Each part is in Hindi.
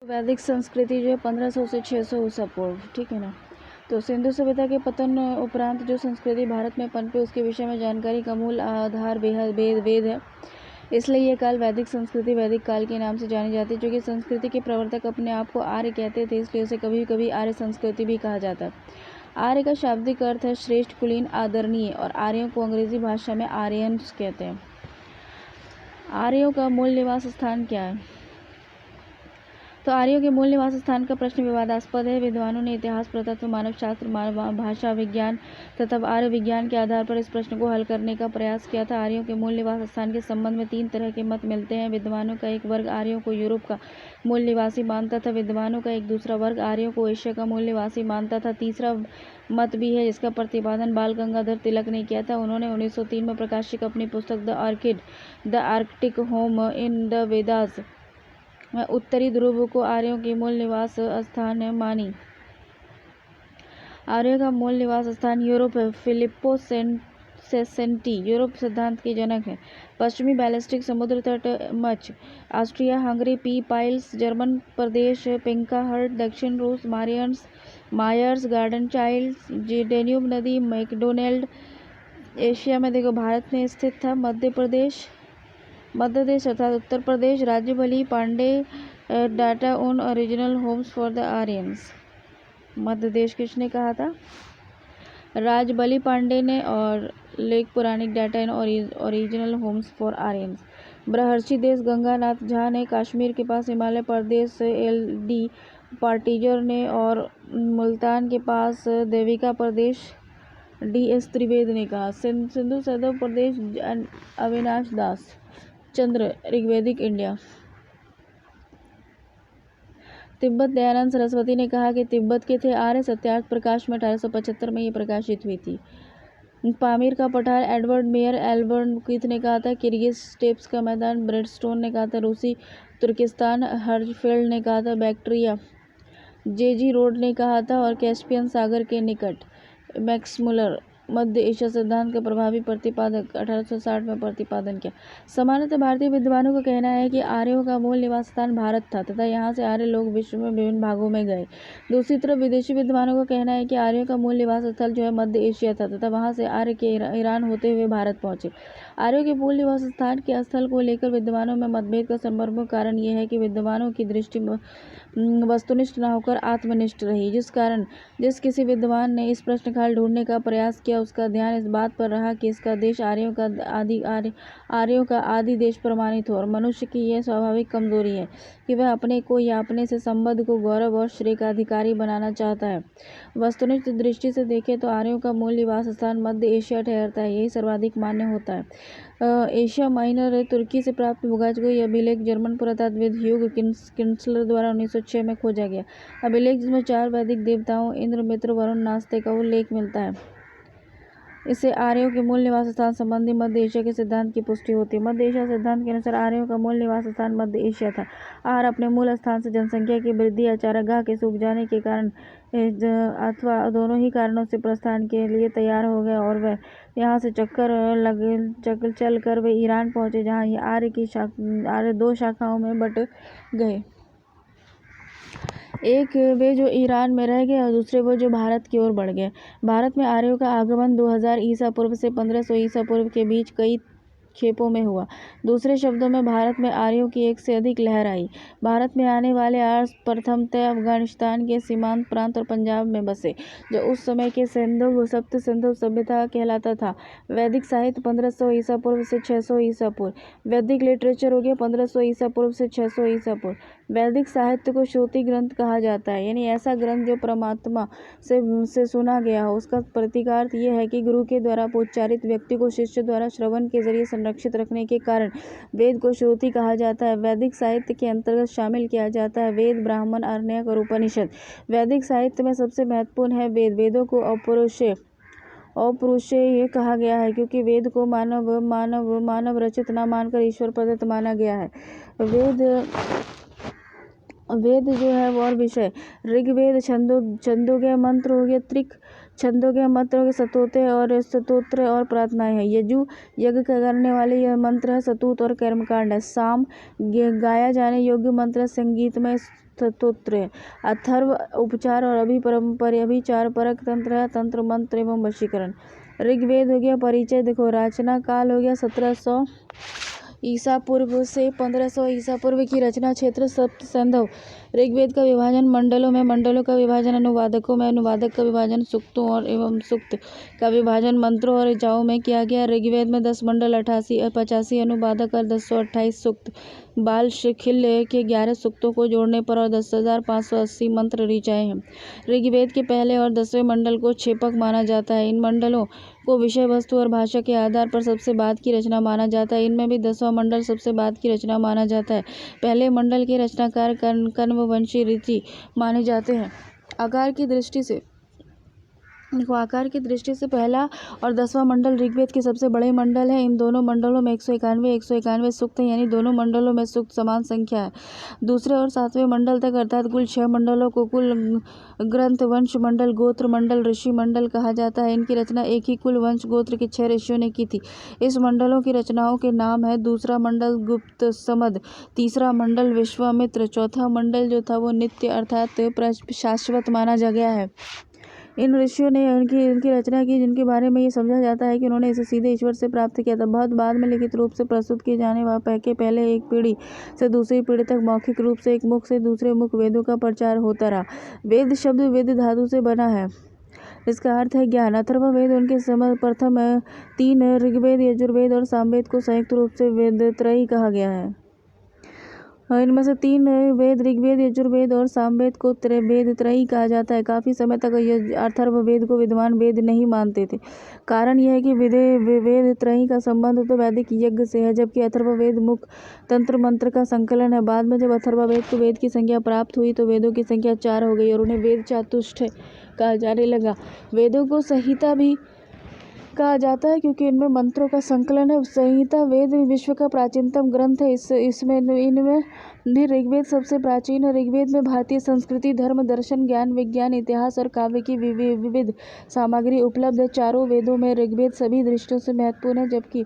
वैदिक संस्कृति जो है 1500 से 600 ईसा पूर्व, ठीक है ना। तो सिंधु सभ्यता के पतन उपरांत जो संस्कृति भारत में पनपी उसके विषय में जानकारी का मूल आधार वेद है। इसलिए यह काल वैदिक संस्कृति वैदिक काल के नाम से जानी जाती है। जो कि संस्कृति के प्रवर्तक अपने आप को आर्य कहते थे, इसलिए उसे कभी कभी आर्य संस्कृति भी कहा जाता है। आर्य का शाब्दिक अर्थ है श्रेष्ठ, कुलीन, आदरणीय, और आर्यों को अंग्रेजी भाषा में आर्यन्स कहते हैं। आर्यों का मूल निवास स्थान क्या है? तो आर्यों के मूल निवास स्थान का प्रश्न विवादास्पद है। विद्वानों ने इतिहास, पुरातत्व, मानव शास्त्र, भाषा विज्ञान तथा आर्य विज्ञान के आधार पर इस प्रश्न को हल करने का प्रयास किया था। आर्यों के मूल निवास स्थान के संबंध में 3 तरह के मत मिलते हैं। विद्वानों का एक वर्ग आर्यों को यूरोप का मूल निवासी मानता था। विद्वानों का एक दूसरा वर्ग आर्यों को एशिया का मूल निवासी मानता था। तीसरा मत भी है जिसका प्रतिपादन बाल गंगाधर तिलक ने किया था। उन्होंने 1903 में प्रकाशित अपनी पुस्तक the Arctic home in the Vedas उत्तरी ध्रुव को आर्यों की मूल निवास स्थान मानी। आर्यों का मूल निवास स्थान यूरोप है। फिलिप्पो सेसेंटी यूरोप सिद्धांत के जनक हैं। पश्चिमी बैलिस्टिक समुद्र तट मच, ऑस्ट्रिया हंगरी, पी पाइल्स, जर्मन प्रदेश, पिंकाहर्ट, दक्षिण रूस, मायर्स, गार्डन चाइल्ड, डेन्यूब नदी, मैकडोनेल्ड। एशिया में देखो भारत में स्थित था। मध्य प्रदेश अर्थात उत्तर प्रदेश, राज्य Bali Pandey data on original homes for the Aryans. मध्य देश किसने कहा था? राज बली पांडे ने। और लेक Puranik data in original homes for Aryans. बृहर्षि देश गंगानाथ झा ने। कश्मीर के पास हिमालय प्रदेश LD पार्टीजर ने। और मुल्तान के पास देविका प्रदेश DS त्रिवेद ने कहा। सिंधु सैदव प्रदेश अविनाश दास चंद्र ऋग्वैदिक इंडिया। तिब्बत दयानंद सरस्वती ने कहा कि तिब्बत के थे। आर्य सत्यार्थ प्रकाश में 1875 में ये प्रकाशित हुई थी। पामीर का पठार एडवर्ड मेयर एल्बर्ट ने कहा था। किर्गिज स्टेप्स का मैदान ब्रेडस्टोन ने कहा था। रूसी तुर्किस्तान हर्जफेल्ड ने कहा था। बैक्ट्रिया JG रोड ने कहा था। और कैस्पियन सागर के निकट मैक्स मुलर मध्य एशिया सिद्धांत का प्रभावी प्रतिपादक 1860 में प्रतिपादन किया। सामान्यतः भारतीय विद्वानों का कहना है कि आर्यों का मूल निवास स्थान भारत था तथा यहाँ से आर्य लोग विश्व में विभिन्न भागों में गए। दूसरी तरफ विदेशी विद्वानों का कहना है कि आर्यों का मूल निवास स्थल जो है मध्य एशिया था तथा वहाँ से आर्य के ईरान होते हुए भारत पहुंचे। आर्यों के मूल निवास स्थान के स्थल को लेकर विद्वानों में मतभेद का प्रमुख कारण यह है कि विद्वानों की दृष्टि वस्तुनिष्ठ न होकर आत्मनिष्ठ रही। जिस किसी विद्वान ने इस प्रश्न का हल ढूंढने का प्रयास किया उसका ध्यान इस बात पर रहा कि इसका देश आर्यों का आदि देश प्रमाणित हो। और मनुष्य की यह स्वाभाविक कमजोरी है कि वह अपने को या अपने से संबद्ध को गौरव और श्रेय का अधिकारी बनाना चाहता है। वस्तुनिष्ठ दृष्टि से देखें तो आर्यों का मूल निवास स्थान मध्य एशिया ठहरता है। यही सर्वाधिक मान्य होता है। एशिया माइनर तुर्की से प्राप्त होगा। कोई अभिलेख जर्मन पुरातत्वविद ह्यूग किंसलर द्वारा 1906 में खोजा गया अभिलेख जिसमें 4 वैदिक देवताओं इंद्र, मित्र, वरुण, नास्ते का उल्लेख मिलता है। इससे आर्यों के मूल निवास स्थान संबंधी मध्य एशिया के सिद्धांत की पुष्टि होती है। मध्य एशिया सिद्धांत के अनुसार आर्यों का मूल निवास स्थान मध्य एशिया था। आर्य अपने मूल स्थान से जनसंख्या की वृद्धि या चारागाह के सूख जाने के कारण अथवा दोनों ही कारणों से प्रस्थान के लिए तैयार हो गए और वह यहाँ से चल कर वे ईरान पहुँचे जहाँ ये आर्य 2 शाखाओं में बट गए। एक वे जो ईरान में रह गए और दूसरे वो जो भारत की ओर बढ़ गए। भारत में आर्यों का आगमन 2000 ईसा पूर्व से 1500 ईसा पूर्व के बीच कई खेपों में हुआ। दूसरे शब्दों में भारत में आर्यों की एक से अधिक लहर आई। भारत में आने वाले आर्य प्रथमतः अफगानिस्तान के सीमांत प्रांत और पंजाब में बसे जो उस समय के सप्त सिंधु सभ्यता कहलाता था। वैदिक साहित्य 1500 ईसा पूर्व से 600 ईसा पूर्व। वैदिक लिटरेचर हो गया 1500 ईसा पूर्व से 600 ईसा पूर्व। वैदिक साहित्य को श्रुति ग्रंथ कहा जाता है, यानी ऐसा ग्रंथ जो परमात्मा से सुना गया हो। उसका प्रतीकार्थ यह है कि गुरु के द्वारा उच्चारित व्यक्ति को शिष्य द्वारा श्रवण के जरिए संरक्षित रखने के कारण वेद को श्रुति कहा जाता है। वैदिक साहित्य के अंतर्गत शामिल किया जाता है वेद, ब्राह्मण, आरण्यक और उपनिषद। वैदिक साहित्य में सबसे महत्वपूर्ण है वेद। वेदों को अपौरुषेय कहा गया है क्योंकि वेद को मानव रचित न मानकर ईश्वर प्रदत्त माना गया है। वेद जो है वो और विषय ऋग्वेद छंदोग्य मंत्र हो गया, छंदों के मंत्रों के स्तोत्र और प्रार्थनाएं हैं। यजु यज्ञ करने वाले यह मंत्र है। स्तुत और कर्मकांड है। साम गाया जाने योग्य मंत्र, संगीतमय स्तोत्र है। अथर्व उपचार और अभिचार परक तंत्र है। तंत्र मंत्र एवं वशीकरण। ऋग्वेद हो गया परिचय। देखो रचना काल हो गया 1700 ईसा पूर्व से 1500 ईसा पूर्व की रचना। क्षेत्र सप्त सिंधु। ऋग्वेद का विभाजन मंडलों में, मंडलों का विभाजन अनुवादकों में, अनुवादक का विभाजन सूक्तों और एवं सूक्त का विभाजन मंत्रों और ऋचाओं में किया गया। ऋग्वेद में 10 मंडल, 85 अनुवादक और 1028 सूक्त। बाल शिखिल्य के 11 सूक्तों को जोड़ने पर और 10,580 मंत्र ऋचाएं हैं। ऋग्वेद के पहले और 10वें मंडल को क्षेपक माना जाता है। इन मंडलों को विषय वस्तु और भाषा के आधार पर सबसे बाद की रचना माना जाता है। इनमें भी 10वां मंडल सबसे बाद की रचना माना जाता है। पहले मंडल के रचनाकार कण्ववंशी ऋषि माने जाते हैं। आकार की दृष्टि से पहला और 10वां मंडल ऋग्वेद के सबसे बड़े मंडल है। इन दोनों मंडलों में 191 सूक्त हैं, यानी दोनों मंडलों में सूक्त समान संख्या है। दूसरे और 7वें मंडल तक अर्थात कुल 6 मंडलों को कुल ग्रंथ वंश मंडल, गोत्र मंडल, ऋषि मंडल कहा जाता है। इनकी रचना एक ही कुल वंश गोत्र के 6 ऋषियों ने की थी। इस मंडलों की रचनाओं के नाम है: दूसरा मंडल गुप्त समद, तीसरा मंडल विश्वामित्र, चौथा मंडल जो था वो नित्य अर्थात शाश्वत माना जा गया है। इन ऋषियों ने इनकी रचना की, जिनके बारे में ये समझा जाता है कि उन्होंने इसे सीधे ईश्वर से प्राप्त किया था। बहुत बाद में लिखित रूप से प्रस्तुत किए जाने के पहले एक पीढ़ी से दूसरी पीढ़ी तक मौखिक रूप से एक मुख से दूसरे मुख वेदों का प्रचार होता रहा। वेद शब्द विद धातु से बना है। इसका अर्थ है ज्ञान। अथर्ववेद उनके प्रथम 3 ऋग्वेद, यजुर्वेद और सामवेद को संयुक्त रूप से वेदत्रयी कहा गया है। इनमें से 3 वेद ऋग्वेद, यजुर्वेद और सामवेद को वेदत्रयी कहा जाता है। काफी समय तक अथर्ववेद को विद्वान वेद नहीं मानते थे। कारण यह है कि वेदत्रयी का संबंध तो वैदिक यज्ञ से है, जबकि अथर्ववेद मुख तंत्र मंत्र का संकलन है। बाद में जब अथर्ववेद को वेद की संख्या प्राप्त हुई तो वेदों की संख्या 4 हो गई और उन्हें वेद चातुष्टय कहा जाने लगा। वेदों को संहिता भी कहा जाता है क्योंकि इनमें मंत्रों का संकलन है। संहिता वेद विश्व का प्राचीनतम ग्रंथ है। इनमें भी ऋग्वेद सबसे प्राचीन है। ऋग्वेद में भारतीय संस्कृति, धर्म, दर्शन, ज्ञान, विज्ञान, इतिहास और काव्य की विविध सामग्री उपलब्ध है। चारों वेदों में ऋग्वेद सभी दृष्टियों से महत्वपूर्ण है, जबकि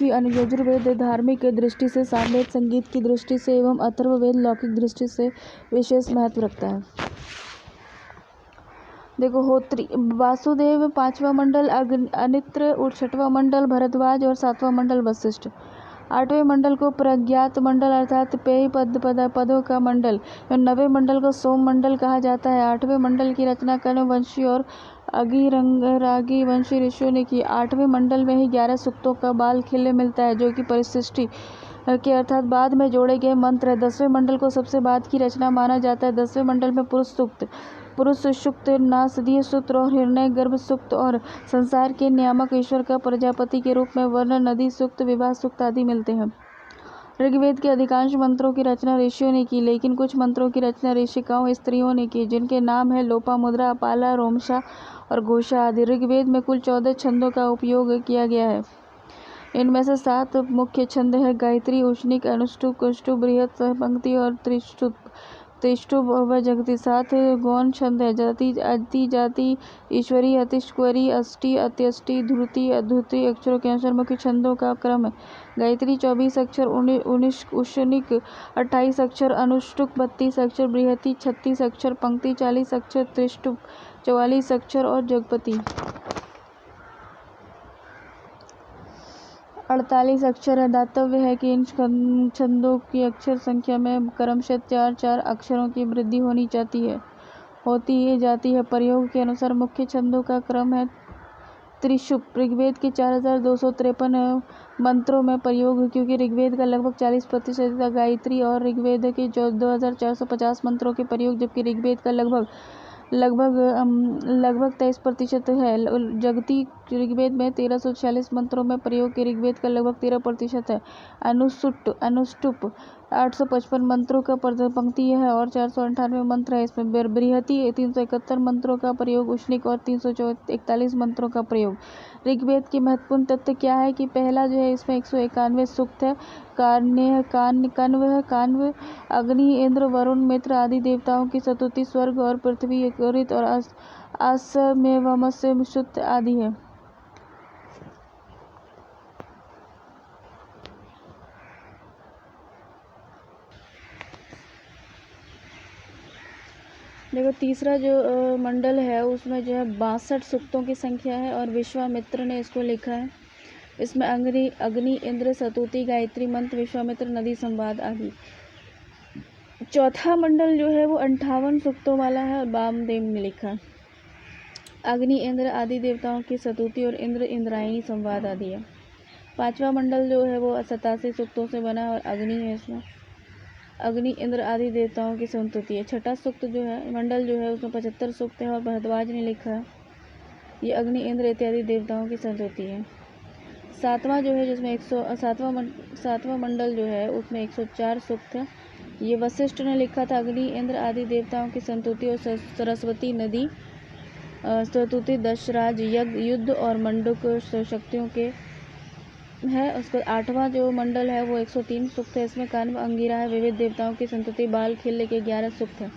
यजुर्वेद धार्मिक दृष्टि से, सामवेद संगीत की दृष्टि से एवं अथर्ववेद लौकिक दृष्टि से विशेष महत्व रखता है। देखो होत्री, वासुदेव 5वां मंडल, अनित्र 6वां मंडल, भरद्वाज और 7वां मंडल वशिष्ठ। 8वें मंडल को प्रज्ञात मंडल अर्थात पेय पदों का मंडल, 9वें मंडल को सोम मंडल कहा जाता है। 8वें मंडल की रचना कण्ववंशी और अगिरागी वंशी ऋषियों ने की। 8वें मंडल में ही 11 सूक्तों का बाल खिल्य मिलता है, जो कि परिशिष्टि के अर्थात बाद में जोड़े गए मंत्र है। 10वें मंडल को सबसे बाद की रचना माना जाता है। 10वें मंडल में पुरुष सूक्त, नासदीय सूक्त और हिरण्य गर्भ सूक्त और संसार के नियामक ईश्वर का प्रजापति के रूप में वर्ण, नदी सूक्त, विवाह सूक्त आदि मिलते हैं। ऋग्वेद के अधिकांश मंत्रों की रचना ऋषियों ने की, लेकिन कुछ मंत्रों की रचना ऋषिकाओं स्त्रियों ने की, जिनके नाम है लोपामुद्रा, अपाला, रोमशा और घोषा आदि। ऋग्वेद में कुल 14 छंदों का उपयोग किया गया है। इनमें से 7 मुख्य छंद है: गायत्री, उष्णिक, अनुष्टुप, कष्टुप, बृहत, पंक्ति और त्रिष्टुप व जगति। 7 गौण छंद है: जाति, अति, जाति, ईश्वरी, अतिश्वरी, अष्टी, अत्यष्टि, ध्रुति, अध्रुति। अक्षरों के अनुसार मुख्य छंदों का क्रम है: गायत्री 24 अक्षर, उष्णिक 28 अक्षर, अनुष्टुप 32 अक्षर, बृहति 36 अक्षर, पंक्ति 40 अक्षर, त्रिष्टुप 44 अक्षर और जगपति 48 अक्षर है। दातव्य है कि इन छंदों की अक्षर संख्या में क्रमशः 4-4 अक्षरों की वृद्धि होती जाती है। प्रयोग के अनुसार मुख्य छंदों का क्रम है त्रिशुप। ऋग्वेद के 4253 मंत्रों में प्रयोग, क्योंकि ऋग्वेद का लगभग 40% है गायत्री और ऋग्वेद के 2450 मंत्रों के प्रयोग, जबकि ऋग्वेद का लगभग 23% है। जगती ऋग्वेद में 1346 मंत्रों में प्रयोग के ऋग्वेद का लगभग 13% है। अनुष्टुप 855 मंत्रों का पंक्ति है और 498 मंत्र है। इसमें बृहति 371 मंत्रों का प्रयोग, उष्णिक और 341 मंत्रों का प्रयोग। ऋग्वेद की महत्वपूर्ण तथ्य क्या है कि पहला जो है इसमें 191 सूक्त है। कान्व अग्नि, इंद्र, वरुण, मित्र आदि देवताओं की स्तुति, स्वर्ग और पृथ्वी, ऋत और आसमेवमस्य शुद्ध आदि है। देखो तीसरा जो मंडल है उसमें जो है 62 सूक्तों की संख्या है और विश्वामित्र ने इसको लिखा है। इसमें अग्नि, इंद्र, स्तुति, गायत्री मंत्र, विश्वामित्र, नदी संवाद आदि। चौथा मंडल जो है वो 58 सूक्तों वाला है और वामदेव ने लिखा। अग्नि, इंद्र आदि देवताओं की स्तुति और इंद्र इंद्रायणी संवाद आदि है। पांचवा मंडल जो है वो 87 सूक्तों से बना है और अग्नि है इसमें। अग्नि, इंद्र आदि देवताओं की स्तुति है। छठा सूक्त जो है मंडल जो है उसमें 75 सूक्त है और भरद्वाज ने लिखा है। ये अग्नि, इंद्र इत्यादि देवताओं की स्तुति है। सातवां जो है जिसमें सातवां मंडल जो है उसमें 104 सूक्त है। ये वशिष्ठ ने लिखा था। अग्नि, इंद्र आदि देवताओं की स्तुति और सरस्वती नदी स्तुति, दशराज, यज्ञ, युद्ध और मंडूक शक्तियों के है। उसका आठवां जो मंडल है वो 103 सूक्त है। इसमें कान्व, अंगिरा है, विविध देवताओं की स्तुति, बाल खिल्ले के 11 सूक्त है।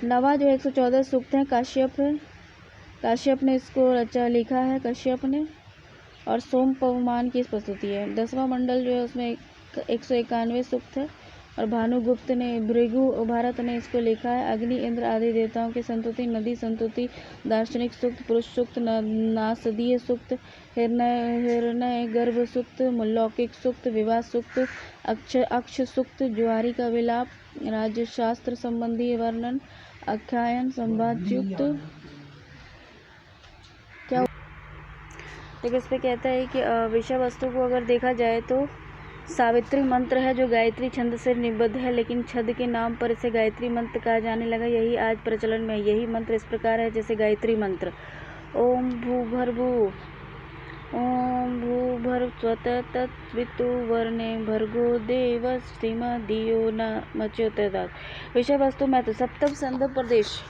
नवा जो 114 सूक्त है। काश्यप ने इसको लिखा है कश्यप ने, और सोम पवमान की स्तुति है। 10वां मंडल जो है उसमें 191 सूक्त है और भानुगुप्त ने भृगु भारत ने इसको लिखा है। अग्नि, इंद्र आदि देवताओं की स्तुति, नदी स्तुति, दार्शनिक सूक्त, पुरुष सूक्त, नासदीय सूक्त, हिरण्य गर्भ सूक्त, लौकिक सूक्त, विवाह सूक्त, अक्ष सूक्त, ज्वारी का विलाप, राज्यशास्त्र संबंधी वर्णन, आख्यान, संवाद युक्त। क्या देखो इस पे कहता है कि विषय वस्तु को अगर देखा जाए तो सावित्री मंत्र है जो गायत्री छंद से निबद्ध है, लेकिन छंद के नाम पर इसे गायत्री मंत्र कहा जाने लगा। यही आज प्रचलन में है। यही मंत्र इस प्रकार है जैसे गायत्री मंत्र: ओम भूर्भुवः ओम भूर्भुवस्सुवः तत्सवितुर्वरेण्यं भर्गो देवस्य धीमहि धियो न प्रचोदयात्। विषय वस्तु महत्व: सप्त सैंधव प्रदेश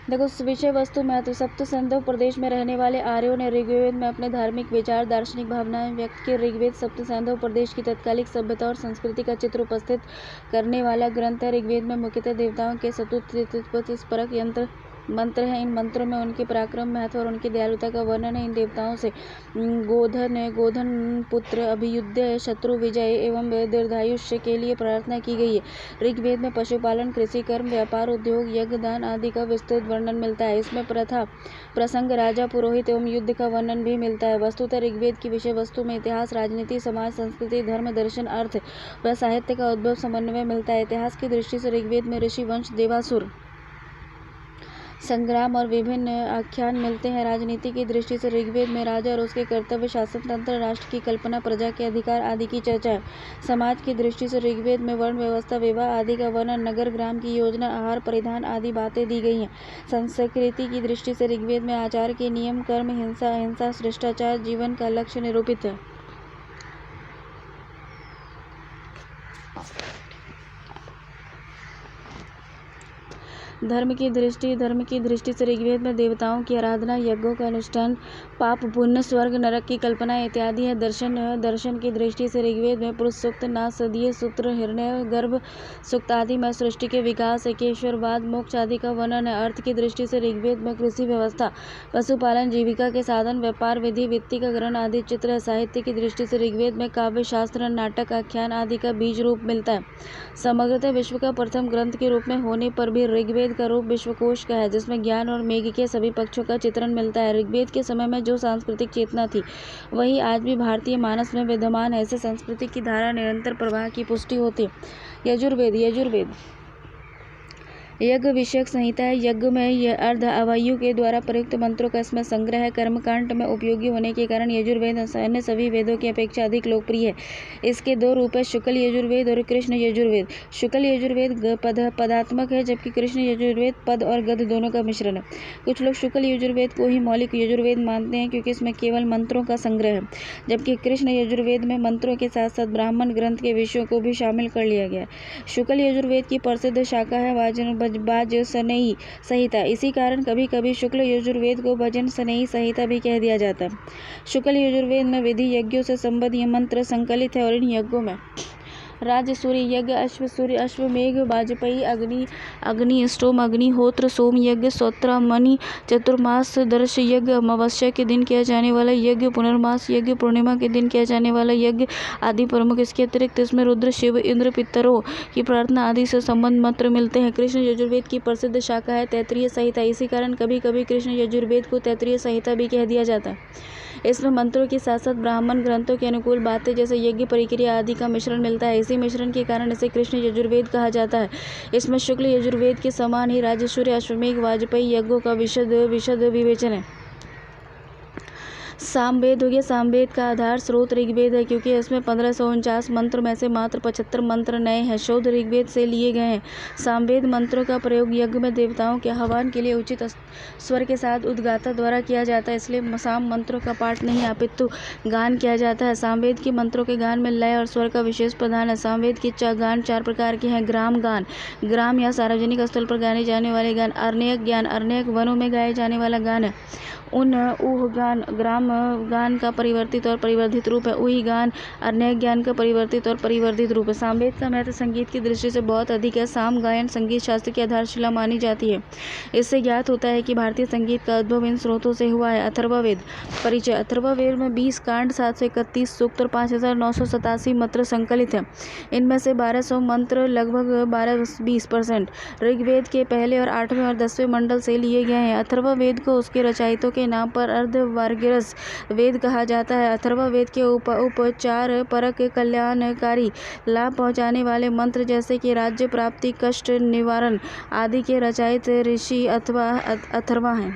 देखो विषय वस्तु महत्व: सप्त सैंधव प्रदेश में रहने वाले आर्यों ने ऋग्वेद में अपने धार्मिक विचार, दार्शनिक भावनाएं व्यक्त की। ऋग्वेद सप्त सैंधव प्रदेश की तत्कालिक सभ्यता और संस्कृति का चित्र उपस्थित करने वाला ग्रंथ है। ऋग्वेद में मुख्यतः देवताओं के स्तुति मंत्र हैं। इन मंत्रों में उनके पराक्रम, महत्व और उनकी दयालुता का वर्णन है। इन देवताओं से गोधन पुत्र, अभियुद्ध, शत्रु विजय एवं दीर्घायुष्य के लिए प्रार्थना की गई है। ऋग्वेद में पशुपालन, कृषि कर्म, व्यापार, उद्योग, यज्ञ, दान आदि का विस्तृत वर्णन मिलता है। इसमें प्रथा, प्रसंग, राजा, पुरोहित एवं युद्ध का वर्णन भी मिलता है। वस्तुतः ऋग्वेद की विषय वस्तु में इतिहास, राजनीति, समाज, संस्कृति, धर्म, दर्शन, अर्थ व साहित्य का उद्भव समन्वय मिलता है। इतिहास की दृष्टि से ऋग्वेद में ऋषि वंश, देवासुर संग्राम और विभिन्न आख्यान मिलते हैं। राजनीति की दृष्टि से ऋग्वेद में राजा और उसके कर्तव्य, शासन तंत्र, राष्ट्र की कल्पना, प्रजा के अधिकार आदि की चर्चा है। समाज की दृष्टि से ऋग्वेद में वर्ण व्यवस्था, विवाह आदि का वर्णन, नगर ग्राम की योजना, आहार परिधान आदि बातें दी गई हैं। संस्कृति की दृष्टि से ऋग्वेद में आचार के नियम, कर्म, हिंसा, अहिंसा, शिष्टाचार, जीवन का लक्ष्य निरूपित है। धर्म की दृष्टि से ऋग्वेद में देवताओं की आराधना, यज्ञों का अनुष्ठान, पाप पुण्य, स्वर्ग नरक की कल्पना इत्यादि है। दर्शन की दृष्टि से ऋग्वेद में पुरुष सूक्त, नासदीय सूत्र, हिरण्य गर्भ सूक्त आदि में सृष्टि के विकास, एकेश्वरवाद, मोक्ष आदि का वर्णन है। अर्थ की दृष्टि से ऋग्वेद में कृषि व्यवस्था, पशुपालन, जीविका के साधन, व्यापार, विधि, वित्तीय का ग्रहण आदि चित्र है। साहित्य की दृष्टि से ऋग्वेद में काव्य, शास्त्र, नाटक, आख्यान आदि का बीज रूप मिलता है। समग्रतः विश्व का प्रथम ग्रंथ के रूप में होने पर भी ऋग्वेद का रूप विश्वकोश का है, जिसमें ज्ञान और मेघ के सभी पक्षों का चित्रण मिलता है। ऋग्वेद के समय में जो सांस्कृतिक चेतना थी वही आज भी भारतीय मानस में विद्यमान है। ऐसे संस्कृति की धारा निरंतर प्रवाह की पुष्टि होती है। यजुर्वेद यज्ञ विषयक संहिता है। यज्ञ में यह अर्ध अवायु के द्वारा प्रयुक्त मंत्रों का इसमें संग्रह है। कर्मकांड में उपयोगी होने के कारण यजुर्वेद अन्य सभी वेदों की अपेक्षा अधिक लोकप्रिय है। इसके दो रूप है, शुक्ल यजुर्वेद और कृष्ण यजुर्वेद। शुक्ल यजुर्वेद पदात्मक है, जबकि कृष्ण यजुर्वेद पद और गद दोनों का मिश्रण है। कुछ लोग शुक्ल यजुर्वेद को ही मौलिक यजुर्वेद मानते हैं, क्योंकि इसमें केवल मंत्रों का संग्रह है, जबकि कृष्ण यजुर्वेद में मंत्रों के साथ साथ ब्राह्मण ग्रंथ के विषयों को भी शामिल कर लिया गया है। शुक्ल यजुर्वेद की प्रसिद्ध शाखा है वाजसनेयी संहिता। इसी कारण कभी कभी शुक्ल यजुर्वेद को वाजसनेयी संहिता भी कह दिया जाता है। शुक्ल यजुर्वेद में विधि यज्ञों से संबद्ध मंत्र संकलित है और इन यज्ञों में राज्य सूर्य यज्ञ, अश्वमेघ, वाजपेयी, अग्नि अष्टोम, अग्निहोत्र, सोम यज्ञ, सौत्रामणि, चतुर्मास दर्श यज्ञ, अमावस्या के दिन किया जाने वाला यज्ञ, पुनर्मास यज्ञ, पूर्णिमा के दिन किया जाने वाला यज्ञ आदि प्रमुख। इसके अतिरिक्त इसमें रुद्र, शिव, इंद्र, पितरों की प्रार्थना आदि से संबंध मंत्र मिलते हैं। कृष्ण यजुर्वेद की प्रसिद्ध शाखा है तैत्तिरीय संहिता। इसी कारण कभी कभी कृष्ण यजुर्वेद को तैत्तिरीय संहिता भी कह दिया जाता है। इसमें मंत्रों के साथ साथ ब्राह्मण ग्रंथों के अनुकूल बातें जैसे यज्ञ प्रक्रिया आदि का मिश्रण मिलता है। इसी मिश्रण के कारण इसे कृष्ण यजुर्वेद कहा जाता है। इसमें शुक्ल यजुर्वेद के समान ही राजसूर्य, अश्वमेघ, वाजपेयी यज्ञों का विशद विवेचन है। सामवेद हो गया। सामवेद का आधार स्रोत ऋग्वेद है, क्योंकि इसमें 1549 मंत्र में से मात्र 75 मंत्र नए हैं, शोध ऋग्वेद से लिए गए हैं। सामवेद मंत्रों का प्रयोग यज्ञ में देवताओं के आह्वान के लिए उचित स्वर के साथ उद्गाता द्वारा किया जाता है, इसलिए साम मंत्रों का पाठ नहीं अपितु गान किया जाता है। सामवेद के मंत्रों के गान में लय और स्वर का विशेष प्रधान है। सामवेद के गान 4 प्रकार के हैं। ग्राम गान, ग्राम या सार्वजनिक स्थल पर गाने जाने वाले गान। अर्ण्यक ज्ञान, अर्ण्यक वनों में गाए जाने वाला गान है। ऊह गान, ग्राम गान का परिवर्तित और परिवर्धित रूप है। ऊही गान अर्ण्यक ज्ञान का परिवर्तित और परिवर्धित रूप है। सामवेद का महत्व संगीत की दृष्टि से बहुत अधिक है। साम गायन संगीत शास्त्र की आधारशिला मानी जाती है। इससे ज्ञात होता है कि भारतीय संगीत का उद्भव इन स्रोतों से हुआ है। अथर्ववेद परिचय। अथर्ववेद में 20 कांड, 731 सूक्त और 5987 मंत्र संकलित हैं। इनमें से 1200 मंत्र लगभग 12-20% ऋग्वेद के पहले और 8वें और 10वें मंडल से लिए गए हैं। अथर्ववेद को उसके रचयितों के नाम पर अर्धवार्गिरस वेद कहा जाता है। अथर्ववेद के उपचार परक कल्याणकारी लाभ पहुंचाने वाले मंत्र जैसे कि राज्य प्राप्ति, कष्ट निवारण आदि के रचयित ऋषि अथवा अथर्वा हैं।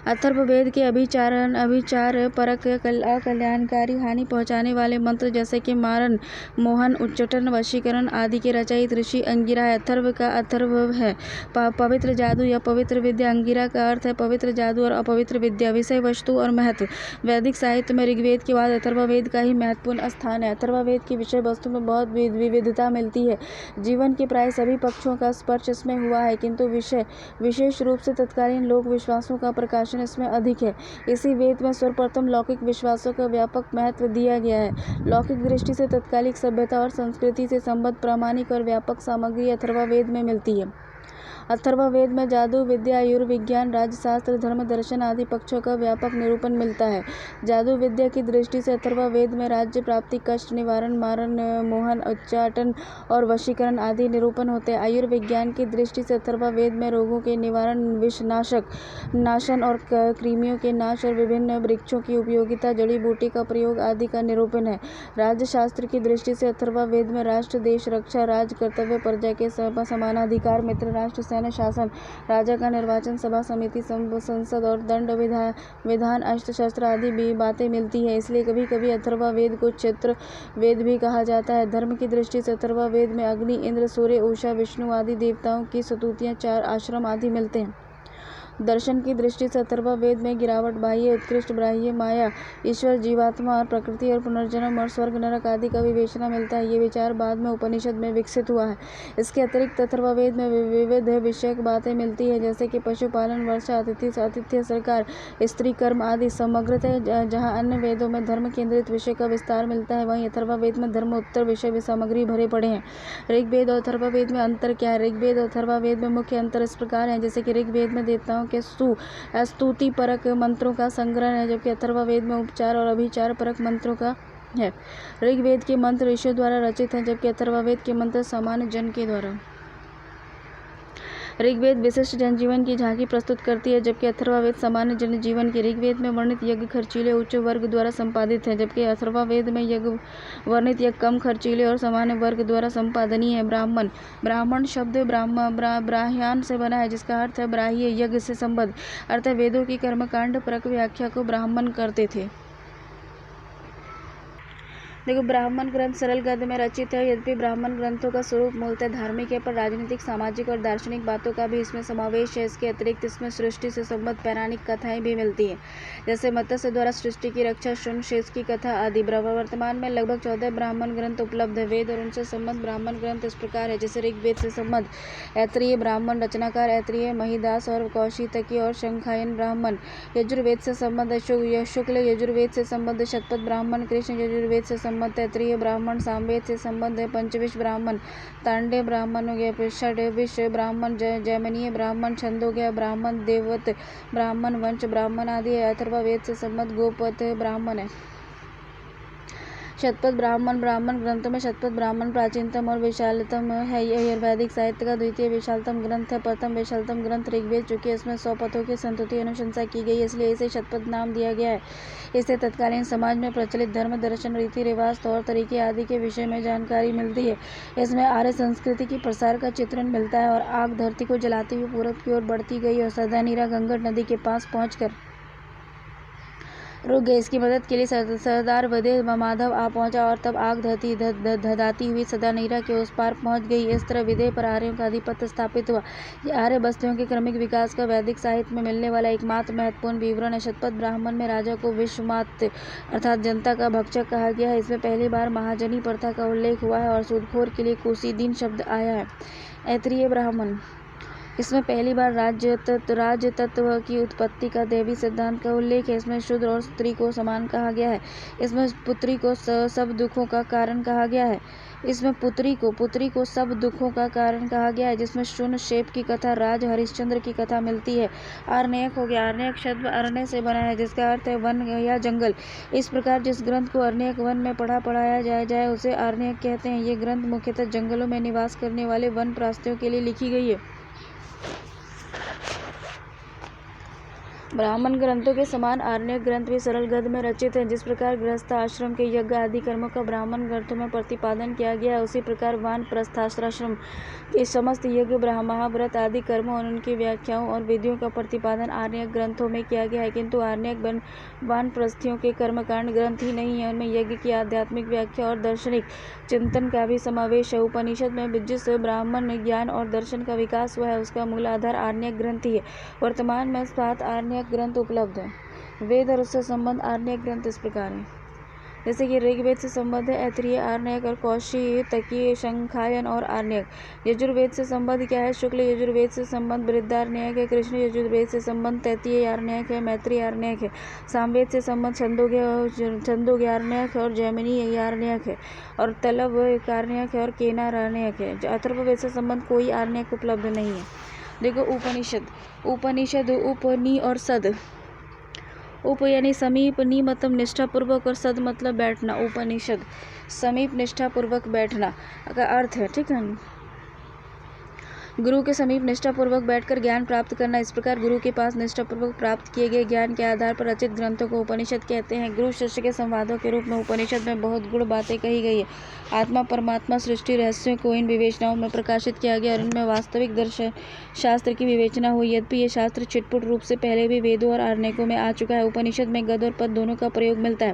अथर्ववेद के अभिचार परक अकल्याणकारी हानि पहुंचाने वाले मंत्र जैसे कि मारण, मोहन, उच्चाटन, वशीकरण आदि के रचयित ऋषि अंगिरा है। अथर्व का अथर्व है पवित्र जादू या पवित्र विद्या। अंगिरा का अर्थ है पवित्र जादू और अपवित्र विद्या। विषय वस्तु और महत्व। वैदिक साहित्य में ऋग्वेद के बाद अथर्ववेद का ही महत्वपूर्ण स्थान है। अथर्ववेद की विषय वस्तु में बहुत विविधता मिलती है। जीवन के प्राय सभी पक्षों का स्पर्श इसमें हुआ है, किंतु विशेष रूप से तत्कालीन लोक विश्वासों का प्रकाशन इसमें अधिक है। इसी वेद में सर्वप्रथम लौकिक विश्वासों का व्यापक महत्व दिया गया है। लौकिक दृष्टि से तत्कालिक सभ्यता और संस्कृति से संबद्ध प्रामाणिक और व्यापक सामग्री अथर्ववेद में मिलती है। अथर्ववेद में जादू विद्या, आयुर्विज्ञान, राजशास्त्र, धर्म दर्शन आदि पक्षों का व्यापक निरूपण मिलता है। जादू विद्या की दृष्टि से अथर्ववेद में राज्य प्राप्ति, कष्ट निवारण, मारण, मोहन, उच्चाटन और वशीकरण आदि निरूपण होते हैं। आयुर्विज्ञान की दृष्टि से अथर्ववेद में रोगों के निवारण, नाशन और कृमियों के नाश और विभिन्न वृक्षों की उपयोगिता, जड़ी बूटी का प्रयोग आदि का निरूपण है। राज्यशास्त्र की दृष्टि से अथर्ववेद में राष्ट्र, देश रक्षा, राज कर्तव्य, प्रजा के समानाधिकार, मित्र राष्ट्र, सैन्य शासन, राजा का निर्वाचन, सभा समिति, संसद और दंड विधान, अस्त्र शस्त्र आदि भी बातें मिलती है। इसलिए कभी कभी अथर्ववेद को क्षेत्र वेद भी कहा जाता है। धर्म की दृष्टि से अथर्ववेद में अग्नि, इंद्र, सूर्य, उषा, विष्णु आदि देवताओं की स्तुतियां, 4 आश्रम आदि मिलते हैं। दर्शन की दृष्टि से अथर्ववेद में गिरावट, बाह्य, उत्कृष्ट, बाह्य, माया, ईश्वर, जीवात्मा और प्रकृति और पुनर्जन्म और स्वर्ग नरक आदि का विवेचना मिलता है। ये विचार बाद में उपनिषद में विकसित हुआ है। इसके अतिरिक्त अथर्ववेद में विविध विषयक बातें मिलती है, जैसे कि पशुपालन, वर्षा, आतिथ्य सरकार, स्त्री कर्म आदि। समग्रतः जहाँ अन्य वेदों में धर्म केंद्रित विषय का विस्तार मिलता है, वहीं अथर्ववेद में धर्म उत्तर विषय सामग्री भरे पड़े हैं। ऋग्वेद और अथर्ववेद में अंतर क्या है? ऋग्वेद और अथर्ववेद में मुख्य अंतर इस प्रकार है, जैसे कि ऋग्वेद में देवताओं के स्तुति परक मंत्रों का संग्रह है, जबकि अथर्ववेद में उपचार और अभिचार परक मंत्रों का है। ऋग्वेद के मंत्र ऋषियों द्वारा रचित हैं, जबकि अथर्ववेद के मंत्र सामान्य जन के द्वारा। ऋग्वेद विशिष्ट जनजीवन की झांकी प्रस्तुत करती है, जबकि अथर्ववेद सामान्य जनजीवन की। ऋग्वेद में वर्णित यज्ञ खर्चीले उच्च वर्ग द्वारा संपादित है, जबकि अथर्ववेद में यज्ञ वर्णित यज्ञ कम खर्चीले और सामान्य वर्ग द्वारा संपादनीय है। ब्राह्मण शब्द ब्राह्यान से बना है, जिसका अर्थ है ब्राह्य, यज्ञ से संबद्ध। अर्थात वेदों की कर्मकांड परक व्याख्या को ब्राह्मण करते थे। देखो, ब्राह्मण ग्रंथ सरल गद्य में रचित है। यद्यपि ब्राह्मण ग्रंथों का स्वरूप मूलतः धार्मिक है, पर राजनीतिक, सामाजिक और दार्शनिक बातों का भी इसमें समावेश है। इसके अतिरिक्त इसमें सृष्टि से संबद्ध पौराणिक कथाएं भी मिलती हैं, जैसे मत्स्य द्वारा सृष्टि की रक्षा, शून्य शेष की कथा आदि। वर्तमान में लगभग 14 ब्राह्मण ग्रंथ उपलब्ध है। वेद और उनसे संबद्ध ब्राह्मण ग्रंथ इस प्रकार है, जैसे ऋग्वेद से संबद्ध ऐत्रेय ब्राह्मण, रचनाकार ऐत्रेय, महिदास और कौशितकी और शंखायन ब्राह्मण। यजुर्वेद से संबद्ध शुक्ल यजुर्वेद से संबद्ध शतपथ ब्राह्मण, कृष्ण यजुर्वेद से तैत्रीय ब्राह्मण, सामवेद से संबद्ध है पंचविश ब्राह्मण, तांडे ब्राह्मण हो गया, षड्विश ब्राह्मण, जैमिनीय ब्राह्मण, छंदोग्य ब्राह्मण, देववत ब्राह्मण, वंश ब्राह्मण आदि। अथर्ववेद से संबद्ध गोपथ ब्राह्मण है। शतपथ ब्राह्मण ग्रंथों में शतपथ ब्राह्मण प्राचीनतम और विशालतम है। यह वैदिक साहित्य का द्वितीय विशालतम ग्रंथ है। प्रथम विशालतम ग्रंथ ऋग्वेद, चूंकि इसमें 100 पथों की संतुति अनुशंसा की गई, इसलिए इसे शतपथ नाम दिया गया है। इससे तत्कालीन समाज में प्रचलित धर्म, दर्शन, रीति रिवाज, तौर तरीके आदि के विषय में जानकारी मिलती है। इसमें आर्य संस्कृति की प्रसार का चित्रण मिलता है और आग धरती को जलाती हुई पूरब की ओर बढ़ती गई और सदानीरा गंगट नदी के पास पहुंचकर रुक गए। इसकी मदद के लिए सरदार वदे माधव आ पहुंचा और तब आग धधाती हुई सदानीरा के उस पार पहुंच गई। इस तरह विदेह पर आर्यों का आधिपत्य स्थापित हुआ। यह आर्य बस्तियों के क्रमिक विकास का वैदिक साहित्य में मिलने वाला एकमात्र महत्वपूर्ण विवरण है। शतपथ ब्राह्मण में राजा को विश्वमात अर्थात जनता का भक्षक कहा गया है। इसमें पहली बार महाजनी प्रथा का उल्लेख हुआ है और सूदखोर के लिए कुसीदीन शब्द आया है। ऐत्रेय ब्राह्मण, इसमें पहली बार राज्य तत्व की उत्पत्ति का दैवी सिद्धांत का उल्लेख है। इसमें शूद्र और स्त्री को समान कहा गया है। इसमें पुत्री को सब दुखों का कारण कहा गया है। इसमें पुत्री को सब दुखों का कारण कहा गया है, जिसमें शून्य शेप की कथा, राज हरिश्चंद्र की कथा मिलती है। आरण्यक हो गया। आरण्यक शब्द अरण्य से बना है, जिसका अर्थ है वन या जंगल। इस प्रकार जिस ग्रंथ को अरण्यक वन में पढ़ाया जाए उसे आरण्यक कहते हैं। ये ग्रंथ मुख्यतः जंगलों में निवास करने वाले वन प्रवासियों के लिए लिखी गई है। ब्राह्मण ग्रंथों के समान आरण्यक ग्रंथ भी सरल गद्य में रचित हैं। जिस प्रकार गृहस्थ आश्रम के यज्ञ आदि कर्मों का ब्राह्मण ग्रंथों में प्रतिपादन किया गया है, उसी प्रकार वानप्रस्थाश्रम के समस्त यज्ञ, महाव्रत आदि कर्मों और उनकी व्याख्याओं और विधियों का प्रतिपादन आरण्यक ग्रंथों में किया गया है। किंतु आरण्यक वानप्रस्थियों के कर्मकांड ग्रंथ ही नहीं है, उनमें यज्ञ की आध्यात्मिक व्याख्या और दार्शनिक चिंतन का भी समावेश है। उपनिषद में जिस ब्राह्मण ज्ञान और दर्शन का विकास हुआ है, उसका मूल आधार आरण्यक ग्रंथ ही है। वर्तमान में 7 आरण्यक ग्रंथ उपलब्ध हैं। वेद और उससे संबंध आरण्यक ग्रंथ इस प्रकार हैं, जैसे कि ऋग्वेद से संबद्ध है ऐत्रेय, आरण्यक और कौशितकी, शंखायन और आरण्यक। यजुर्वेद से संबद्ध क्या है? शुक्ल यजुर्वेद से संबद्ध बृहदारण्यक है। कृष्ण यजुर्वेद से संबद्ध तैत्तिरीय आरण्यक है, मैत्रेय आरण्यक है। सामवेद से संबद्ध छंदोग्य आरण्यक है और जैमिनी आरण्यक है और तलव आरण्यक है और केनार आरण्यक है। अथर्ववेद से संबद्ध कोई आरण्यक उपलब्ध नहीं है। देखो, उपनिषद उपनि और सद। उप यानी समीप, नि मतलब निष्ठापूर्वक और सद मतलब बैठना। उपनिषद समीप निष्ठापूर्वक बैठना का अर्थ है, ठीक है। गुरु के समीप निष्ठापूर्वक बैठकर ज्ञान प्राप्त करना। इस प्रकार गुरु के पास निष्ठापूर्वक प्राप्त किए गए ज्ञान के आधार पर रचित ग्रंथों को उपनिषद कहते हैं। गुरु शिष्य के संवादों के रूप में उपनिषद में बहुत गुण बातें कही गई है। आत्मा, परमात्मा, सृष्टि रहस्यों को इन विवेचनाओं में प्रकाशित किया गया और इनमें वास्तविक दर्शन शास्त्र की विवेचना हुई। यद्यपि ये शास्त्र छिटपुट रूप से पहले भी वेदों और आरण्यकों में आ चुका है। उपनिषद में गद्य और पद्य दोनों का प्रयोग मिलता है।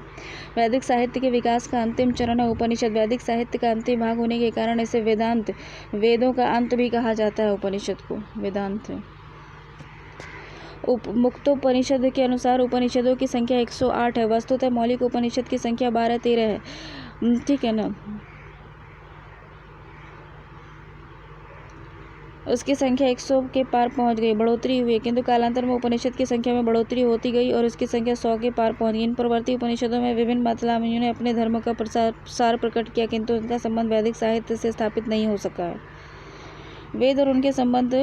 वैदिक साहित्य के विकास का अंतिम चरण है उपनिषद। वैदिक साहित्य का अंतिम भाग होने के कारण इसे वेदांत, वेदों का अंत भी कहा जाता है। उपनिषद को वेदांत है। मुक्तोपनिषद के अनुसार उपनिषदों की संख्या 108 है। वस्तुतः मौलिक उपनिषद की संख्या 12-13 है, ठीक है ना। उसकी संख्या 100 के पार पहुंच गई, बढ़ोतरी हुई, किंतु कालांतर में उपनिषद की संख्या में बढ़ोतरी होती गई और उसकी संख्या 100 के पार पहुंच गई। इन परवर्ती उपनिषदों में विभिन्न मतलामियों ने अपने धर्म का सार प्रकट किया, किंतु उनका संबंध वैदिक साहित्य से स्थापित नहीं हो सका है। वेद और उनके संबंध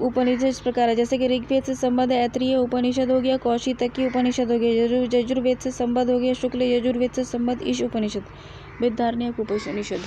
उपनिषद इस प्रकार है, जैसे कि ऋग्वेद से संबद्ध ऐत्रेय उपनिषद हो गया, कौशितकी उपनिषद हो गया, यजुर्वेद से संबद्ध हो गया शुक्ल यजुर्वेद से संबद्ध ईश उपनिषद, बृहदारण्यक उपनिषद।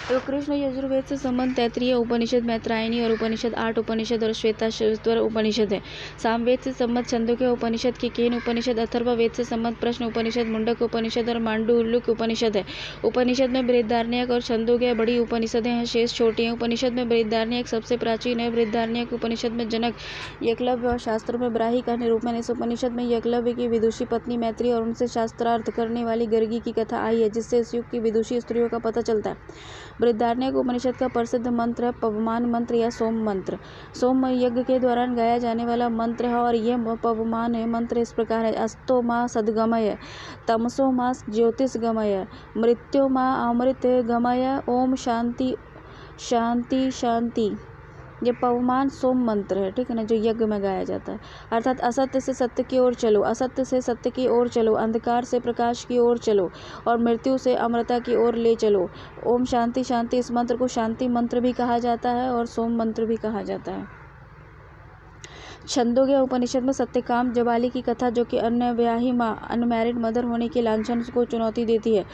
तो कृष्ण यजुर्वेद से संबंध तैत्तिरीय उपनिषद, मैत्रायणी और उपनिषद, 8 उपनिषद और श्वेताश्वतर उपनिषद है। सामवेद से संबंध छंदोग्य उपनिषद, केन उपनिषद, अथर्ववेद से संबंध प्रश्न उपनिषद, मुंडक उपनिषद और मांडुल्युक उपनिषद है। उपनिषद में बृहदारण्यक और छंदोग्य बड़ी उपनिषदें हैं, शेष छोटी हैं। उपनिषद में बृहदारण्यक सबसे प्राचीन है। बृहदारण्यक उपनिषद में जनक, एकलव्य और शास्त्रों में ब्राही का निरूपण। इस उपनिषद में एकलव्य की विदुषी पत्नी मैत्री और उनसे शास्त्रार्थ करने वाली गर्गी की कथा आई है, जिससे इस युग की विदुषी स्त्रियों का पता चलता है। बृहदारण्यक उपनिषद का प्रसिद्ध मंत्र है पवमान मंत्र या सोम मंत्र। सोम यज्ञ के दौरान गाया जाने वाला मंत्र है और यह पवमान मंत्र इस प्रकार है: अस्तो माँ सद्गमय, तमसो माँ ज्योतिषगमय, मृत्यो माँ अमृत गमय, ओम शांति शांति शांति। ये पवमान सोम मंत्र है, ठीक है ना, जो यज्ञ में गाया जाता है। अर्थात असत्य से सत्य की ओर चलो, असत्य से सत्य की ओर चलो, अंधकार से प्रकाश की ओर चलो और मृत्यु से अमरता की ओर ले चलो। ओम शांति शांति, इस मंत्र को शांति मंत्र भी कहा जाता है और सोम मंत्र भी कहा जाता है। छंदोग्य उपनिषद में सत्यकाम जबाली की कथा, जो कि अनव्याही माँ, अनमैरिड मदर होने के लांछन को चुनौती देती है।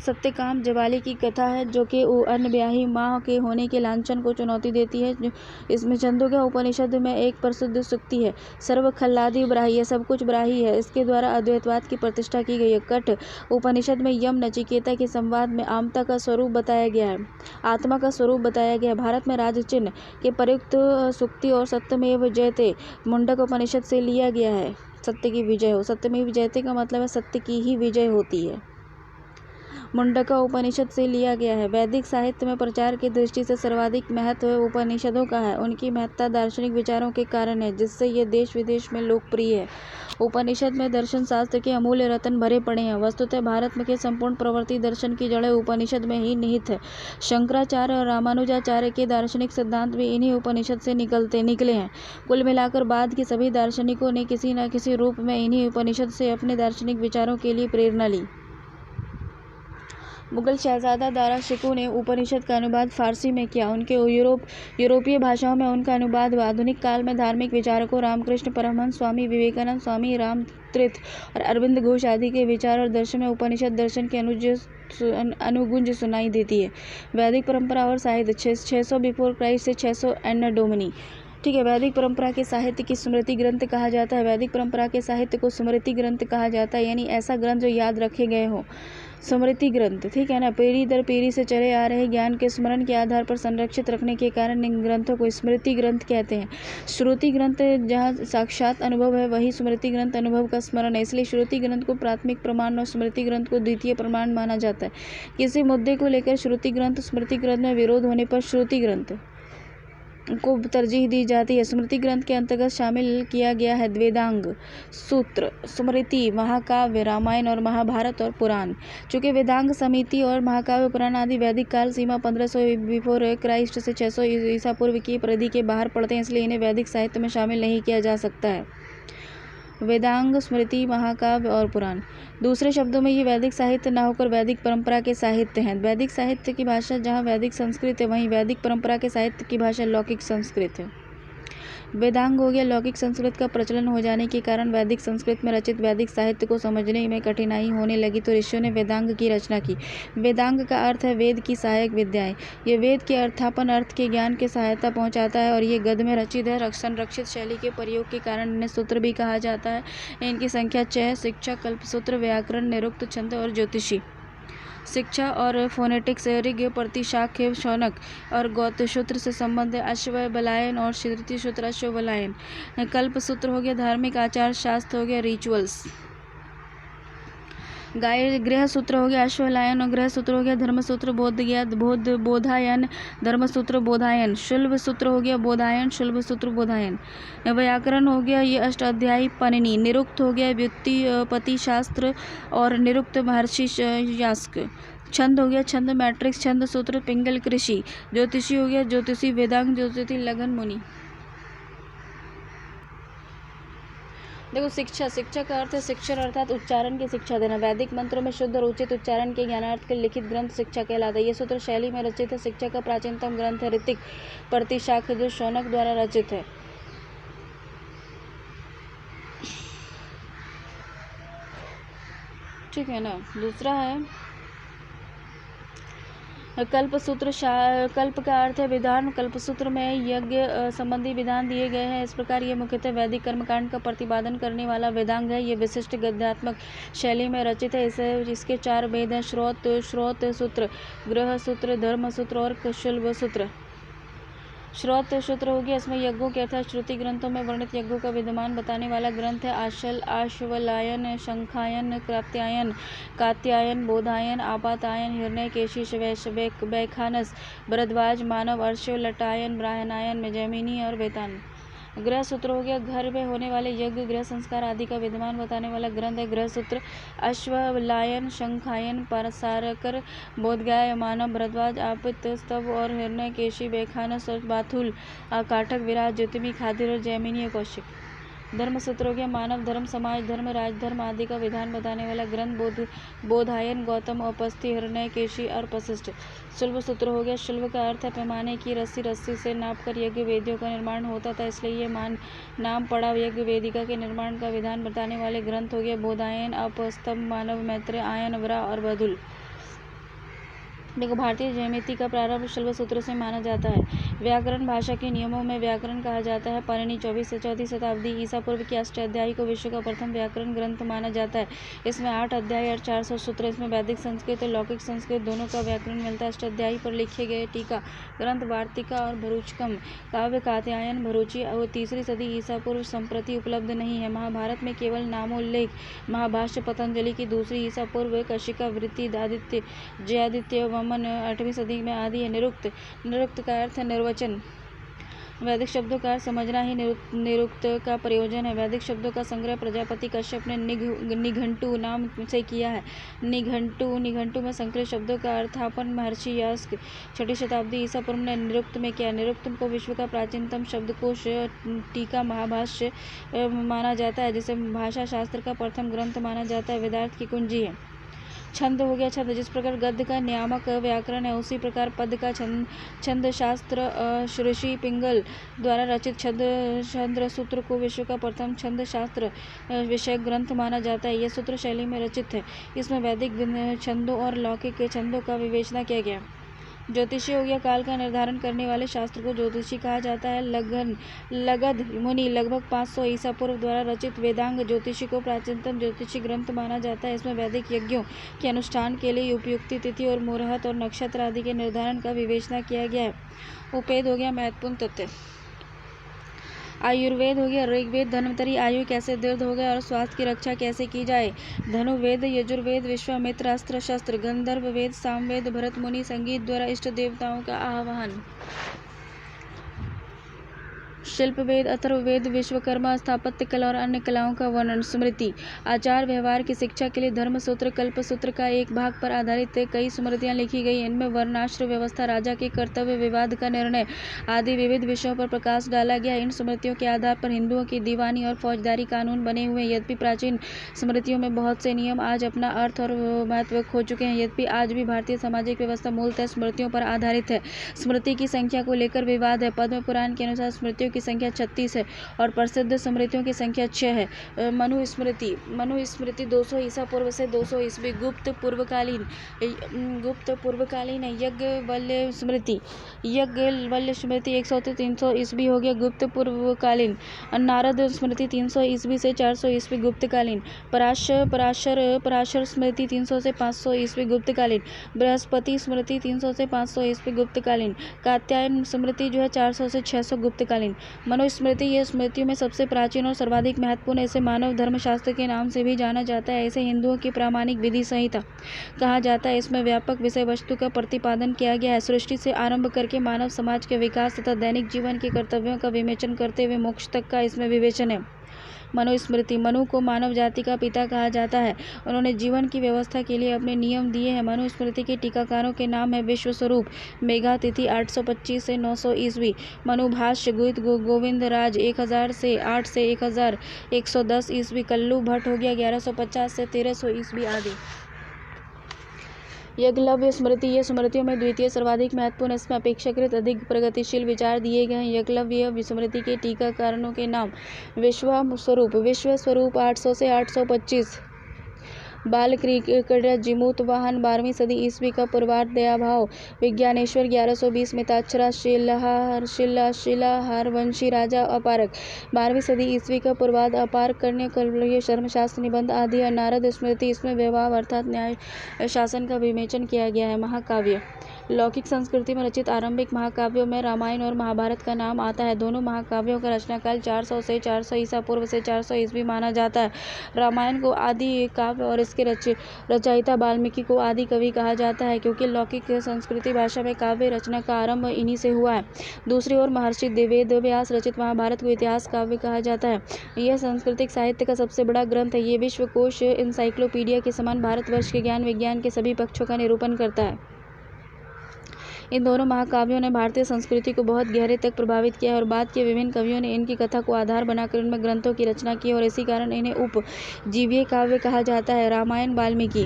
सत्यकाम जबाली की कथा है जो कि अनब्याही माँ के होने के लांछन को चुनौती देती है। इसमें छंदोग्य उपनिषद में एक प्रसिद्ध सूक्ति है: सर्व खल्लादि ब्राही, यह सब कुछ ब्राही है। इसके द्वारा अद्वैतवाद की प्रतिष्ठा की गई है। कठ उपनिषद में यम नचिकेता के संवाद में आत्मा का स्वरूप बताया गया है, आत्मा का स्वरूप बताया गया है। भारत में राज चिन्ह के प्रयुक्त सूक्ति और सत्यमेव जयते मुंडक उपनिषद से लिया गया है। सत्य की विजय हो, सत्यमेव जयते का मतलब है सत्य की ही विजय होती है। मुंडका उपनिषद से लिया गया है। वैदिक साहित्य में प्रचार की दृष्टि से सर्वाधिक महत्व उपनिषदों का है। उनकी महत्ता दार्शनिक विचारों के कारण है, जिससे ये देश विदेश में लोकप्रिय है। उपनिषद में दर्शन शास्त्र के अमूल्य रत्न भरे पड़े हैं। वस्तुतः भारत में के संपूर्ण प्रवृत्ति दर्शन की जड़ें उपनिषद में ही निहित है। शंकराचार्य और रामानुजाचार्य के दार्शनिक सिद्धांत भी इन्हीं उपनिषद से निकले हैं। कुल मिलाकर बाद के सभी दार्शनिकों ने किसी न किसी रूप में इन्हीं उपनिषद से अपने दार्शनिक विचारों के लिए प्रेरणा ली। मुगल शहजादा दारा शिकोह ने उपनिषद का अनुवाद फारसी में किया। उनके यूरोपीय भाषाओं में उनका अनुवाद हुआ। आधुनिक काल में धार्मिक विचारकों रामकृष्ण परमहंस, स्वामी विवेकानंद, स्वामी रामतीर्थ और अरविंद घोष आदि के विचार और दर्शन में उपनिषद दर्शन की अनुगुंज सुनाई देती है। वैदिक परंपरा और साहित्य 600 बिफोर क्राइस्ट से 600 एन डोमिनी। ठीक है, वैदिक परंपरा के साहित्य की स्मृति ग्रंथ कहा जाता है। वैदिक परंपरा के साहित्य को स्मृति ग्रंथ कहा जाता है, यानी ऐसा ग्रंथ जो याद रखे गए हो। स्मृति ग्रंथ, ठीक है ना, पीढ़ी दर पीढ़ी से चले आ रहे ज्ञान के स्मरण के आधार पर संरक्षित रखने के कारण इन ग्रंथों को स्मृति ग्रंथ कहते हैं। श्रुति ग्रंथ जहाँ साक्षात अनुभव है, वही स्मृति ग्रंथ अनुभव का स्मरण है। इसलिए श्रुति ग्रंथ को प्राथमिक प्रमाण और स्मृति ग्रंथ को द्वितीय प्रमाण माना जाता है। किसी मुद्दे को लेकर श्रुति ग्रंथ स्मृति ग्रंथ में विरोध होने पर श्रुति ग्रंथ को तरजीह दी जाती है। स्मृति ग्रंथ के अंतर्गत शामिल किया गया है वेदांग, सूत्र, स्मृति, महाकाव्य, रामायण और महाभारत और पुराण। चूँकि वेदांग, समिति और महाकाव्य, पुराण आदि वैदिक काल सीमा 1500 बिफोर क्राइस्ट से 600 ईसा पूर्व की परिधि के बाहर पड़ते हैं, इसलिए इन्हें वैदिक साहित्य में शामिल नहीं किया जा सकता है। वेदांग, स्मृति, महाकाव्य और पुराण, दूसरे शब्दों में ये वैदिक साहित्य न होकर वैदिक परंपरा के साहित्य हैं। वैदिक साहित्य की भाषा जहाँ वैदिक संस्कृत है, वहीं वैदिक परंपरा के साहित्य की भाषा लौकिक संस्कृत है। वेदांग हो गया लौकिक संस्कृत का प्रचलन हो जाने के कारण वैदिक संस्कृत में रचित वैदिक साहित्य को समझने में कठिनाई होने लगी, तो ऋषियों ने वेदांग की रचना की। वेदांग का अर्थ है वेद की सहायक विद्याएं। ये वेद के अर्थापन, अर्थ के ज्ञान की सहायता पहुंचाता है और ये गद्य में रचित है। संरक्षित शैली के प्रयोग के कारण इन्हें सूत्र भी कहा जाता है। इनकी संख्या 6: शिक्षा, कल्पसूत्र, व्याकरण, निरुक्त, छंद और ज्योतिषी। शिक्षा और फोनेटिक्स, ऋग्, प्रतिशाख्य, शौनक और गौतसूत्र से संबंध है। अश्वबलायन और श्रुतिसूत्र, अश्वबलायन। कल्पसूत्र हो गया धर्मिक आचार शास्त्र, हो गया रिचुअल्स। गृह सूत्र हो गया अश्वलायन और गृह सूत्र हो गया धर्मसूत्र, बोधायन, धर्मसूत्र, बोधायन। शुल्ब सूत्र हो गया बोधायन, शुल्ब सूत्र, बोधायन। व्याकरण हो गया ये अष्टाध्यायी पनिनी। निरुक्त हो गया व्युत्पत्ति शास्त्र और निरुक्त महर्षि यास्क। छंद हो गया छंद मैट्रिक्स, छंद सूत्र, पिंगल, कृषि। ज्योतिषी हो गया ज्योतिषी, वेदांग ज्योतिषी, लगन, मुनि। देखो, शिक्षा का अर्थ है शिक्षण अर्थात उच्चारण की शिक्षा देना। वैदिक मंत्रों में शुद्ध और उचित उच्चारण के ज्ञानार्थ के लिखित ग्रंथ शिक्षा कहलाता है। ये सूत्र शैली में रचित है। शिक्षा का प्राचीनतम ग्रंथ है ऋतिक प्रतिशाख्य, जो शौनक द्वारा रचित है। ठीक है ना। दूसरा है कल्पसूत्र कल्प का अर्थ है विधान। कल्पसूत्र में यज्ञ संबंधी विधान दिए गए हैं। इस प्रकार ये मुख्यतः वैदिक कर्मकांड का प्रतिपादन करने वाला वेदांग है। ये विशिष्ट गद्यात्मक शैली में रचित है। इसके 4 वेद हैं: श्रोत सूत्र, गृह सूत्र, धर्म सूत्र और शुल्ब सूत्र। श्रोत सूत्र हो गया, इसमें यज्ञों के अर्थात श्रुति ग्रंथों में वर्णित यज्ञों का विद्यमान बताने वाला ग्रंथ है। आश्वलायन, शंखायन, कात्यायन, बोधायन, आपातायन, हिरण्यकेशी, वैखानस, भरद्वाज, मानव, अर्श्व, लटायन, ब्राह्मणायन, जैमिनी और वेतान। गृह सूत्र हो गया, घर में होने वाले यज्ञ, गृह संस्कार आदि का विद्यमान बताने वाला ग्रंथ है गृह सूत्र। अश्वलायन, शंखायन, पारसारकर, बोधगया, मानव, भरद्वाज, आपित, स्तव और हिरण्यकेशी, वैखानस और बाथुल, काठक, विराट, ज्योतिमी, खादिर और जैमिनी और कौशिक। धर्म सूत्र हो गया, मानव धर्म, समाज धर्म, राजधर्म आदि का विधान बताने वाला ग्रंथ बोधायन, गौतम, औपस्ती, हिरण्यकेशी और वशिष्ठ। शुल्ब सूत्र हो गया, शुल्ब का अर्थ है पैमाने की रस्सी। रस्सी से नापकर यज्ञ वेदियों का निर्माण होता था, इसलिए ये नाम पड़ा। यज्ञ वेदिका के निर्माण का विधान बताने वाले ग्रंथ हो गया बोधायन, अपस्तंभ, मानव, मैत्रेय, आयन, वरा और बधुल। देखो, भारतीय ज्यामिति का प्रारंभ शुल्ब सूत्र से माना जाता है। व्याकरण भाषा के नियमों में व्याकरण कहा जाता है। पाणिनि 24 से 4 शताब्दी ईसा पूर्व की अष्टाध्यायी को विश्व का प्रथम व्याकरण ग्रंथ माना जाता है। इसमें 8 अध्याय और 400 सूत्र। इसमें वैदिक संस्कृत और लौकिक संस्कृत दोनों का व्याकरण मिलता है। अष्टाध्यायी पर लिखे गए टीका ग्रंथ वार्तिका और भरूचकम काव्य कात्यायन भरूची 3री सदी ईसा पूर्व संप्रति उपलब्ध नहीं है। महाभारत में केवल नामोल्लेख। महाभाष्य पतंजलि की 2री ईसा पूर्व, कशिका वृत्ति, जयादित्य वमन 8वीं सदी में आदि है। निरुक्त का अर्थ है निर्वचन। वैदिक शब्दों का अर्थ समझना ही निरुक्त का प्रयोजन है। वैदिक शब्दों का संग्रह प्रजापति कश्यप ने निघंटु नाम से किया है। निघंटु में संकलित शब्दों का अर्थापन महर्षि यास्क 6ठी शताब्दी ईसा पूर्व ने निरुक्त में किया। निरुक्त को विश्व का प्राचीनतम शब्दकोश टीका महाभाष्य माना जाता है, जिसे भाषा शास्त्र का प्रथम ग्रंथ माना जाता है। वेदार्थ की कुंजी है। छंद हो गया, छंद जिस प्रकार गद्य का नियामक व्याकरण है, उसी प्रकार पद का छंद शास्त्र ऋषि पिंगल द्वारा रचित छंद सूत्र को विश्व का प्रथम छंद शास्त्र विषय ग्रंथ माना जाता है। यह सूत्र शैली में रचित है। इसमें वैदिक छंदों और लौकिक छंदों का विवेचना किया गया। ज्योतिषी हो गया, काल का निर्धारण करने वाले शास्त्र को ज्योतिषी कहा जाता है। लगध मुनि लगभग 500 ईसा पूर्व द्वारा रचित वेदांग ज्योतिषी को प्राचीनतम ज्योतिषी ग्रंथ माना जाता है। इसमें वैदिक यज्ञों के अनुष्ठान के लिए उपयुक्ति तिथि और मुहूर्त और नक्षत्र आदि के निर्धारण का विवेचना किया गया है। उपेद हो गया, महत्वपूर्ण तथ्य। आयुर्वेद हो गया, ऋग्वेद धन्वंतरि आयु कैसे दीर्घ हो गया और स्वास्थ्य की रक्षा कैसे की जाए। धनुर्वेद, यजुर्वेद, विश्वामित्र अस्त्र शस्त्र, गंधर्व वेद, सामवेद, भरत मुनि संगीत द्वारा इष्ट देवताओं का आह्वान। शिल्प वेद, अथर्ववेद, विश्वकर्मा, स्थापत्य कला और अन्य कलाओं का वर्णन। स्मृति, आचार व्यवहार की शिक्षा के लिए धर्मसूत्र कल्पसूत्र का एक भाग पर आधारित कई स्मृतियां लिखी गई। इनमें वर्णाश्रम व्यवस्था, राजा के कर्तव्य, विवाद का निर्णय आदि विविध विषयों पर प्रकाश डाला गया। इन स्मृतियों के आधार पर हिंदुओं की दीवानी और फौजदारी कानून बने हुए हैं। यद्यपि प्राचीन स्मृतियों में बहुत से नियम आज अपना अर्थ और महत्व खो चुके हैं, यद्यपि आज भी भारतीय सामाजिक व्यवस्था मूलतः स्मृतियों पर आधारित है। स्मृति की संख्या को लेकर विवाद है। पद्म पुराण के अनुसार स्मृतियों की संख्या 36 है और प्रसिद्ध स्मृतियों की संख्या 6 है। मनुस्मृति 200 ईसा पूर्व से 200 ईस्वी। गुप्त पूर्वकालीन यज्ञवल्ल्य स्मृति 100 से 300 ईस्वी हो गया। गुप्त पूर्वकालीन नारद स्मृति 300 ईस्वी से 400 ईस्वी गुप्तकालीन। पराशर स्मृति 300 से 500 ईस्वी गुप्तकालीन। बृहस्पति स्मृति 300 से 500 ईस्वी गुप्तकालीन। कात्यायन स्मृति जो है 400 से 600 गुप्तकालीन। मनुस्मृति यह स्मृतियों में सबसे प्राचीन और सर्वाधिक महत्वपूर्ण। इसे मानव धर्मशास्त्र के नाम से भी जाना जाता है। इसे हिंदुओं की प्रामाणिक विधि संहिता कहा जाता है। इसमें व्यापक विषय वस्तु का प्रतिपादन किया गया है। सृष्टि से आरंभ करके मानव समाज के विकास तथा दैनिक जीवन के कर्तव्यों का विवेचन करते हुए मोक्ष तक का इसमें विवेचन है। मनुस्मृति, मनु को मानव जाति का पिता कहा जाता है। उन्होंने जीवन की व्यवस्था के लिए अपने नियम दिए हैं। मनुस्मृति के टीकाकारों के नाम है विश्वस्वरूप, मेघातिथि 825 से 900 ईस्वी। मनुभाष्य गोविंद राज 1000 से 8 से 1110 ईस्वी। कल्लू भट्ट हो गया 1150 से 1300 ईस्वी आदि। एकलव्य स्मृति, ये स्मृतियों में द्वितीय सर्वाधिक महत्वपूर्ण। इसमें अपेक्षाकृत अधिक प्रगतिशील विचार दिए गए हैं। एकलव्य स्मृति के टीकाकारों के नाम विश्वस्वरूप 800 से 825, बाल क्रिकेटर जिमूत वाहन 12वीं सदी ईस्वी का पूर्वार्ध दयाभाव विज्ञानेश्वर 1120 मिताक्षरा शिलाहारवंशी राजा अपारक 12वीं सदी ईस्वी का पूर्वार्ध अपार कन्या कल्पीय धर्मशास्त्र निबंध आदि नारद स्मृति इसमें व्यवहार अर्थात न्याय शासन का विवेचन किया गया है। महाकाव्य लौकिक संस्कृति में रचित आरंभिक महाकाव्यों में रामायण और महाभारत का नाम आता है। दोनों महाकाव्यों का रचनाकाल 400 से 400 ईसा पूर्व से 400 ईस्वी माना जाता है। रामायण को आदि काव्य और इसके रचयिता वाल्मीकि को आदि कवि कहा जाता है, क्योंकि लौकिक संस्कृति भाषा में काव्य रचना का आरंभ इन्हीं से हुआ है। दूसरी ओर महर्षि वेदव्यास रचित महाभारत को इतिहास काव्य कहा जाता है। यह सांस्कृतिक साहित्य का सबसे बड़ा ग्रंथ है। ये विश्वकोश इंसाइक्लोपीडिया के समान भारतवर्ष के ज्ञान विज्ञान के सभी पक्षों का निरूपण करता है। इन दोनों महाकाव्यों ने भारतीय संस्कृति को बहुत गहरे तक प्रभावित किया है और बाद के विभिन्न कवियों ने इनकी कथा को आधार बनाकर इनमें ग्रंथों की रचना की और इसी कारण इन्हें उपजीव्य काव्य कहा जाता है। रामायण वाल्मीकि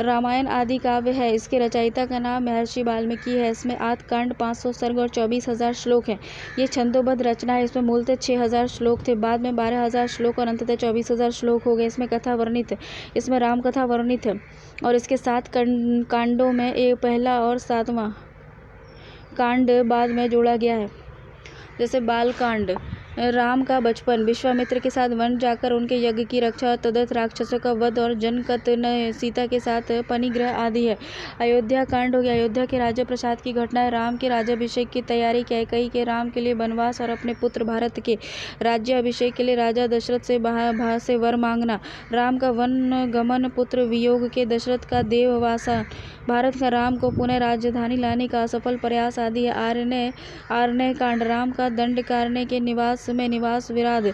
रामायण आदि काव्य है। इसके रचयिता का नाम महर्षि वाल्मीकि है। इसमें आदि कांड 500 सर्ग और 24,000 श्लोक हैं। ये छंदोबद्ध रचना है। इसमें मूलतः 6,000 श्लोक थे, बाद में 12,000 श्लोक और अंततः 24,000 श्लोक हो गए। इसमें कथा वर्णित है, इसमें राम कथा वर्णित है और इसके 7 कांडों में एक पहला और 7वां कांड बाद में जोड़ा गया है। जैसे बाल कांड राम का बचपन, विश्वामित्र के साथ वन जाकर उनके यज्ञ की रक्षा और तदर्थ राक्षसों का वध और जनकत ने सीता के साथ परिग्रह आदि है। अयोध्या कांड हो गया, अयोध्या के राजा प्रसाद की घटना है। राम के राज्याभिषेक की तैयारी, कैकेयी के राम के लिए वनवास और अपने पुत्र भारत के राज्याभिषेक के लिए राजा दशरथ से वर मांगना, राम का वन गमन, पुत्र वियोग के दशरथ का देववासा, भारत का राम को पुनः राजधानी लाने का असफल प्रयास आदि है। आरण्य कांड राम का दंडकारण्य के निवास विराध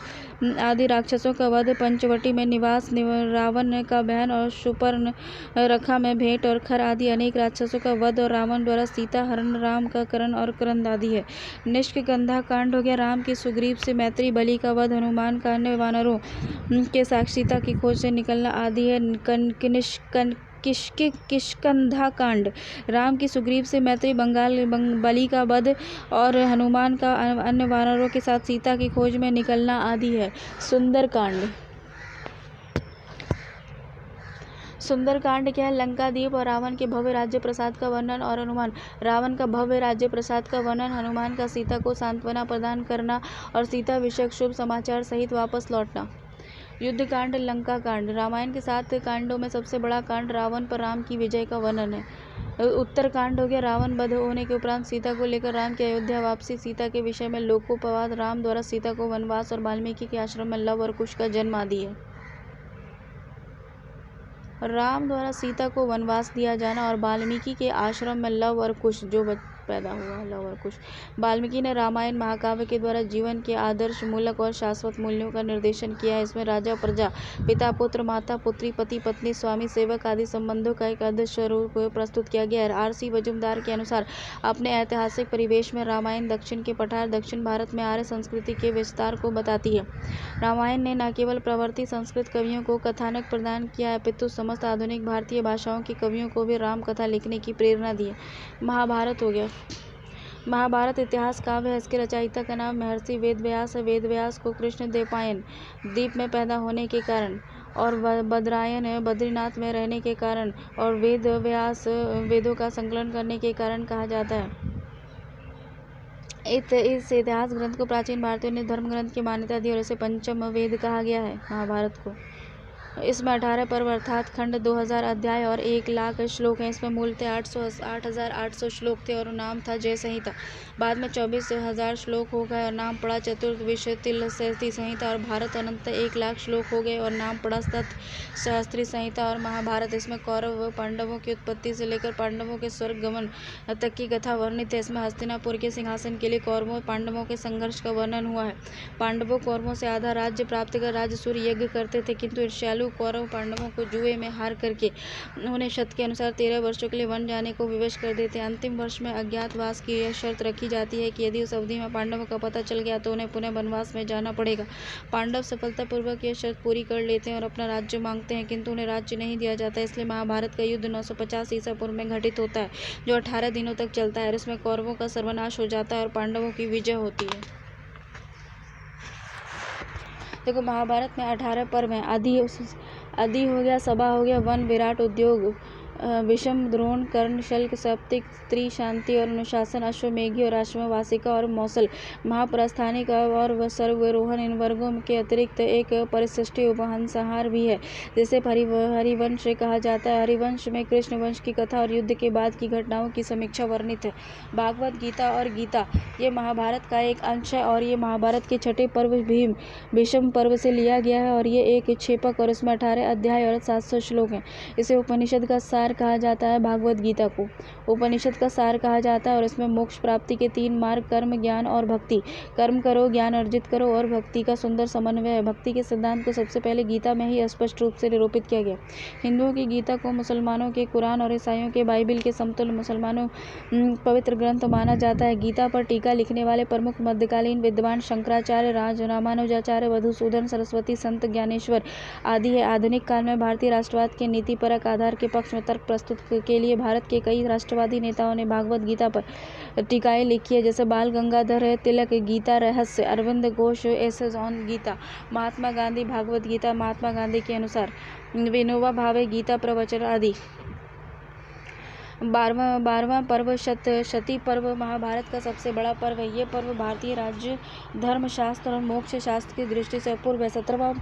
आदि राक्षसों का वध, पंचवटी में निवास रावण का बहन और सुपर्ण रखा में भेंट और खर आदि अनेक राक्षसों का वध और रावण द्वारा सीता हरण, राम का करण और क्रंद आदि है। निष्कंधा कांड हो गया, राम की सुग्रीव से मैत्री, बलि का वध, हनुमान का अन्य वानरों के साथ सीता की खोज से निकलना आदि है। किष्किंधा कांड राम की सुग्रीव से मैत्री, बलि का वध और हनुमान का अन्य वानरों के साथ सीता की खोज में निकलना आदि है। सुंदरकांड क्या है? लंकादीप और रावण के भव्य राज्य प्रसाद का वर्णन और अनुमान, रावण का भव्य राज्य प्रसाद का वर्णन, हनुमान का सीता को सांत्वना प्रदान करना और सीता विषयक शुभ समाचार सहित वापस लौटना। युद्ध कांड, लंका कांड रामायण के 7 कांडों में सबसे बड़ा कांड रावण पर राम की विजय का वर्णन है। उत्तर कांड हो गया, रावण वध होने के उपरांत सीता को लेकर राम की अयोध्या वापसी, सीता के विषय में लोकोपवाद, राम द्वारा सीता को वनवास और वाल्मीकि के आश्रम में लव और कुश का जन्म आदि है। राम द्वारा सीता को वनवास दिया जाना और वाल्मीकि के आश्रम में लव और कुश जो पैदा हुआ, लव और कुश। वाल्मीकि ने रामायण महाकाव्य के द्वारा जीवन के आदर्श मूलक और शाश्वत मूल्यों का निर्देशन किया है। इसमें राजा प्रजा, पिता पुत्र, माता पुत्री, पति पत्नी, स्वामी सेवक आदि संबंधों का एक आदर्श स्वरूप प्रस्तुत किया गया है। आर.सी. मजूमदार के अनुसार अपने ऐतिहासिक परिवेश में रामायण दक्षिण के पठार, दक्षिण भारत में आर्य संस्कृति के विस्तार को बताती है। रामायण ने न केवल प्रवर्ती संस्कृत कवियों को कथानक प्रदान किया है, पितु समस्त आधुनिक भारतीय भाषाओं के कवियों को भी राम कथा लिखने की प्रेरणा दी है। महाभारत हो गया, महाभारत इतिहास काव्य है। इसके रचयिता का नाम महर्षि वेदव्यास है। वेदव्यास को कृष्ण द्वैपायन द्वीप में पैदा होने के कारण और बद्रायन बद्रीनाथ में रहने के कारण और वेदव्यास वेदों का संकलन करने के कारण कहा जाता है। इस इतिहास ग्रंथ को प्राचीन भारतीयों ने धर्म ग्रंथ की मान्यता दी और इसे पंचम वेद कहा गया है। महाभारत को इसमें 18 पर्व अर्थात खंड, 2000 अध्याय और 1,00,000 श्लोक हैं। इसमें मूलतः 8,800 श्लोक थे और नाम था जय संहिता। बाद में 24,000 श्लोक हो गए और नाम पड़ा चतुर्थ विशति संहिता और भारत अनंततः 1,00,000 श्लोक हो गए और नाम पड़ा सहस्त्री संहिता और महाभारत। इसमें कौरव व पांडवों की उत्पत्ति से लेकर पांडवों के स्वर्ग गमन तक की कथा वर्णित है। इसमें हस्तिनापुर के सिंहासन के लिए कौरवों और पांडवों के संघर्ष का वर्णन हुआ है। पांडवों कौरवों से आधा राज्य प्राप्त कर राजसूय यज्ञ करते थे, किंतु ईर्ष्यालु कौरव पांडवों को जुए में हार करके उन्हें शर्त के अनुसार 13 वर्षों के लिए वन जाने को विवश कर देते हैं। अंतिम वर्ष में अज्ञातवास की यह शर्त रखी जाती है कि यदि उस अवधि में पांडवों का पता चल गया तो उन्हें पुनः वनवास में जाना पड़ेगा। पांडव सफलतापूर्वक यह शर्त पूरी कर लेते हैं और अपना राज्य मांगते हैं, किंतु उन्हें राज्य नहीं दिया जाता। इसलिए महाभारत का युद्ध 950 ईसा पूर्व में घटित होता है, जो 18 दिनों तक चलता है और इसमें कौरवों का सर्वनाश हो जाता है और पांडवों की विजय होती है। देखो महाभारत में 18 पर्व हैं। आदि हो गया, सभा हो गया, वन, विराट, उद्योग, विषम, द्रोण, कर्ण, शल्य, सप्तक, स्त्री, शांति और अनुशासन, अश्वमेघी और अश्व, वासिका और मौसल, महाप्रस्थानिक और सर्वरोहण। इन वर्गों के अतिरिक्त एक परिशिष्ट उपसंहार भी है जिसे हरिवंश कहा जाता है। हरिवंश में कृष्ण वंश की कथा और युद्ध के बाद की घटनाओं की समीक्षा वर्णित है। भागवत गीता और गीता ये महाभारत का एक अंश है और ये महाभारत के छठे पर्व भीष्म पर्व से लिया गया है और ये एक क्षेपक और इसमें 18 अध्याय और 700 श्लोक हैं। इसे उपनिषद का सार कहा जाता है। भागवत गीता को उपनिषद का सार कहा जाता है और इसमें मोक्ष प्राप्ति के 3 मार्ग, कर्म, ज्ञान और भक्ति। कर्म करो, ज्ञान अर्जित करो और भक्ति का सुंदर समन्वय है। भक्ति के सिद्धांत को सबसे पहले गीता में ही स्पष्ट रूप से निरूपित किया गया। हिंदुओं की गीता को मुसलमानों के कुरान और ईसाइयों के बाइबिल के समतुल्य मुसलमानों पवित्र ग्रंथ माना जाता है। गीता पर टीका लिखने वाले प्रमुख मध्यकालीन विद्वान शंकराचार्य, रामानुजाचार्य, मधुसूदन सरस्वती, संत ज्ञानेश्वर आदि है। आधुनिक काल में भारतीय राष्ट्रवाद के नीतिपरक आधार के पक्ष में तर्क प्रस्तुत के लिए भारत के कई राष्ट्रवादी नेताओं ने भागवत गीता पर टीकाएं लिखी है, जैसे बाल गंगाधर तिलक गीता रहस्य, अरविंद घोष एसेज ऑन गीता, महात्मा गांधी भागवत गीता महात्मा गांधी के अनुसार, विनोबा भावे गीता प्रवचन आदि। 12वां पर्व शती पर्व महाभारत का सबसे बड़ा पर्व है। ये पर्व भारतीय राज्य धर्मशास्त्र और मोक्ष शास्त्र की दृष्टि से अपूर्व है। 17वां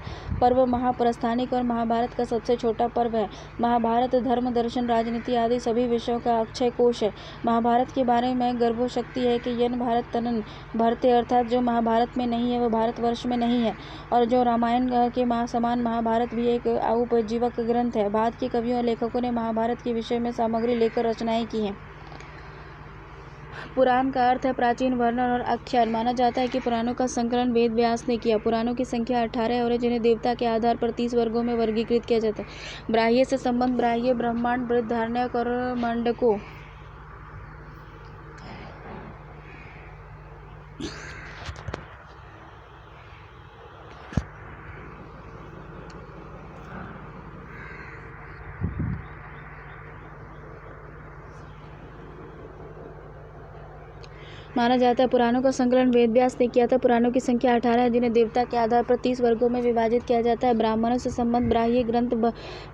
पर्व महाप्रस्थानिक और महाभारत का सबसे छोटा पर्व है। महाभारत धर्म, दर्शन, राजनीति आदि सभी विषयों का अक्षय कोश है। महाभारत के बारे में गर्भोशक्ति है कि यन भारत तनन भरते, अर्थात जो महाभारत में नहीं है वह भारतवर्ष में नहीं है, और जो रामायण के समान महाभारत भी एक उपजीवक ग्रंथ है। बाद के कवियों और लेखकों ने महाभारत के विषय में सामग्री लेकर रचनाएं की हैं। पुराण का अर्थ है प्राचीन वर्णन और आख्यान। माना जाता है कि पुराणों का संकलन वेद व्यास ने किया। पुराणों की संख्या 18 है और जिन्हें देवता के आधार पर 30 वर्गों में वर्गीकृत किया जाता है। ब्राह्य से संबंध ब्राह्य, ब्रह्मांड, बृहदारण्यक और मंडको। माना जाता है पुराणों का संकलन वेद व्यास ने किया था। पुराणों की संख्या 18 है जिन्हें देवता के आधार पर 30 वर्गों में विभाजित किया जाता है। ब्राह्मणों से संबंध ब्राह्य ग्रंथ,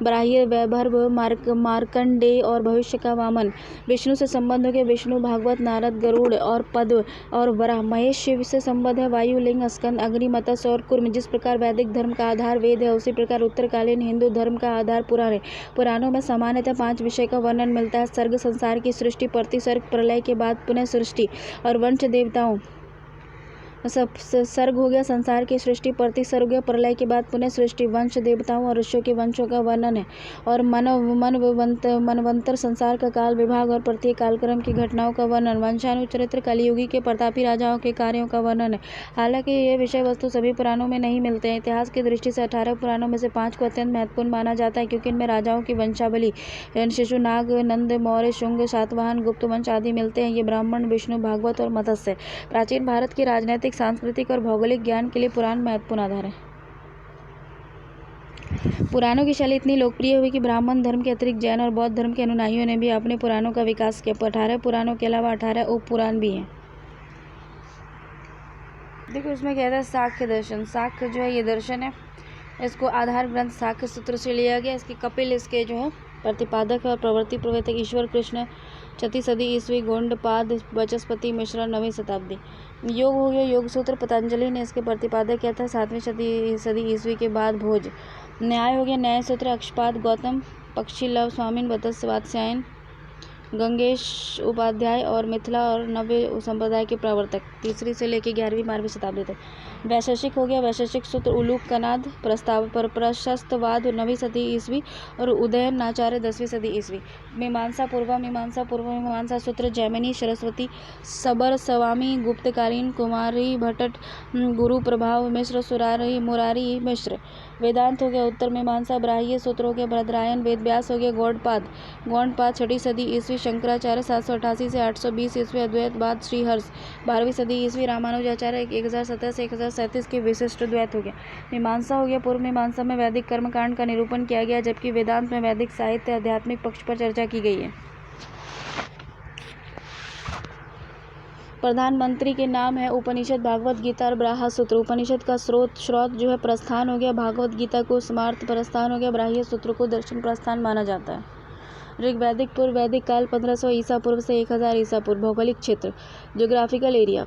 ब्राह्य, वैभव, मार्कंडेय और भविष्य का वामन। विष्णु से संबंध हो गया विष्णु, भागवत, नारद, गरुड़ और पद्म और वराह। महेश शिव से संबंध है वायु, लिंग, स्कंद, अग्नि, मत्स्य और कूर्म। जिस प्रकार वैदिक धर्म का आधार वेद है उसी प्रकार उत्तरकालीन हिंदू धर्म का आधार पुराण है। पुराणों में सामान्यतः 5 विषय का वर्णन मिलता है: सर्ग, संसार की सृष्टि, प्रतिसर्ग, प्रलय के बाद पुनः सृष्टि और वंश देवताओं। सर्ग हो गया संसार की सृष्टि, प्रतिसर्ग हो गया प्रलय के बाद पुनः सृष्टि, वंश देवताओं और ऋषियों के वंशों का वर्णन है, और मनवंतर संसार का काल विभाग और प्रत्येक कालक्रम की घटनाओं का वर्णन। वंशानुचरित्र कलियुगी के प्रतापी राजाओं के कार्यों का वर्णन है। हालांकि ये विषय वस्तु सभी पुराणों में नहीं मिलते हैं। इतिहास की दृष्टि से 18 पुराणों में से 5 को अत्यंत महत्वपूर्ण माना जाता है, क्योंकि इनमें राजाओं की वंशावली शिशुनाग, नंद, मौर्य, शुंग, सातवाहन, गुप्त वंश आदि मिलते हैं। ये ब्राह्मण, विष्णु, भागवत और मत्स्य। प्राचीन भारत की राजनैतिक, सांस्कृतिक और भौगोलिक ज्ञान के लिए पुराण महत्वपूर्ण आधार है। पुराणों की शैली इतनी लोकप्रिय हुई कि ब्राह्मण धर्म के अतिरिक्त जैन और बौद्ध धर्म के अनुयायियों ने भी अपने पुराणों का विकास किया। 18 पुराणों के अलावा 18 उप पुराण भी हैं। देखो इसमें कहता है साख्य दर्शन। साख्य जो है ये दर्शन है, इसको आधार ग्रंथ साख्य सूत्र से लिया गया। इसके कपिल इसके जो है प्रतिपादक है और प्रवृत्ति प्रवर्तक ईश्वर कृष्ण 6वीं सदी ईस्वी, गौंडपाद बचस्पति मिश्रा 9वीं शताब्दी। योग हो गया योग सूत्र, पतंजलि ने इसके प्रतिपादक किया था 7वीं सदी ईस्वी के बाद भोज। न्याय हो गया न्याय सूत्र, अक्षपाद गौतम, पक्षी लव स्वामीन वात्स्यायन, गंगेश उपाध्याय और मिथिला और नव्य संप्रदाय के प्रवर्तक 3वीं से लेकर 11वीं 12वीं शताब्दी तक। वैशेषिक हो गया वैशेषिक सूत्र, उलूक कनाद प्रस्ताव पर प्रशस्तवाद 9वीं सदी ईस्वी और उदयन नाचार्य 10वीं सदी ईस्वी। मीमांसा मीमांसा सूत्र, जैमिनी सरस्वती, सबर स्वामी गुप्तकालीन, कुमारी भट्ट, गुरु प्रभाव मिश्र, मुरारी मिश्र। वेदांत हो गया उत्तर मीमांसा, ब्राह्य सूत्र हो गया भद्रायन, वेद व्यास हो गया गौड़पाद 6वीं सदी ईस्वी, शंकराचार्य 788 से 820 ईस्वी, अद्वैतवाद श्रीहर्ष 12वीं सदी ईस्वी, रामानुजाचार्य 1017 से 1037 के विशिष्ट द्वैत हो गया। मीमांसा हो गया पूर्व मीमांसा में वैदिक कर्मकांड का निरूपण किया गया, जबकि वेदांत में वैदिक साहित्य आध्यात्मिक पक्ष पर चर्चा की गई है। प्रधानमंत्री के नाम है उपनिषद, भागवत गीता और ब्राह्मण सूत्र। उपनिषद का स्रोत जो है प्रस्थान हो गया, भागवत गीता को स्मार्त प्रस्थान हो गया, ब्राह्मण सूत्र को दर्शन प्रस्थान माना जाता है। ऋग्वैदिक पूर्व वैदिक काल 1500 ईसा पूर्व से 1000 ईसा पूर्व। भौगोलिक क्षेत्र, ज्योग्राफिकल एरिया।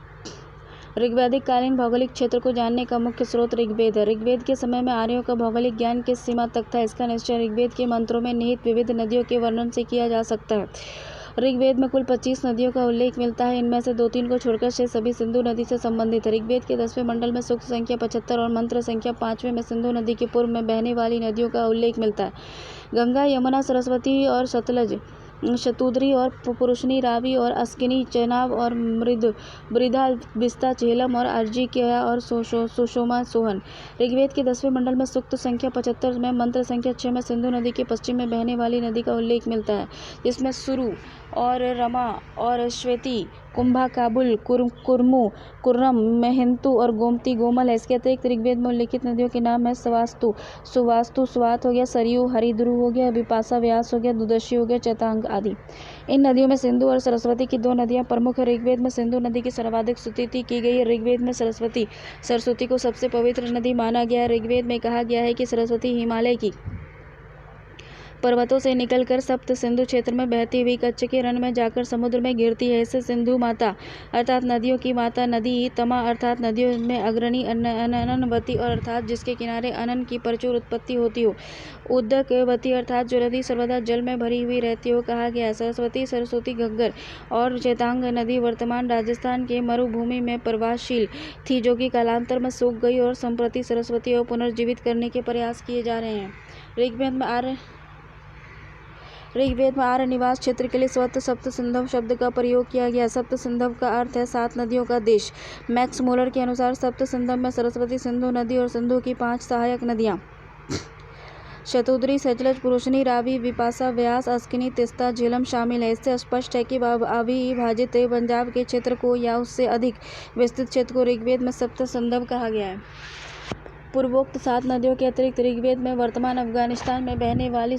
ऋग्वैदिक कालीन भौगोलिक क्षेत्र को जानने का मुख्य स्रोत ऋग्वेद है। ऋग्वेद के समय में आर्यों का भौगोलिक ज्ञान किस सीमा तक था, इसका निश्चय ऋग्वेद के मंत्रों में निहित विविध नदियों के वर्णन से किया जा सकता है। ऋग्वेद में कुल 25 नदियों का उल्लेख मिलता है। इनमें से 2-3 को छोड़कर शेष सभी सिंधु नदी से संबंधित है। ऋग्वेद के 10वें मंडल में सूक्त संख्या 75 और मंत्र संख्या 5वें में सिंधु नदी के पूर्व में बहने वाली नदियों का उल्लेख मिलता है। गंगा, यमुना, सरस्वती और सतलज, शतुद्री और पुरुषनी, रावी और अस्किनी, चेनाब और मृदा, बिस्ता, झेलम और अर्जिकिया और सुषमा, सोहन। ऋग्वेद के 10वें मंडल में सूक्त संख्या 75 में मंत्र संख्या 6 में सिंधु नदी के पश्चिम में बहने वाली नदी का उल्लेख मिलता है, जिसमें सुरु और रमा और श्वेती, कुंभा, काबुल, कुर्मु, कुर्रम, मेहंतु और गोमती, गोमल है। इसके अतिरिक्त ऋग्वेद में उल्लिखित नदियों के नाम है सवास्तु, सुवास्तु, स्वात हो गया, सरयू, हरिद्रु हो गया, विपाशा, व्यास हो गया, दुदशी हो गया, चैतांग आदि। इन नदियों में सिंधु और सरस्वती की 2 नदियां प्रमुख है। ऋग्वेद में सिंधु नदी की सर्वाधिक स्तुति की गई है। ऋग्वेद में सरस्वती को सबसे पवित्र नदी माना गया है। ऋग्वेद में कहा गया है कि सरस्वती हिमालय की पर्वतों से निकलकर सप्त सिंधु क्षेत्र में बहती हुई कच्छ के रण में जाकर समुद्र में गिरती है। इससे सिंधु माता अर्थात नदियों की माता, नदी तमा अर्थात नदियों में अग्रणी, अननवती और अर्थात जिसके किनारे अनन की प्रचुर उत्पत्ति होती हो, उदकवती अर्थात जो नदी सर्वदा जल में भरी हुई रहती हो, कहा गया है। सरस्वती, घग्गर और चेतांग नदी वर्तमान राजस्थान के मरुभूमि में प्रवाहशील थी, जो कि कालांतर में सूख गई और संप्रति सरस्वती को पुनर्जीवित करने के प्रयास किए जा रहे हैं। ऋग्वेद में आर्य निवास क्षेत्र के लिए सप्त सिंधव शब्द का प्रयोग किया गया। सप्त सिंधव का अर्थ है 7 नदियों का देश। मैक्स मोलर के अनुसार सप्त सिंधव में सरस्वती, सिंधु नदी और सिंधु की 5 सहायक नदियाँ शतुद्री, सतलज, पुरुषनी, रावी, विपाशा, व्यास, अस्किनी, तिस्ता, झेलम शामिल है। इससे स्पष्ट है कि अविभाजित पंजाब के क्षेत्र को या उससे अधिक विस्तृत क्षेत्र को ऋग्वेद में सप्त सिंधव कहा गया है। पूर्वोक्त 7 नदियों के अतिरिक्त ऋग्वेद में वर्तमान अफगानिस्तान में बहने वाली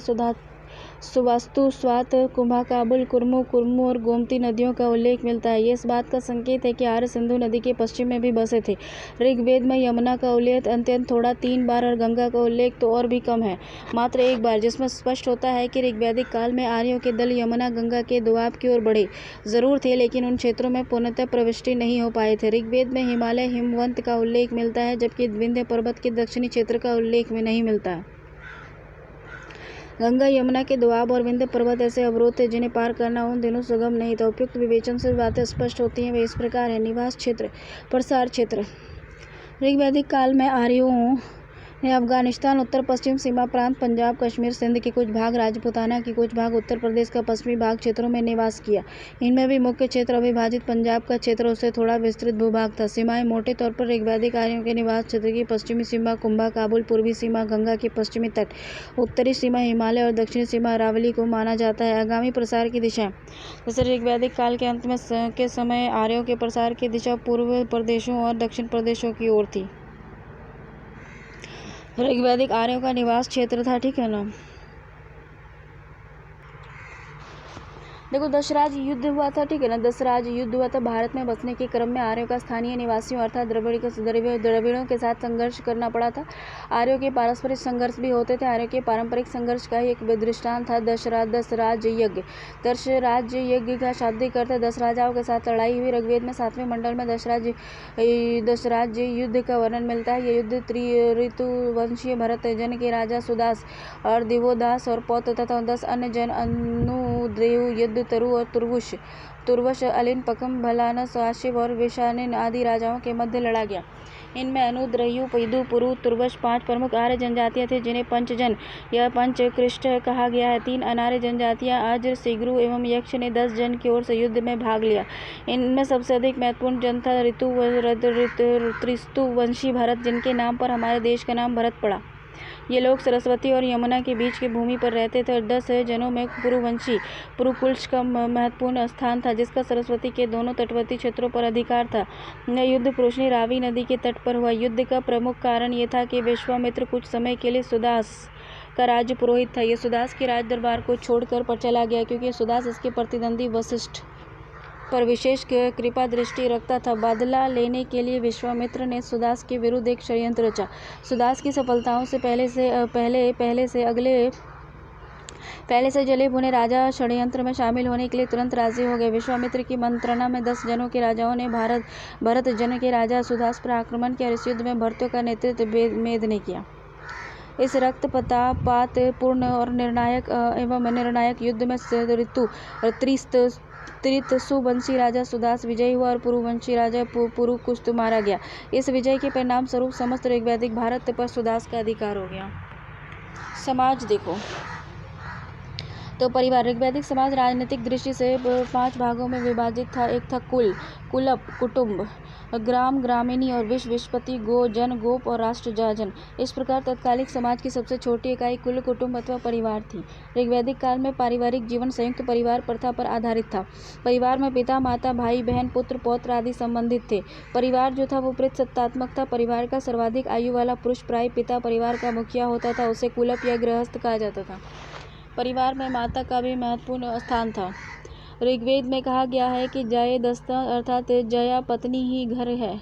सुवास्तु, स्वात, कुंभा, काबुल, कुर्मु और गोमती नदियों का उल्लेख मिलता है। ये इस बात का संकेत है कि आर्य सिंधु नदी के पश्चिम में भी बसे थे। ऋग्वेद में यमुना का उल्लेख अत्यंत थोड़ा 3 बार और गंगा का उल्लेख तो और भी कम है, मात्र 1 बार, जिसमें स्पष्ट होता है कि ऋग्वैदिक काल में आर्यों के दल यमुना गंगा के दोआब की ओर बढ़े जरूर थे, लेकिन उन क्षेत्रों में पूर्णतः प्रविष्टि नहीं हो पाए थे। ऋग्वेद में हिमालय हिमवंत का उल्लेख मिलता है, जबकि विंध्य पर्वत के दक्षिणी क्षेत्र का उल्लेख में नहीं मिलता है। गंगा, यमुना के दोआब और विंध्य पर्वत ऐसे अवरोध थे जिन्हें पार करना उन दिनों सुगम नहीं था। उपयुक्त विवेचन से बातें स्पष्ट होती हैं। वे इस प्रकार है। निवास क्षेत्र, प्रसार क्षेत्र। ऋग्वैदिक काल में आर्यों ने अफगानिस्तान, उत्तर पश्चिम सीमा प्रांत, पंजाब, कश्मीर, सिंध के कुछ भाग, राजपूताना की कुछ भाग, उत्तर प्रदेश का पश्चिमी भाग क्षेत्रों में निवास किया। इनमें भी मुख्य क्षेत्र अविभाजित पंजाब का क्षेत्र, उससे थोड़ा विस्तृत भूभाग था। सीमाएं मोटे तौर पर ऋग्वैदिक आर्यों के निवास क्षेत्र की पश्चिमी सीमा कुंभा, काबुल, पूर्वी सीमा गंगा के पश्चिमी तट, उत्तरी सीमा हिमालय और दक्षिणी सीमा अरावली को माना जाता है। आगामी प्रसार की दिशा, जैसे ऋग्वैदिक काल के अंत में के समय आर्यों के प्रसार की दिशा पूर्व प्रदेशों और दक्षिण प्रदेशों की ओर थी। ऋग्वैदिक आर्यों का निवास क्षेत्र था, ठीक है ना। देखो, दशराज युद्ध हुआ था, ठीक है ना। दशराज युद्ध हुआ था। भारत में बसने के क्रम में आर्यों का स्थानीय निवासियों अर्थात द्रविड़ों के साथ संघर्ष करना पड़ा था। आर्यों के पारस्परिक संघर्ष भी होते थे। आर्यों के पारंपरिक संघर्ष का एक दृष्टांत था दशराज यज्ञ। दशराज यज्ञ का शाब्दिक अर्थ है 10 राजाओं के साथ लड़ाई हुई। ऋग्वेद में 7वें मंडल में दशराज युद्ध का वर्णन मिलता है। यह युद्ध ऋतुवंशीय भरत जन के राजा सुदास और दिवोदास और पौत्र तथा 10 अन्य जन अनुद्रेयु युद्ध तरु और तुर्वश, अलिन, पकम, भलानस, आशिव और विशानिन आदि राजाओं के मध्य लड़ा गया। इनमें अनुद्रयु, पैदु, पुरु, तुर्वश 5 प्रमुख आर्य जनजातियां थी, जिन्हें पंचजन या पंचकृष्ट कहा गया है। 3 अनार्य जनजातियां अज्र, सिग्रु एवं यक्ष ने 10 जन की ओर से युद्ध में भाग लिया। इनमें सबसे अधिक महत्वपूर्ण जन था ऋतुवंशी भरत, जिनके नाम पर हमारे देश का नाम भरत पड़ा। ये लोग सरस्वती और यमुना के बीच की भूमि पर रहते थे और 10 जनों में पुरुकुल्श का महत्वपूर्ण स्थान था, जिसका सरस्वती के दोनों तटवर्ती क्षेत्रों पर अधिकार था। यह युद्ध पुरुषनी रावी नदी के तट पर हुआ। युद्ध का प्रमुख कारण ये था कि विश्वामित्र कुछ समय के लिए सुदास का राज्य पुरोहित था। यह सुदास के राज दरबार को छोड़कर चला गया, क्योंकि सुदास इसके प्रतिद्वंदी वशिष्ठ पर विशेष कृपा दृष्टि रखता था। बदला लेने के लिए विश्वामित्र ने सुदास के विरुद्ध एक षड्यंत्र रचा। सुदास की सफलताओं से पहले से जले भुने राजा षड्यंत्र में शामिल होने के लिए तुरंत राजी हो गए। विश्वामित्र की मंत्रणा में 10 जनों के राजाओं ने भरत जन के राजा सुदास पर आक्रमण किया और इस युद्ध में भरतों का नेतृत्व मेद ने किया। इस रक्तपात पूर्ण और निर्णायक युद्ध में त्रितसुवंशी राजा सुदास विजयी हुआ और पुरुवंशी राजा पुरुकुस्त मारा गया। इस विजय के परिणाम स्वरूप समस्त ऋग्वैदिक भारत पर सुदास का अधिकार हो गया। समाज देखो तो परिवार। ऋग्वैदिक समाज राजनीतिक दृष्टि से 5 भागों में विभाजित था। एक था कुल, कुलप, कुटुंब, ग्राम, ग्रामिणी और विश्वपति, गो, जन, गोप और राष्ट्र, जन। इस प्रकार तत्कालिक समाज की सबसे छोटी इकाई कुल, कुटुंब अथवा परिवार थी। ऋग्वैदिक काल में पारिवारिक जीवन संयुक्त परिवार प्रथा पर आधारित था। परिवार में पिता, माता, भाई, बहन, पुत्र, पौत्र आदि संबंधित थे। परिवार जो था वो सत्तात्मक था। परिवार का सर्वाधिक आयु वाला पुरुष प्राय पिता परिवार का मुखिया होता था। उसे कुलप या गृहस्थ कहा जाता था। परिवार में माता का भी महत्वपूर्ण स्थान था। ऋग्वेद में कहा गया है कि जयदस्ता अर्थात जया पत्नी ही घर है।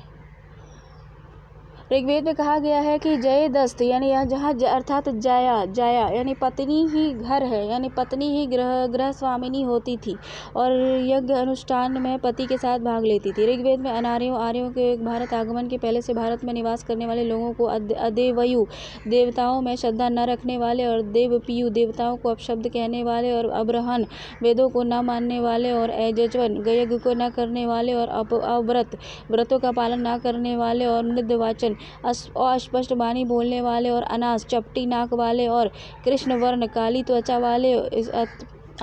ऋग्वेद में कहा गया है कि जयदस्त यानी जहाँ अर्थात जाया यानी पत्नी ही घर है, यानी पत्नी ही गृह स्वामिनी होती थी और यज्ञ अनुष्ठान में पति के साथ भाग लेती थी। ऋग्वेद में आर्यों के भारत आगमन के पहले से भारत में निवास करने वाले लोगों को अदेवयु देवताओं में श्रद्धा न रखने वाले और देवपीयु देवताओं को अपशब्द कहने वाले और अब्रहण वेदों को न मानने वाले और यजवन यज्ञ को न करने वाले और अव्रत व्रतों का पालन न करने वाले और मृदवाचन अस्पष्ट वाणी बोलने वाले और अनास चपटी नाक वाले और कृष्ण वर्ण काली त्वचा वाले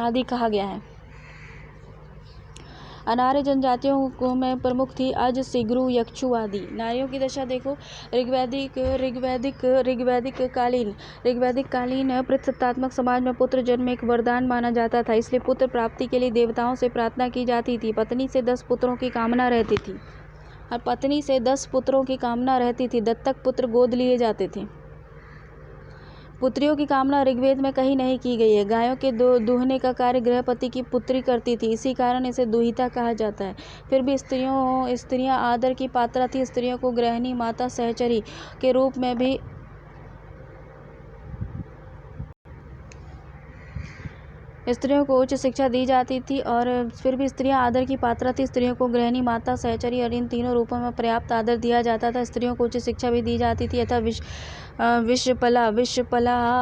आदि कहा गया है। अनार्य जनजातियों में प्रमुख थी अज, सिगरू, यक्षु आदि। नारियों की दशा देखो। ऋग्वैदिक कालीन प्रसत्तात्मक समाज में पुत्र जन्म एक वरदान माना जाता था, इसलिए पुत्र प्राप्ति के लिए देवताओं से प्रार्थना की जाती थी। पत्नी से 10 पुत्रों की कामना रहती थी। दत्तक पुत्र गोद लिए जाते थे। पुत्रियों की कामना ऋग्वेद में कहीं नहीं की गई है। गायों के दूहने का कार्य गृहपति की पुत्री करती थी, इसी कारण इसे दुहिता कहा जाता है। फिर भी स्त्रियां आदर की पात्रा थी। स्त्रियों को गृहिणी, माता, सहचरी के रूप में भी स्त्रियों को उच्च शिक्षा दी जाती थी और फिर भी स्त्रियां आदर की पात्रा थी। स्त्रियों को गृहिणी, माता, सहचरी और इन तीनों रूपों में पर्याप्त आदर दिया जाता था। स्त्रियों को उच्च शिक्षा भी दी जाती थी। यथा विश्वपला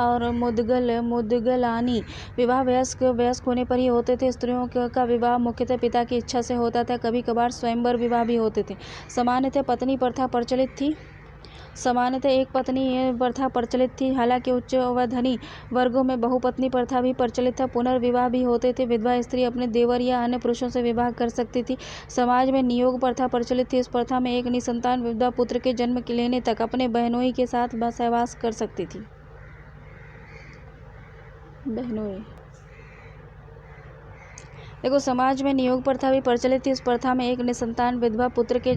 और मुदगलानी विवाह वयस्क होने पर ही होते थे। स्त्रियों का विवाह मुख्यतः पिता की इच्छा से होता था। कभी कभार स्वयंवर विवाह भी होते थे। सामान्यतः पत्नी प्रथा एक पत्नी प्रथा प्रचलित थी। हालांकि उच्च व धनी वर्गों में बहुपत्नी प्रथा भी प्रचलित था। पुनर्विवाह भी होते थे। विधवा स्त्री अपने देवर या अन्य पुरुषों से विवाह कर सकती थी। समाज में नियोग प्रथा प्रचलित थी। इस प्रथा में एक निसंतान विधवा पुत्र के जन्म लेने तक अपने बहनोई के साथ सहवास कर सकती थी। देखो, समाज में नियोग प्रथा भी प्रचलित थी। इस प्रथा में एक निसंतान विधवा पुत्र के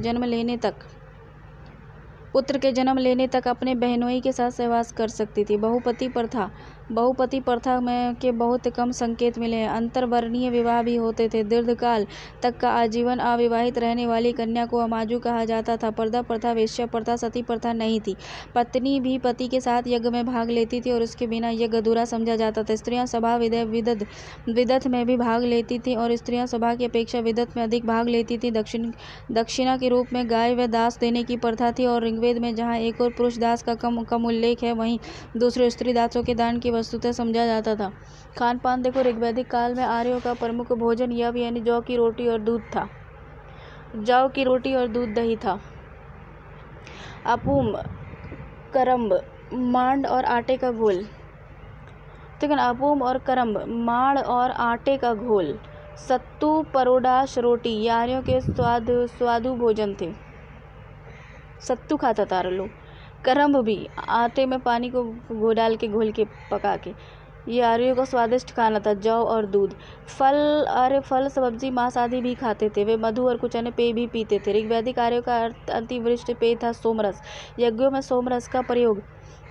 जन्म लेने तक अपने बहनोई के साथ सहवास कर सकती थी। बहुपति प्रथा में के बहुत कम संकेत मिले हैं। अंतरवर्णीय विवाह भी होते थे। दीर्घकाल तक का आजीवन अविवाहित रहने वाली कन्या को अमाजु कहा जाता था। पर्दा प्रथा, वेश्या प्रथा, सती प्रथा नहीं थी। पत्नी भी पति के साथ यज्ञ में भाग लेती थी और उसके बिना यज्ञ अधूरा समझा जाता था। स्त्रियां सभा विदथ में भी भाग लेती थी और स्त्रियां सभा की अपेक्षा विदथ में अधिक भाग लेती थी। दक्षिणा के रूप में गाय व दास देने की प्रथा थी और ऋग्वेद में जहाँ एक और पुरुष दास का कम उल्लेख है, वहीं दूसरे स्त्री दासों के दान की वस्तुतः समझा जाता था। खान पान देखो। ऋग्वैदिक काल में आर्यों का प्रमुख भोजन यव यानी जौ की रोटी और दही था। अपूम, करम्ब, मांड और आटे का घोल। ठीक है ना। अपूम और करम्ब, मांड और आटे का घोल, सत्तू, परोडाश, रोटी ये आर्यों के स्वादु भोजन थे। सत्तू खाता था लोग। करम्ब भी आटे में पानी को डाल के घोल के पका के, ये आर्यों का स्वादिष्ट खाना था। जौ और दूध। फल, सब्जी, मांस आदि भी खाते थे। वे मधु और कुछ अन्य पेय भी पीते थे। ऋग्वैदिक आर्यों का अतिवृष्ट पेय था सोमरस। यज्ञों में सोमरस का प्रयोग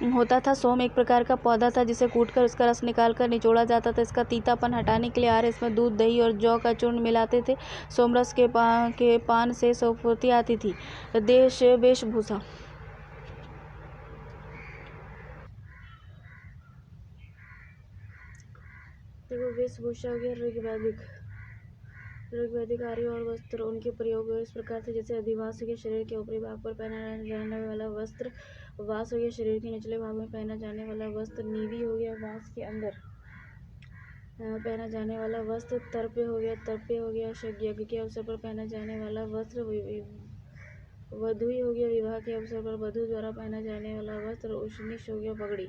होता था। सोम एक प्रकार का पौधा था जिसे कूटकर उसका रस निकालकर निचोड़ा जाता था। इसका तीतापन हटाने के लिए आर्य इसमें दूध, दही और जौ का चूर्ण मिलाते थे। सोमरस के पान से स्फूर्ति आती थी। देश वेशभूषा। देखो, वेशभूषा हो गया ऋग्वैदिक आर्य और वस्त्र। उनके प्रयोग इस प्रकार थे जैसे अधिवास हो गया, शरीर के ऊपरी भाग पर पहना जाने वाला वस्त्र। वास हो गया, शरीर के निचले भाग में पहना जाने वाला वस्त्र। नीवी हो गया, वास के अंदर पहना जाने वाला वस्त्र। तर्प्य हो गया यज्ञ के अवसर पर पहना जाने वाला वस्त्र। वधुई हो गया, विवाह के अवसर पर वधु द्वारा पहना जाने वाला वस्त्र। उष्णीष हो गया, पगड़ी।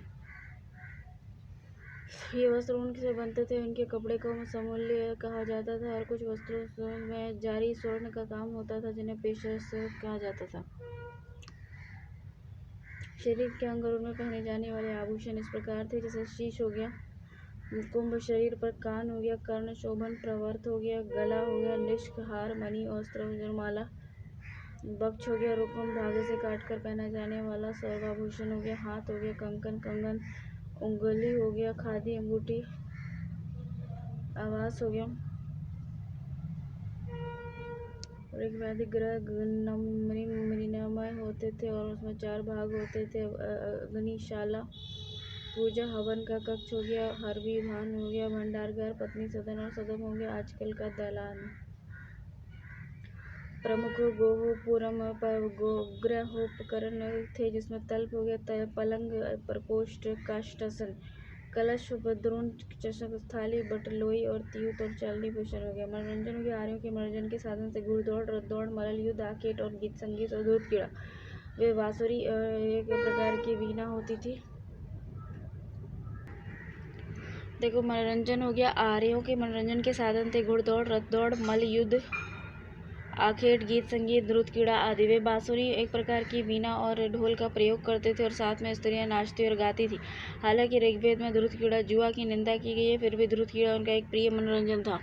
ये वस्त्र ऊन से बनते थे। इनके कपड़े को समूल्य कहा जाता था और कुछ वस्त्रों में जारी स्वर्ण का काम होता था जिन्हें पेशस कहा जाता था। शरीर के अंगों में पहने जाने वाले आभूषण इस प्रकार थे जैसे शीश हो गया, कुंभ, शरीर पर कान हो गया, कर्ण शोभन, प्रवर्त हो गया, गला हो गया, निष्क, हार, मणि, अस्त्र, माला, बक्ष हो गया, रुक्म, धागे से काटकर पहना जाने वाला सर्वाभूषण हो गया, हाथ हो गया, कंकन, कंगन, उंगली हो गया, खादी, अंगूठी, आवास हो गया। ऋग्वैदिक ग्रह मृण्मय होते थे और उसमें 4 भाग होते थे। अग्निशाला, पूजा हवन का कक्ष हो गया, हरवी भान हो गया, भंडारघर, पत्नी सदन और सदन हो गया, आजकल का दलान। प्रमुख गोपुरम पर गृहोपकरण थे जिसमें तल्प हो गया, पलंग, प्रकोष्ठ, काष्ठासन, कलश, द्रोण, चषक, थाली, बटलोई और त्यूत और चालनी भूषण हो गया। मनोरंजन हो गया, आर्यों के मनोरंजन के साधन से घुड़दौड़, रथदौड़, मल्ल युद्ध, आखेट और गीत संगीत और दूध कीड़ा। वे बांसुरी एक प्रकार की वीणा होती थी। देखो, मनोरंजन हो गया, आर्यों के मनोरंजन के साधन थे घुड़दौड़, रथदौड़, मल्ल युद्ध, आखेट, गीत संगीत, द्रुत कीड़ा आदि। वे बांसुरी एक प्रकार की वीणा और ढोल का प्रयोग करते थे और साथ में स्त्रियां नाचती और गाती थी। हालांकि ऋग्वेद में द्रुत कीड़ा जुआ की निंदा की गई है, फिर भी द्रुत कीड़ा उनका एक प्रिय मनोरंजन था।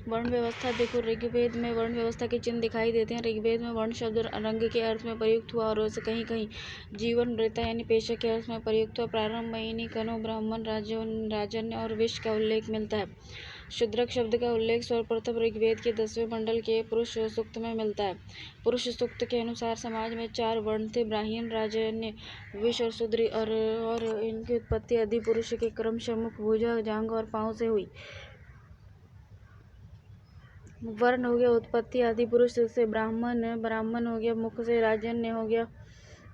वर्ण व्यवस्था। देखो, ऋग्वेद में वर्ण व्यवस्था के चिन्ह दिखाई देते हैं। ऋग्वेद में वर्ण शब्द रंग के अर्थ में प्रयुक्त हुआ और उसे कहीं कहीं जीवन, वृत्ता यानी पेशा के अर्थ में प्रयुक्त हुआ। प्रारंभ में इन्हीं कनो, ब्राह्मण, राजन्य और विश्व का उल्लेख मिलता है। शूद्रक शब्द का उल्लेख सर्वप्रथम ऋग्वेद के 10वें मंडल के पुरुष सूक्त में मिलता है। पुरुष सूक्त के अनुसार समाज में 4 वर्ण थे, ब्राह्मण, राजन्य, वैश्य और शूद्र, और इनकी उत्पत्ति आदि पुरुष के क्रमशः मुख, भुजा, जांघ और पांव से हुई। वर्ण हो गया उत्पत्ति आदि पुरुष से, ब्राह्मण हो गया मुख से, राजन्य हो गया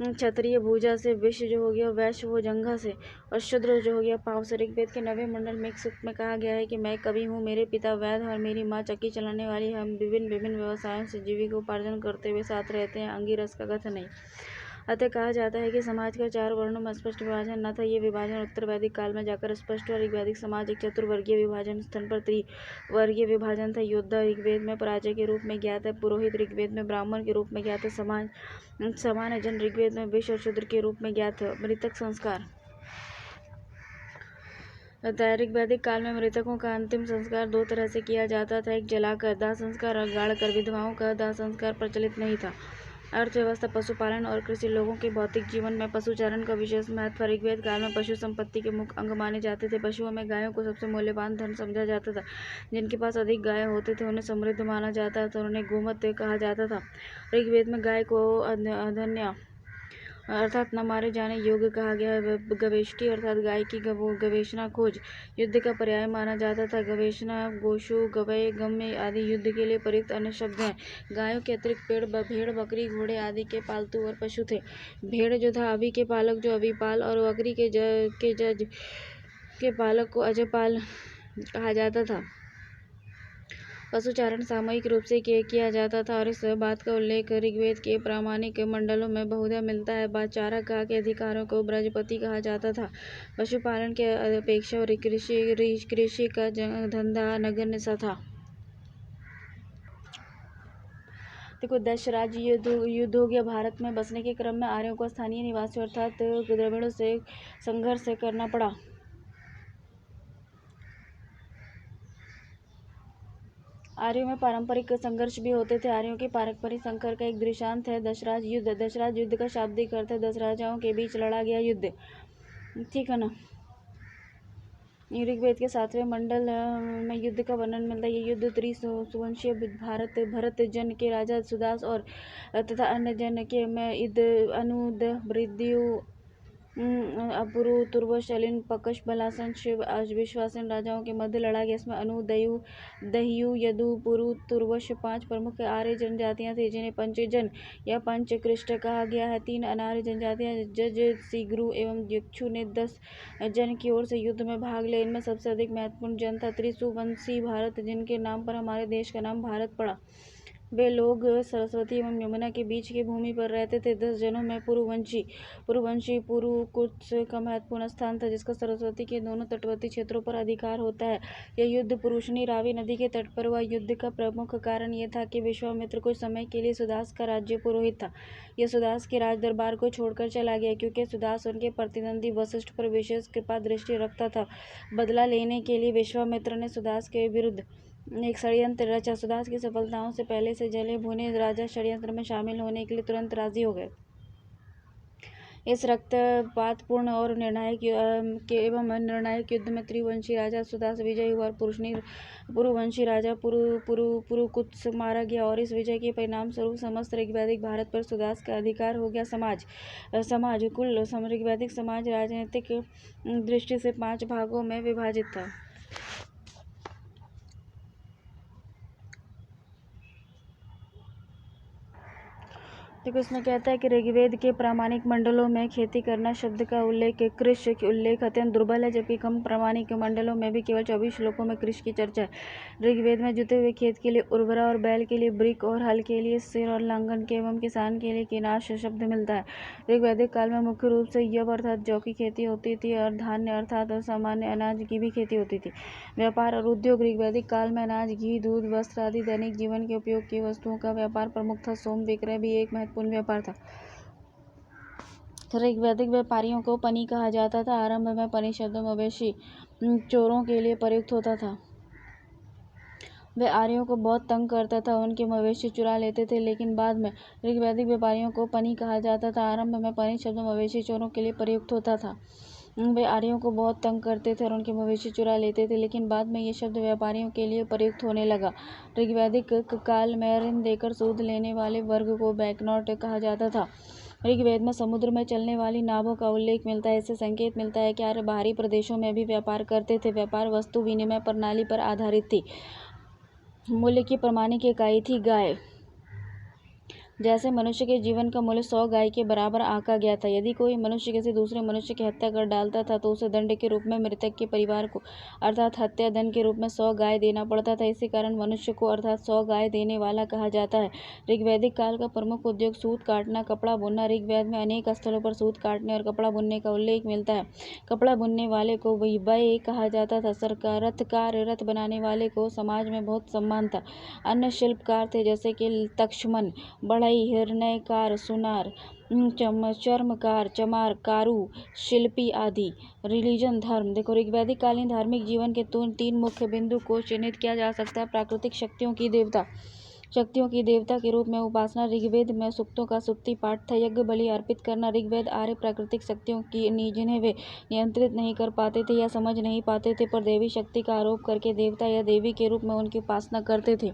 क्षत्रिय भुजा से, वैश्य जो हो गया वैश्य वो जंघा से, और शूद्र जो हो गया पांव से। ऋग्वेद के 9वें मंडल में एक सूक्त में कहा गया है कि मैं कवि हूँ, मेरे पिता वैद्य और मेरी माँ चक्की चलाने वाली, हम विभिन्न व्यवसायों से जीविकोपार्जन करते हुए साथ रहते हैं। अंगिरस का कथन है। अतः कहा जाता है कि समाज का 4 वर्णों में स्पष्ट विभाजन न था। ये विभाजन उत्तर वैदिक काल में जाकर स्पष्ट हुआ। ऋग्वैदिक समाज एक चतुर्वर्गीय विभाजन स्थान पर त्रिवर्गीय विभाजन था। योद्धा ऋग्वेद में पराजय के रूप में ज्ञात है, पुरोहित ऋग्वेद में ब्राह्मण के रूप में ज्ञात है, सामान्य जन ऋग्वेद में वैश्य और शूद्र के रूप में ज्ञात है। मृतक संस्कार। ऋग्वैदिक काल में मृतकों का अंतिम संस्कार 2 तरह से किया जाता था, एक जलाकर दाह संस्कार और गाड़कर। विधवाओं का दाह संस्कार प्रचलित नहीं था। अर्थव्यवस्था, पशुपालन और कृषि। लोगों के भौतिक जीवन में पशुचारण का विशेष महत्व। ऋग्वेद काल में पशु संपत्ति के मुख्य अंग माने जाते थे। पशुओं में गायों को सबसे मूल्यवान धन समझा जाता था। जिनके पास अधिक गाय होते थे उन्हें समृद्ध माना जाता था और उन्हें गोमत्य कहा जाता था। ऋग्वेद में गाय को अधन्या अर्थात न मारे जाने योग्य कहा गया है। गवेष्टि अर्थात गाय की गवेषणा, खोज, युद्ध का पर्याय माना जाता था। गवेषणा, गोशु, गवय, गम्य आदि युद्ध के लिए प्रयुक्त अन्य शब्द हैं। गायों के अतिरिक्त भेड़, बकरी, घोड़े आदि के पालतू और पशु थे। भेड़ जो था अभी के पालक जो अभिपाल, और बकरी के जज के पालक को अजपाल कहा जाता था। पशुचारण सामूहिक रूप से किया जाता था और इस बात का उल्लेख ऋग्वेद के प्रामाणिक मंडलों में बहुधा मिलता है। चारक के अधिकारों को ब्रजपति कहा जाता था। पशुपालन के अपेक्षा कृषि का धंधा नगण्य सा था। देखो, दशराज्य युद्ध हो गया। भारत में बसने के क्रम में आर्यों को स्थानीय निवासियों अर्थात द्रविड़ों से संघर्ष करना पड़ा। आर्यों में पारंपरिक संघर्ष भी होते थे। आर्यों के पारंपरिक संघर्ष का एक दृष्टांत है दशराज युद्ध। दशराज युद्ध का शाब्दिक अर्थ है 10 राजाओं के बीच लड़ा गया युद्ध। ठीक है ना। ऋग्वेद के 7वें मंडल में युद्ध का वर्णन मिलता है। ये युद्ध त्रिसुवंशीय भरत जन के राजा सुदास और तथा अन्य जन के में इद अनुद वृद्धियु अपुरु तुर्व शलिन पकश बलासन शिव विश्वासन राजाओं के मध्य लड़ा गया। इसमें अनु दहियु यदु पुरु तुर्वश 5 प्रमुख आर्य जनजातियां थी जिन्हें पंचजन या पंचकृष्ट कहा गया है। 3 अनार्य जनजातियां जज सीगरु एवं यक्षु ने 10 जन की ओर से युद्ध में भाग लिया। इनमें सबसे अधिक महत्वपूर्ण जन था त्रिसुवंशी भारत, जिनके नाम पर हमारे देश का नाम भारत पड़ा। वे लोग सरस्वती एवं यमुना के बीच की भूमि पर रहते थे। 10 जनों में पुरुवंशी पुरुकुत्स का महत्वपूर्ण स्थान था, जिसका सरस्वती के दोनों तटवर्ती क्षेत्रों पर अधिकार होता है। यह युद्ध पुरुषनी रावी नदी के तट पर हुआ। युद्ध का प्रमुख कारण यह था कि विश्वामित्र कुछ समय के लिए सुदास का राज्य पुरोहित था। यह सुदास के राज दरबार को छोड़कर चला गया क्योंकि सुदास उनके प्रतिद्वंदी वशिष्ठ पर विशेष कृपा दृष्टि रखता था। बदला लेने के लिए विश्वामित्र ने सुदास के विरुद्ध एक षड्यंत्र रचा। सुदास की सफलताओं से पहले से जले भुने राजा षड्यंत्र में शामिल होने के लिए तुरंत राजी हो गए। इस रक्तपातपूर्ण और निर्णायक युद्ध में त्रिवंशी राजा सुदास विजयी हुआ और पुरुवंशी राजा पुरुकुत्स मारा गया और इस विजय के परिणाम स्वरूप समस्त ऋग्वैदिक भारत पर सुदास का अधिकार हो गया। ऋग्वैदिक समाज राजनीतिक दृष्टि से 5 भागों में विभाजित था। देखो इसमें कहता है कि ऋग्वेद के प्रामाणिक मंडलों में खेती करना शब्द का उल्लेख कृषि उल्लेख अत्यंत दुर्बल है, जबकि कम प्रामाणिक मंडलों में भी केवल 24 श्लोकों में कृषि की चर्चा है। ऋग्वेद में जुते हुए खेत के लिए उर्वरा और बैल के लिए ब्रिक और हल के लिए सिर और लांगन के एवं किसान के लिए किनाश शब्द मिलता है। ऋग्वैदिक काल में मुख्य रूप से यव अर्थात जौ की खेती होती थी और धान्य अर्थात सामान्य अनाज की भी खेती होती थी। व्यापार और उद्योग ऋग्वैदिक काल में अनाज, घी, दूध, वस्त्र आदि दैनिक जीवन के उपयोग की वस्तुओं का व्यापार प्रमुख था। सोम विक्रय भी एक महत्वपूर्ण व्यापार था। ऋग्वैदिक व्यापारियों को पनी कहा जाता था। आरंभ में पनी शब्द मवेशी चोरों के लिए प्रयुक्त होता था। वे आर्यों को बहुत तंग करता था, उनके मवेशी चुरा लेते थे, लेकिन बाद में ऋग्वैदिक व्यापारियों को पनी कहा जाता था। आरंभ में पनी शब्द मवेशी चोरों के लिए प्रयुक्त होता था। वे आर्यों को बहुत तंग करते थे और उनके मवेशी चुरा लेते थे, लेकिन बाद में ये शब्द व्यापारियों के लिए प्रयुक्त होने लगा। ऋग्वैदिक काल में ऋण देकर सूद लेने वाले वर्ग को बैंकनोट कहा जाता था। ऋग्वेद में समुद्र में चलने वाली नावों का उल्लेख मिलता है। इससे संकेत मिलता है कि आर्य बाहरी प्रदेशों में भी व्यापार करते थे। व्यापार वस्तु विनिमय प्रणाली पर आधारित थी। मूल्य की प्रामाणिक इकाई थी गाय। जैसे मनुष्य के जीवन का मूल्य 100 गाय के बराबर आंका गया था। यदि कोई मनुष्य किसी दूसरे मनुष्य की हत्या कर डालता था तो उसे दंड के रूप में मृतक के परिवार को अर्थात हत्या दंड के रूप में 100 गाय देना पड़ता था। इसी कारण मनुष्य को अर्थात 100 गाय देने वाला कहा जाता है। ऋग्वैदिक काल का प्रमुख उद्योग सूत काटना, कपड़ा बुनना। ऋग्वेद में अनेक स्थलों पर सूत काटने और कपड़ा बुनने का उल्लेख मिलता है। कपड़ा बुनने वाले को वय कहा जाता था। रथकार, रथ बनाने वाले को समाज में बहुत सम्मान था। अन्य शिल्पकार थे जैसे कि तक्षमन, बढ़ई, हिरण्यकार, सुनार, चर्मकार, चमार, कारू, शिल्पी आदि। रिलीजन, धर्म। देखो ऋग्वैदिक कालीन धार्मिक जीवन के 3 मुख्य बिंदु को चिन्हित किया जा सकता है। प्राकृतिक शक्तियों की देवता के रूप में उपासना। ऋग्वेद में सूक्तों का सूक्ति पाठ था। यज्ञ बलि अर्पित करना। ऋग्वेद आर्य प्राकृतिक शक्तियों की जिन्हें वे नियंत्रित नहीं कर पाते थे या समझ नहीं पाते थे पर देवी शक्ति का आरोप करके देवता या देवी के रूप में उनकी उपासना करते थे।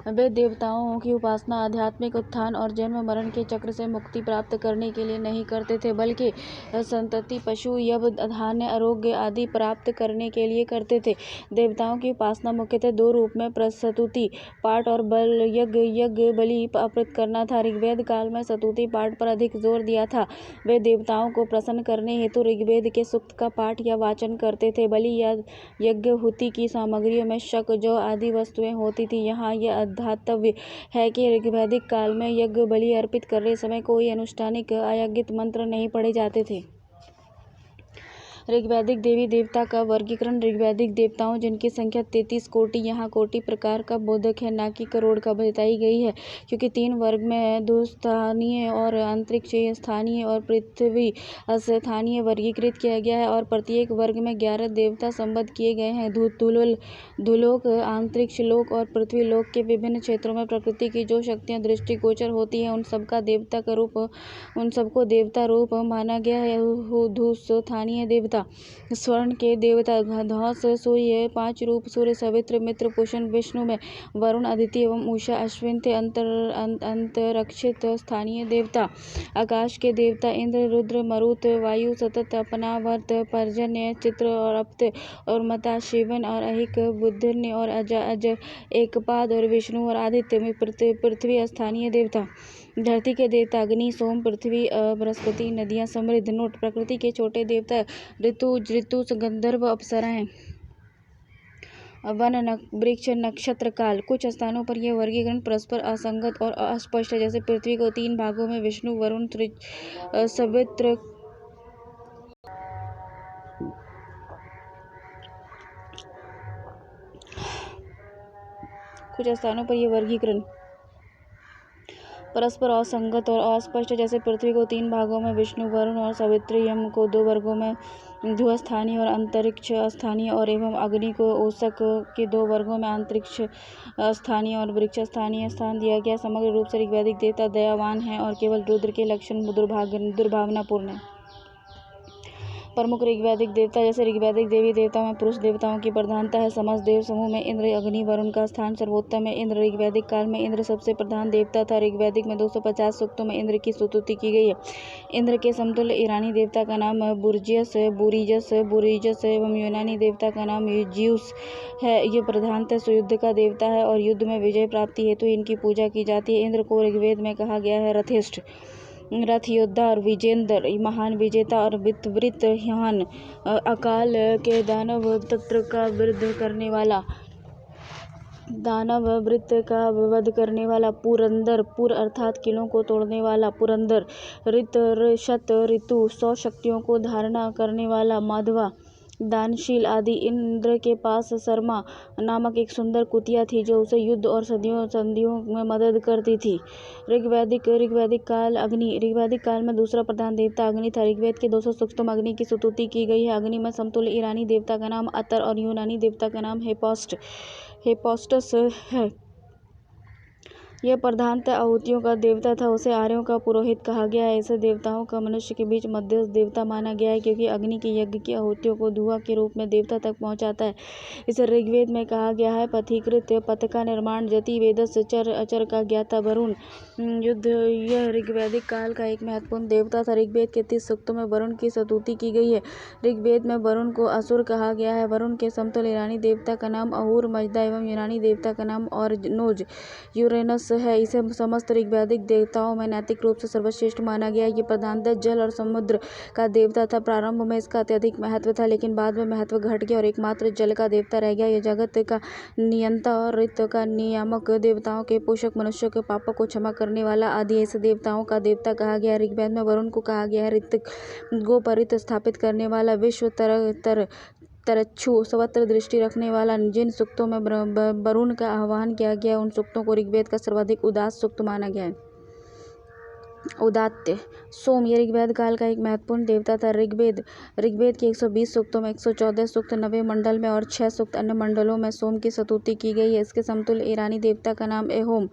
वे देवताओं की उपासना आध्यात्मिक उत्थान और जन्म मरण के चक्र से मुक्ति प्राप्त करने के लिए नहीं करते थे, बल्कि संतति, पशु, यव, धान्य, आरोग्य आदि प्राप्त करने के लिए करते थे। देवताओं की उपासना मुख्यतः 2 रूप में स्तुति पाठ और यज्ञ बलि अर्पित करना था। ऋग्वेद काल में स्तुति पाठ पर अधिक जोर दिया था। वे देवताओं को प्रसन्न करने हेतु ऋग्वेद के सूक्त का पाठ या वाचन करते थे। बलि या यज्ञहुति की सामग्रियों में शक, जौ आदि वस्तुएं होती थी। यहाँ यह ध्यातव्य है कि ऋग्वैदिक काल में यज्ञ बलि अर्पित करते समय कोई अनुष्ठानिक आज्ञित मंत्र नहीं पढ़े जाते थे। ऋग्वैदिक देवी देवता का वर्गीकरण। ऋग्वैदिक देवताओं जिनकी संख्या 33 कोटि, यहाँ कोटि प्रकार का बोधक है ना कि करोड़ का, बताई गई है, क्योंकि 3 वर्ग में धूस्थानीय और अंतरिक्षीय स्थानीय और पृथ्वी स्थानीय वर्गीकृत किया गया है और प्रत्येक वर्ग में 11 देवता संबद्ध किए गए हैं। धूलोक, अंतरिक्ष लोक और पृथ्वी लोक के विभिन्न क्षेत्रों में प्रकृति की जो शक्तियां दृष्टिगोचर होती हैं उन सबको देवता रूप माना गया है। धूस्थानीय देवता, स्वर्ण के देवता धौस, सूर्य 5 रूप, सूर्य, सवित्र, मित्र, पुष्ण, विष्णु में वरुण, अदिति एवं उषा, अश्विन थे। अंतरक्षित स्थानीय देवता, आकाश के देवता इंद्र, रुद्र, मरुत, वायु, सतत, अपनावर्त, पर्जन्य, चित्र और अप्त और मता, शिवन और अहिक, बुद्धन्य और अज, एकपाद और विष्णु और आदित्य। पृथ्वी स्थानीय देवता, धरती के देवता अग्नि, सोम, पृथ्वी, बृहस्पति, नदियां, समृद्ध। नोट: प्रकृति के छोटे देवता ऋतु, गंधर्व, अप्सराएं, वन, वृक्ष, नक्षत्र, काल। कुछ स्थानों पर यह वर्गीकरण परस्पर असंगत और अस्पष्ट है, जैसे पृथ्वी को 3 भागों में विष्णु, वरुण, सवित्र, कुछ स्थानों पर यह वर्गीकरण परस्पर असंगत और अस्पष्ट है, जैसे पृथ्वी को 3 भागों में विष्णु, वरुण और सवित्र, यम को 2 वर्गों में धू स्थानीय और अंतरिक्ष स्थानीय और एवं अग्नि को उषक के 2 वर्गों में अंतरिक्ष स्थानीय और वृक्ष स्थानीय स्थान दिया गया। समग्र रूप से ऋग्वैदिक देवता दयावान हैं और केवल रुद्र के लक्षण दुर्भावनापूर्ण है। प्रमुख ऋग्वैदिक देवता, जैसे ऋग्वैदिक देवी देवताओं में पुरुष देवताओं की प्रधानता है। समस्त देव समूह में इंद्र, अग्नि, वरुण का स्थान सर्वोत्तम है। इंद्र, ऋग्वैदिक काल में इंद्र सबसे प्रधान देवता था। ऋग्वैदिक में 250 सूक्तों में इंद्र की स्तुति की गई है। इंद्र के समतुल्य ईरानी देवता का नाम बुरीजस एवं यूनानी देवता का नाम ज्यूस है। ये प्रधानतः युद्ध का देवता है और युद्ध में विजय प्राप्ति हेतु इनकी पूजा की जाती है। इंद्र को ऋग्वेद में कहा गया है रथेष्ठ, रथ योद्धा और विजेंद्र, महान विजेता और वृत्रहन, अकाल के दानव तंत्र का वध करने वाला, पुरंदर, पुर अर्थात किलों को तोड़ने वाला, पुरंदर, ऋत, ऋतु, 100 शक्तियों को धारणा करने वाला, माधवा, दानशील आदि। इंद्र के पास शर्मा नामक एक सुंदर कुतिया थी जो उसे युद्ध और संधियों में मदद करती थी। ऋग्वैदिक काल अग्नि, ऋग्वैदिक काल में दूसरा प्रधान देवता अग्नि था। ऋग्वेद के 200 सूक्तों में अग्नि की स्तुति की गई है। अग्नि में समतुल्य ईरानी देवता का नाम अतर और यूनानी देवता का नाम हेफास्टस है। यह प्रधानतः आहुतियों का देवता था। उसे आर्यों का पुरोहित कहा गया है। ऐसे देवताओं का मनुष्य के बीच मध्यस्थ देवता माना गया है, क्योंकि अग्नि के यज्ञ की आहुतियों को धुआं के रूप में देवता तक पहुंचाता है। इसे ऋग्वेद में कहा गया है पथीकृत, पथ का निर्माण, जति, वेदस, चर अचर का ज्ञाता, वरुण, युद्ध। यह ऋग्वैदिक काल का एक महत्वपूर्ण देवता था। ऋग्वेद के 30 सूक्तों में वरुण की स्तुति की गई है। ऋग्वेद में वरुण को असुर कहा गया है। वरुण के समतुल्य ईरानी देवता का नाम अहुर मजदा एवं यूनानी देवता का नाम नोज, यूरेनस है। इसे समस्त ऋग्वैदिक देवताओं में नैतिक रूप से सर्वश्रेष्ठ माना गया। ये प्रधानतः जल और समुद्र का देवता था। प्रारंभ में इसका अत्यधिक महत्व था, लेकिन बाद में महत्व घट गया और एकमात्र जल का देवता रह गया। यह जगत का नियंता और ऋतु का नियामक, देवताओं के पोषक, मनुष्यों के पापों को क्षमा करने वाला आदि ऐसे देवताओं का देवता कहा गया है। ऋग्वेद में वरुण को कहा गया है ऋतिक, गोपरित स्थापित करने वाला, विश्व तरच्छु, सर्वत्र दृष्टि रखने वाला। जिन सूक्तों में वरुण का आह्वान किया गया उन सूक्तों को ऋग्वेद का सर्वाधिक उदात्त सूक्त माना गया है। उदात्त सोम, यह ऋग्वेद काल का एक महत्वपूर्ण देवता था। ऋग्वेद के 120 सूक्तों में 114 सूक्त नवे मंडल में और 6 सूक्त अन्य मंडलों में सोम की स्तुति की गई है। इसके समतुल्य ईरानी देवता का नाम एहोम,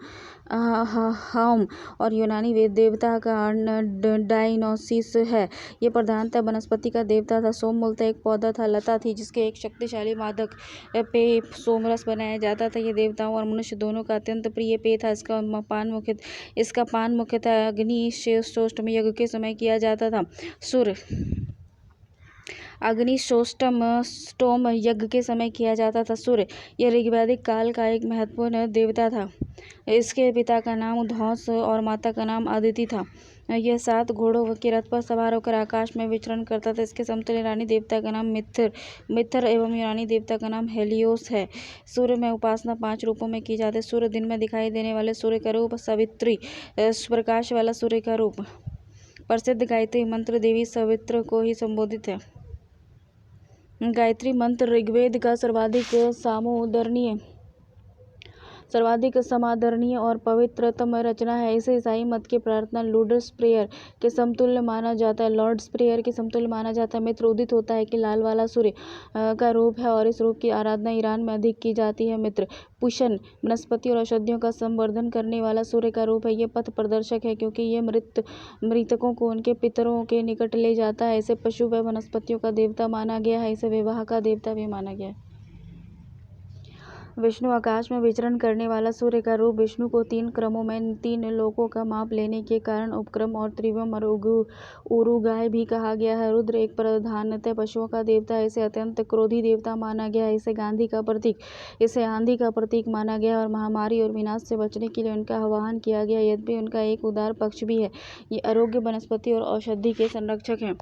हाम और यूनानी देवता का डायनोसिस है। यह प्रधानतः वनस्पति का देवता था। सोम मूलतः एक पौधा था, लता थी, जिसके एक शक्तिशाली मादक पेय सोमरस बनाया जाता था। यह देवताओं और मनुष्य दोनों का अत्यंत प्रिय पेय था। इसका पान मुख्यतः अग्निशोष्टम यज्ञ के समय किया जाता था। सूर्य, अग्निशोष्टम यज्ञ के समय किया जाता था। सूर्य, यह ऋग्वैदिक काल का एक महत्वपूर्ण देवता था। इसके पिता का नाम धौस और माता का नाम अदिति था। यह 7 घोड़ों के रथ पर सवार होकर आकाश में विचरण करता था। इसके समतुल्य ईरानी देवता का नाम मिथर एवं यूनानी देवता का नाम हेलियोस है। सूर्य में उपासना 5 रूपों में की जाती है। सूर्य, दिन में दिखाई देने वाले सूर्य का रूप, सावित्री, प्रकाश वाला सूर्य का रूप। प्रसिद्ध गायत्री मंत्र देवी सावित्री को ही संबोधित है। गायत्री मंत्र ऋग्वेद का सर्वाधिक समादरणीय और पवित्रतम रचना है। इसे ईसाई मत के प्रार्थना लॉर्ड्स प्रेयर के समतुल्य माना जाता है। मित्र उदित होता है कि लाल वाला सूर्य का रूप है और इस रूप की आराधना ईरान में अधिक की जाती है। मित्र पुष्ण वनस्पति और औषधियों का संवर्धन करने वाला सूर्य का रूप है। ये पथ प्रदर्शक है क्योंकि ये मृतकों को उनके पितरों के निकट ले जाता है। इसे पशु व वनस्पतियों का देवता माना गया है। इसे विवाह का देवता भी माना गया है। विष्णु आकाश में विचरण करने वाला सूर्य का रूप विष्णु को 3 क्रमों में 3 लोकों का माप लेने के कारण उपक्रम और त्रिविम और उरुगाय भी कहा गया है। रुद्र एक प्रधानतः पशुओं का देवता है। इसे अत्यंत क्रोधी देवता माना गया है। इसे आंधी का प्रतीक माना गया है और महामारी और विनाश से बचने के लिए उनका आह्वान किया गया। यद्यपि उनका एक उदार पक्ष भी है। ये आरोग्य वनस्पति और औषधि के संरक्षक हैं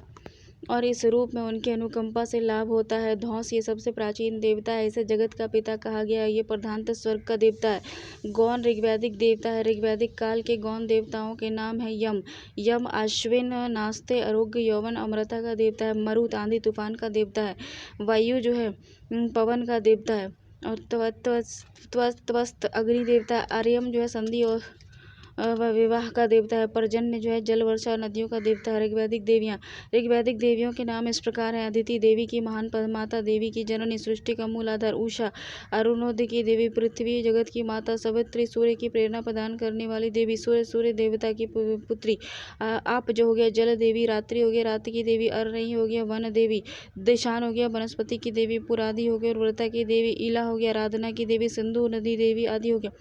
और इस रूप में उनकी अनुकंपा से लाभ होता है। धौंस ये सबसे प्राचीन देवता है। इसे जगत का पिता कहा गया है। ये प्रधानतः स्वर्ग का देवता है। गौण ऋग्वैदिक देवता है। ऋग्वैदिक काल के गौण देवताओं के नाम है यम अश्विन नास्ते आरोग्य यौवन अमृता का देवता है। मरुत आंधी तूफान का देवता है। वायु जो है पवन का देवता है और त्वस्त अग्नि देवता है। आर्यम जो है संधि और वह विवाह का देवता है। पर्जन्य जो है जल वर्षा नदियों का देवता है। ऋग्वैदिक देवियों के नाम इस प्रकार हैं। अदिति देवी की महान माता, देवी की जननी, सृष्टि का मूल आधार, उषा, अरुणोदय की देवी, पृथ्वी जगत की माता, सावित्री सूर्य की प्रेरणा प्रदान करने वाली देवी, सूर्य देवता की पुत्री, आप जो हो गया जल देवी, रात्रि हो गया रात की देवी, अरणी हो गया वन देवी, दिशान हो गया वनस्पति की देवी, पुरादि हो गया उर्वरता की देवी, इला हो गया आराधना की देवी, सिंधु नदी देवी आदि हो गया।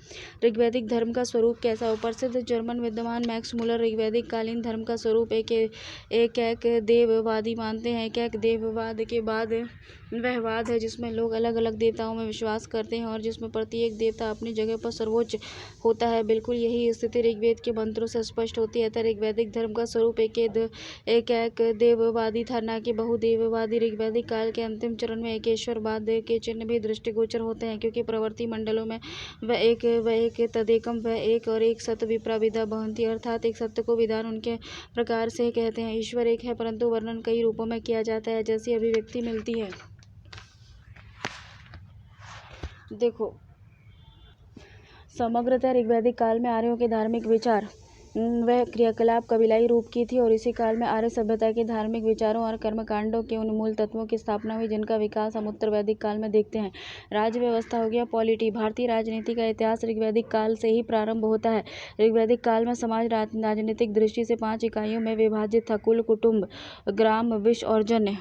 ऋग्वैदिक धर्म का स्वरूप कैसा? प्रसिद्ध जर्मन विद्वान मैक्स मुलर ऋग्वैदिक कालीन धर्म का स्वरूप एक देववादी मानते हैं। एक देववाद के बाद वह वाद है जिसमें लोग अलग अलग देवताओं में विश्वास करते हैं और जिसमें प्रत्येक देवता अपनी जगह पर सर्वोच्च होता है। बिल्कुल यही स्थिति ऋग्वेद के मंत्रों से स्पष्ट होती है। ऋग्वैदिक धर्म का स्वरूप एक देववादी था, न कि बहुदेववादी। ऋग्वैदिक काल के अंतिम चरण में एकेश्वरवाद के चिन्ह भी दृष्टिगोचर होते हैं क्योंकि प्रवर्ती मंडलों में वह एक तदेकम वह एक और एक सत्य विप्राविदा बहंती, अर्थात एक सत्य को विधान उनके प्रकार से कहते हैं। ईश्वर एक है परंतु वर्णन कई रूपों में किया जाता है, जैसी अभिव्यक्ति मिलती है। देखो, समग्रतः ऋग्वैदिक काल में आर्यों के धार्मिक विचार वह क्रियाकलाप कबीलाई रूप की थी और इसी काल में आर्य सभ्यता के धार्मिक विचारों और कर्मकांडों के उन मूल तत्वों की स्थापना हुई जिनका विकास हम उत्तर वैदिक काल में देखते हैं। राज्य व्यवस्था हो गया पॉलिटी। भारतीय राजनीति का इतिहास ऋग्वैदिक काल से ही प्रारंभ होता है। ऋग्वैदिक काल में समाज राजनीतिक दृष्टि से 5 इकाइयों में विभाजित था: कुल, कुटुंब, ग्राम, विष और जन।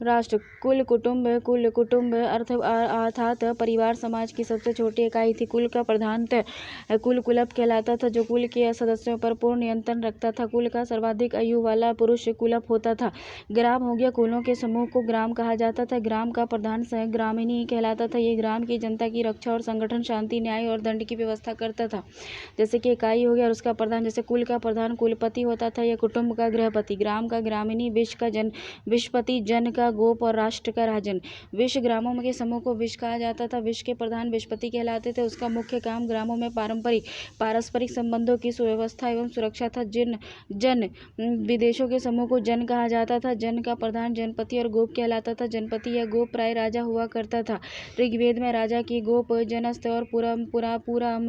राष्ट्र। कुल कुटुंब अर्थात परिवार समाज की सबसे छोटी इकाई थी। कुल का प्रधानतः कुलप कहलाता था जो कुल के सदस्यों पर पूर्ण नियंत्रण रखता था। कुल का सर्वाधिक आयु वाला पुरुष कुलप होता था। ग्राम हो गया कुलों के समूह को ग्राम कहा जाता था। ग्राम का प्रधान ग्रामीणी कहलाता था। ये ग्राम की जनता की रक्षा और संगठन, शांति, न्याय और दंड की व्यवस्था करता था। जैसे कि इकाई हो गया और उसका प्रधान, जैसे कुल का प्रधान कुलपति होता था या कुटुंब का गृहपति, ग्राम का ग्रामीणी, विषपति, जन का गोप और राष्ट्र का राजन। विष ग्रामों के समूह को विष कहा जाता था। विष के प्रधान विषपति कहलाते थे। उसका मुख्य काम ग्रामों में पारस्परिक संबंधों की सुव्यवस्था एवं सुरक्षा था। जन विदेशों के समूह को जन कहा जाता था। जन का प्रधान जनपति और गोप कहलाता था। जनपति या गोप प्राय राजा हुआ करता था। ऋग्वेद में राजा की गोप जनस्थ और पूरा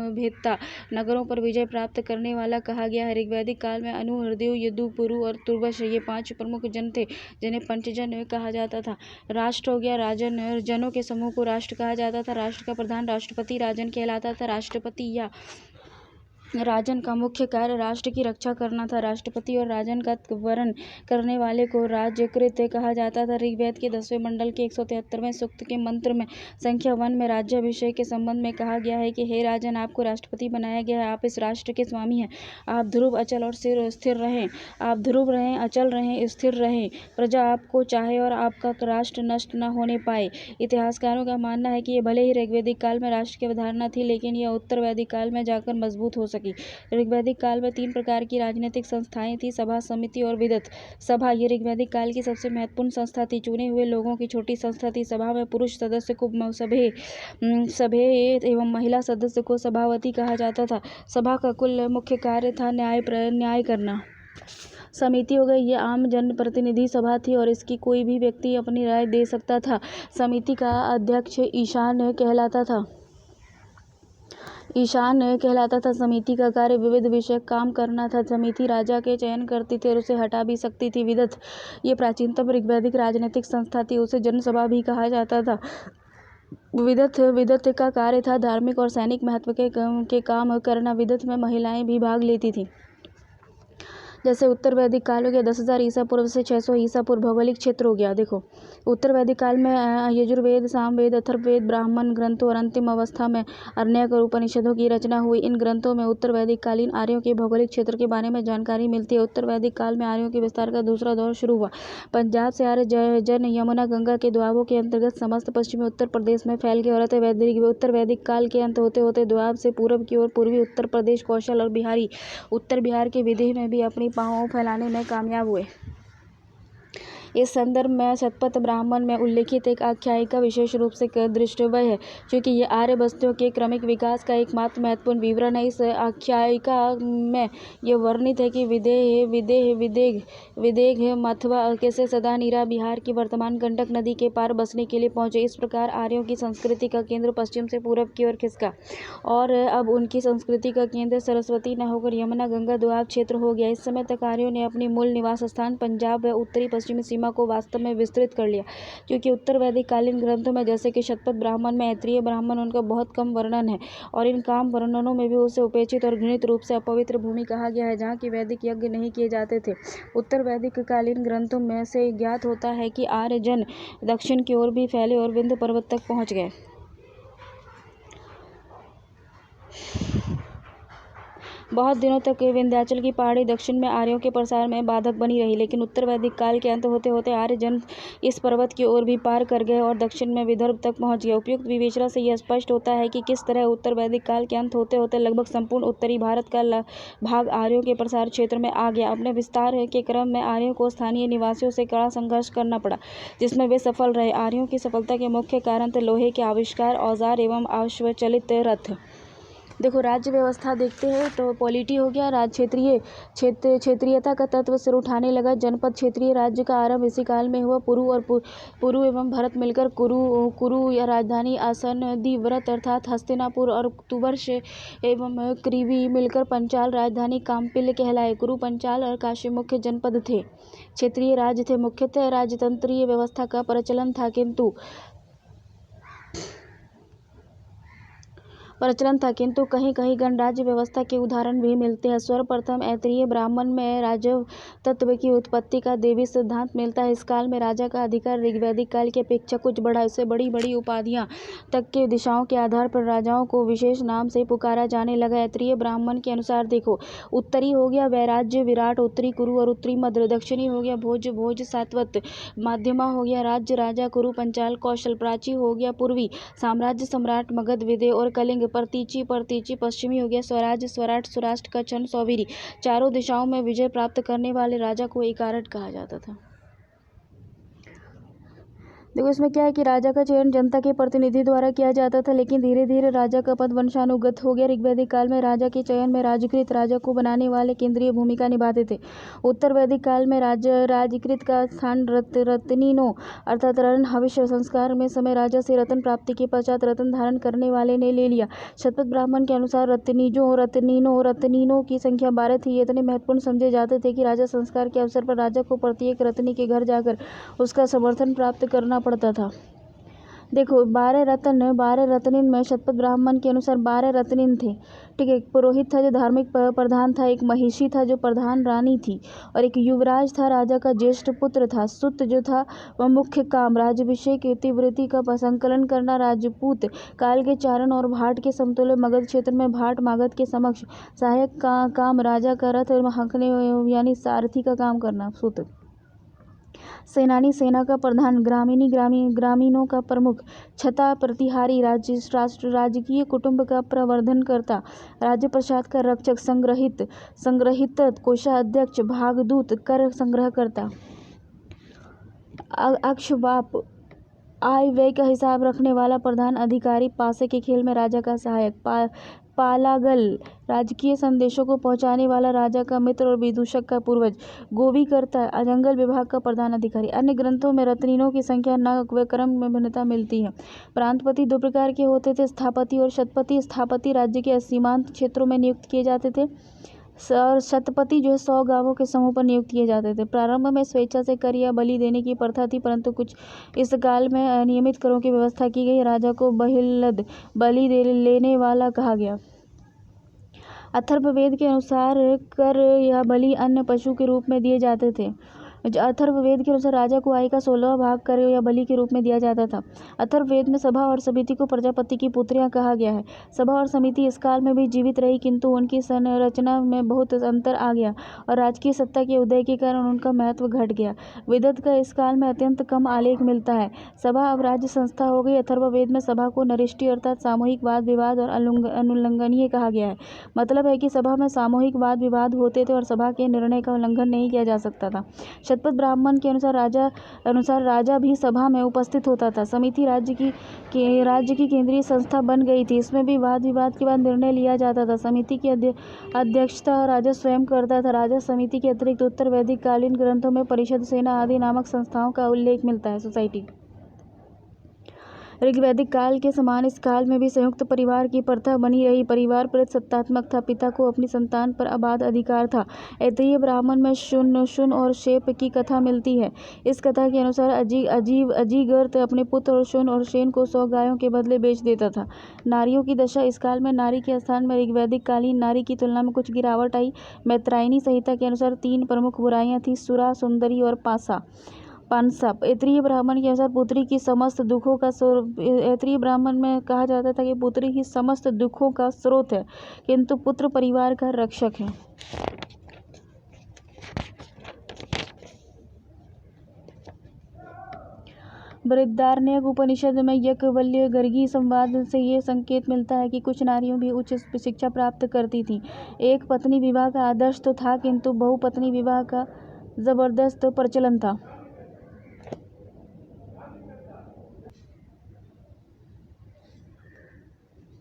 भेदता नगरों पर विजय प्राप्त करने वाला कहा गया है। ऋग्वैदिक काल में अनु, हृदय, यदु, पुरु और तुर्वश ये 5 प्रमुख जन थे जिन्हें पंचजन कहा जाता था। राष्ट्र हो गया जनों के समूह को राष्ट्र कहा जाता था। राष्ट्र का प्रधान राष्ट्रपति राजन कहलाता था। राष्ट्रपति या राजन का मुख्य कार्य राष्ट्र की रक्षा करना था। राष्ट्रपति और राजन का वरण करने वाले को राज्यकृत कहा जाता था। ऋग्वेद के 10वें मंडल के 173वें सूक्त के मंत्र में संख्या 1 में राज्याभिषेक के संबंध में कहा गया है कि हे राजन, आपको राष्ट्रपति बनाया गया है। आप इस राष्ट्र के स्वामी हैं। आप ध्रुव, अचल और स्थिर रहें। आप ध्रुव रहें, अचल रहें, स्थिर रहें। प्रजा आपको चाहे और आपका राष्ट्र नष्ट न होने पाए। इतिहासकारों का मानना है कि ये भले ही ऋग्वैदिक काल में राष्ट्र की अवधारणा थी, लेकिन यह उत्तर वैदिक काल में जाकर मजबूत हो सकी। ऋग्वैदिक काल में 3 प्रकार की राजनीतिक संस्थाएं थी: सभा, समिति और विदत। सभा ये ऋग्वैदिक काल की सबसे महत्वपूर्ण संस्था थी। चुने हुए लोगों की छोटी संस्था थी। सभा में पुरुष सदस्य को सभे एवं महिला सदस्य को सभावती कहा जाता था। सभा का कुल मुख्य कार्य था न्याय करना। समिति हो गई, ये आम जनप्रतिनिधि सभा थी और इसकी कोई भी व्यक्ति अपनी राय दे सकता था। समिति का अध्यक्ष ईशान कहलाता था। समिति का कार्य विविध विषय काम करना था। समिति राजा के चयन करती थी और उसे हटा भी सकती थी। विदथ ये प्राचीनतम ऋग्वैदिक राजनीतिक संस्था थी। उसे जनसभा भी कहा जाता था। विदथ का कार्य था धार्मिक और सैनिक महत्व के काम करना। विदथ में महिलाएं भी भाग लेती थी। जैसे उत्तर वैदिक काल हो गया 10,000 ईसा पूर्व से 600 ईसा पूर्व। भौगोलिक क्षेत्र हो गया। देखो उत्तर वैदिक काल में यजुर्वेद, सामवेद, अथर्ववेद, ब्राह्मण ग्रंथों और अंतिम अवस्था में अरण्यक और उपनिषदों की रचना हुई। इन ग्रंथों में उत्तर वैदिक कालीन आर्यों के भौगोलिक क्षेत्र के बारे में जानकारी मिलती है। उत्तर वैदिक काल में आर्यों के विस्तार का दूसरा दौर शुरू हुआ। पंजाब से आर्य जन यमुना गंगा के दोआबों के अंतर्गत समस्त पश्चिमी उत्तर प्रदेश में फैल गए और उत्तर वैदिक काल के अंत होते होते दोआब से पूर्व की ओर पूर्वी उत्तर प्रदेश, कौशल और बिहारी उत्तर बिहार के विदेह में भी अपनी पाँव फैलाने में कामयाब हुए। इस संदर्भ में शतपथ ब्राह्मण में उल्लेखित एक आख्यायिका विशेष रूप से दृष्टव्य है, क्योंकि ये आर्य बस्तियों के क्रमिक विकास का एकमात्र महत्वपूर्ण विवरण है। इस आख्यायिका में यह वर्णित है कि विदेह अथवा कैसे सदानीरा बिहार की वर्तमान गंडक नदी के पार बसने के लिए पहुंचे। इस प्रकार आर्यों की संस्कृति का केंद्र पश्चिम से पूरब की ओर खिसका और अब उनकी संस्कृति का केंद्र सरस्वती न होकर यमुना गंगा दोआब क्षेत्र हो गया। इस समय तक आर्यों ने अपनी मूल निवास स्थान पंजाब व उत्तरी पश्चिमी सीमा को वास्तव में विस्तृत कर लिया, क्योंकि उत्तर वैदिक कालीन ग्रंथों में जैसे कि शतपथ ब्राह्मण में ऐत्रेय ब्राह्मण उनका बहुत कम वर्णन है और इन काम वर्णनों में भी उसे उपेक्षित और घृणित रूप से अपवित्र भूमि कहा गया है, जहाँ की वैदिक यज्ञ नहीं किए जाते थे। उत्तर वैदिक कालीन ग्रंथों में से ज्ञात होता है कि आर्य जन दक्षिण की ओर भी फैले और विंध्य पर्वत तक पहुंच गए। बहुत दिनों तक विंध्याचल की पहाड़ी दक्षिण में आर्यों के प्रसार में बाधक बनी रही, लेकिन उत्तर वैदिक काल के अंत होते होते आर्य जन इस पर्वत की ओर भी पार कर गए और दक्षिण में विदर्भ तक पहुंच गए। उपयुक्त विवेचना से यह स्पष्ट होता है कि किस तरह उत्तर वैदिक काल के अंत होते होते लगभग संपूर्ण उत्तरी भारत का भाग आर्यों के प्रसार क्षेत्र में आ गया। अपने विस्तार के क्रम में आर्यों को स्थानीय निवासियों से कड़ा संघर्ष करना पड़ा, जिसमें वे सफल रहे। आर्यों की सफलता के मुख्य कारण थे लोहे के आविष्कार, औजार एवं अश्वचालित रथ। देखो राज्य व्यवस्था देखते हैं तो पॉलिटी हो गया। क्षेत्रीयता का तत्व सिर उठाने लगा। जनपद क्षेत्रीय राज्य का आरंभ इसी काल में हुआ। पुरु एवं भरत मिलकर कुरु या राजधानी आसनदिव्रत अर्थात हस्तिनापुर और तुबर्ष एवं क्रीवी मिलकर पंचाल राजधानी काम्पिल्य कहलाए। कुरु, पंचाल और काशी मुख्य जनपद थे, क्षेत्रीय राज्य थे। मुख्यतः राजतंत्रीय व्यवस्था का प्रचलन था, किंतु कहीं कहीं गणराज्य व्यवस्था के उदाहरण भी मिलते हैं। सर्वप्रथम ऐत्रेय ब्राह्मण में राजव तत्व की उत्पत्ति का देवी सिद्धांत मिलता है। इस काल में राजा का अधिकार ऋग्वैदिक काल की अपेक्षा कुछ बढ़ा। इससे बड़ी बड़ी उपाधियां तक के दिशाओं के आधार पर राजाओं को विशेष नाम से पुकारा जाने लगा। ऐत्रेय ब्राह्मण के अनुसार देखो, उत्तरी हो गया वैराज्य विराट, उत्तरी कुरु और उत्तरी मद्र। दक्षिणी हो गया भोज सात्वत, मध्यमा हो गया राज्य राजा कुरु पंचाल कौशल, प्राची हो गया पूर्वी साम्राज्य सम्राट मगध विदेह और कलिंग, परतीची पश्चिमी हो गया स्वराज्य स्वराट सुराष्ट्र कच्छन सौवीरी। चारों दिशाओं में विजय प्राप्त करने वाले राजा को एकारट कहा जाता था। देखो इसमें क्या है कि राजा का चयन जनता के प्रतिनिधि द्वारा किया जाता था, लेकिन धीरे धीरे राजा का पद वंशानुगत हो गया। ऋग्वैदिक काल में राजा के चयन में राजकृत राजा को बनाने वाले केंद्रीय भूमिका निभाते थे। उत्तर वैदिक काल में राजकृत का स्थान रत्निनों अर्थात रत्न हविष्य संस्कार में समय राजा से रत्न प्राप्ति के पश्चात रत्न धारण करने वाले ने ले लिया। शतपथ ब्राह्मण के अनुसार रत्निनों की संख्या 12 थी। ये इतने महत्वपूर्ण समझे जाते थे कि राजा संस्कार के अवसर पर राजा को प्रत्येक रत्नी के घर जाकर उसका समर्थन प्राप्त करना पड़ता था। देखो 12 रत्निन में शतपथ ब्राह्मण के अनुसार 12 रत्निन थे। ठीक है, एक पुरोहित था जो धार्मिक प्रधान था, एक महिषी था जो प्रधान रानी थी और एक युवराज था, राजा का ज्येष्ठ पुत्र था। सुत जो था वह मुख्य काम राज्याभिषेक तीव्रति का संकलन करना, राजपूत काल के चारण और भाट के समतुल्य मगध क्षेत्र में भाट मागध के समक्ष सहायक काम, राजा का रथ हाँकने यानी सारथी का काम करना। सुत सेनानी सेना का प्रधान, ग्रामीणों का प्रमुख, छता प्रतिहारी, राजकीय कुटुंब का प्रवर्धन करता, राज्य प्रसाद का रक्षक, संग्रहित कोषाध्यक्ष, भागदूत, कर संग्रह करता, अक्षवाप आय व्यय का हिसाब रखने वाला प्रधान अधिकारी, पासे के खेल में राजा का सहायक, पालागल राजकीय संदेशों को पहुंचाने वाला, राजा का मित्र और विदूषक का पूर्वज, गोवीकर्ता जंगल विभाग का प्रधान अधिकारी। अन्य ग्रंथों में रत्नीनों की संख्या न व क्रम में भिन्नता मिलती है। प्रांतपति दो प्रकार के होते थे, स्थापति और शतपति। स्थापति राज्य के सीमांत क्षेत्रों में नियुक्त किए जाते थे और शतपति जो है 100 गांवों के समूह पर नियुक्त किए जाते थे। प्रारंभ में स्वेच्छा से कर या बलि देने की प्रथा थी, परंतु कुछ इस काल में अनियमित करों की व्यवस्था की गई। राजा को बहिर्लद बलि लेने वाला कहा गया। अथर्ववेद के अनुसार कर या बलि अन्य पशु के रूप में दिए जाते थे। अथर्ववेद के अनुसार राजा को आय का 16वां भाग कर या बलि के रूप में दिया जाता था। अथर्ववेद में सभा और समिति को प्रजापति की पुत्रियां कहा गया है। सभा और समिति इस काल में भी जीवित रही, किंतु उनकी संरचना में बहुत अंतर आ गया और राजकीय सत्ता के उदय के कारण उनका महत्व घट गया। विदत का इस काल में अत्यंत कम आलेख मिलता है। सभा अब राज्य संस्था हो गई। अथर्ववेद में सभा को नरिष्टि अर्थात सामूहिक वाद विवाद और अनुल्लंघनीय कहा गया है। मतलब है कि सभा में सामूहिक वाद विवाद होते थे और सभा के निर्णय का उल्लंघन नहीं किया जा सकता था। शतपथ ब्राह्मण के अनुसार राजा भी सभा में उपस्थित होता था। समिति राज्य की केंद्रीय संस्था बन गई थी। इसमें भी वाद विवाद के बाद निर्णय लिया जाता था। समिति की अध्यक्षता राजा स्वयं करता था। राजा समिति के अतिरिक्त उत्तर वैदिक कालीन ग्रंथों में परिषद, सेना आदि नामक संस्थाओं का उल्लेख मिलता है। सोसाइटी ऋग्वैदिक काल के समान इस काल में भी संयुक्त परिवार की प्रथा बनी रही। परिवार प्रजासत्तात्मक था। पिता को अपनी संतान पर अबाध अधिकार था। ऐत्रेय ब्राह्मण में शुन और शेप की कथा मिलती है। इस कथा के अनुसार अजीगर्त अपने पुत्र शुन और शेन को 100 गायों के बदले बेच देता था। नारियों की दशा इस काल में नारी के स्थान में ऋग्वैदिक कालीन नारी की तुलना में कुछ गिरावट आई। मैत्रायणी संहिता के अनुसार 3 प्रमुख बुराइयां थीं, सुरा, सुंदरी और पांसा। ऐत्रेय ब्राह्मण के अनुसार पुत्री की समस्त दुखों का ऐत्रेय ब्राह्मण में कहा जाता था कि पुत्री ही समस्त दुखों का स्रोत है, किंतु पुत्र परिवार का रक्षक है। बृहदारण्यक उपनिषद में याज्ञवल्क्य गर्गी संवाद से ये संकेत मिलता है कि कुछ नारियों भी उच्च शिक्षा प्राप्त करती थीं। एक पत्नी विवाह का आदर्श तो था, किंतु बहुपत्नी विवाह का जबरदस्त प्रचलन था।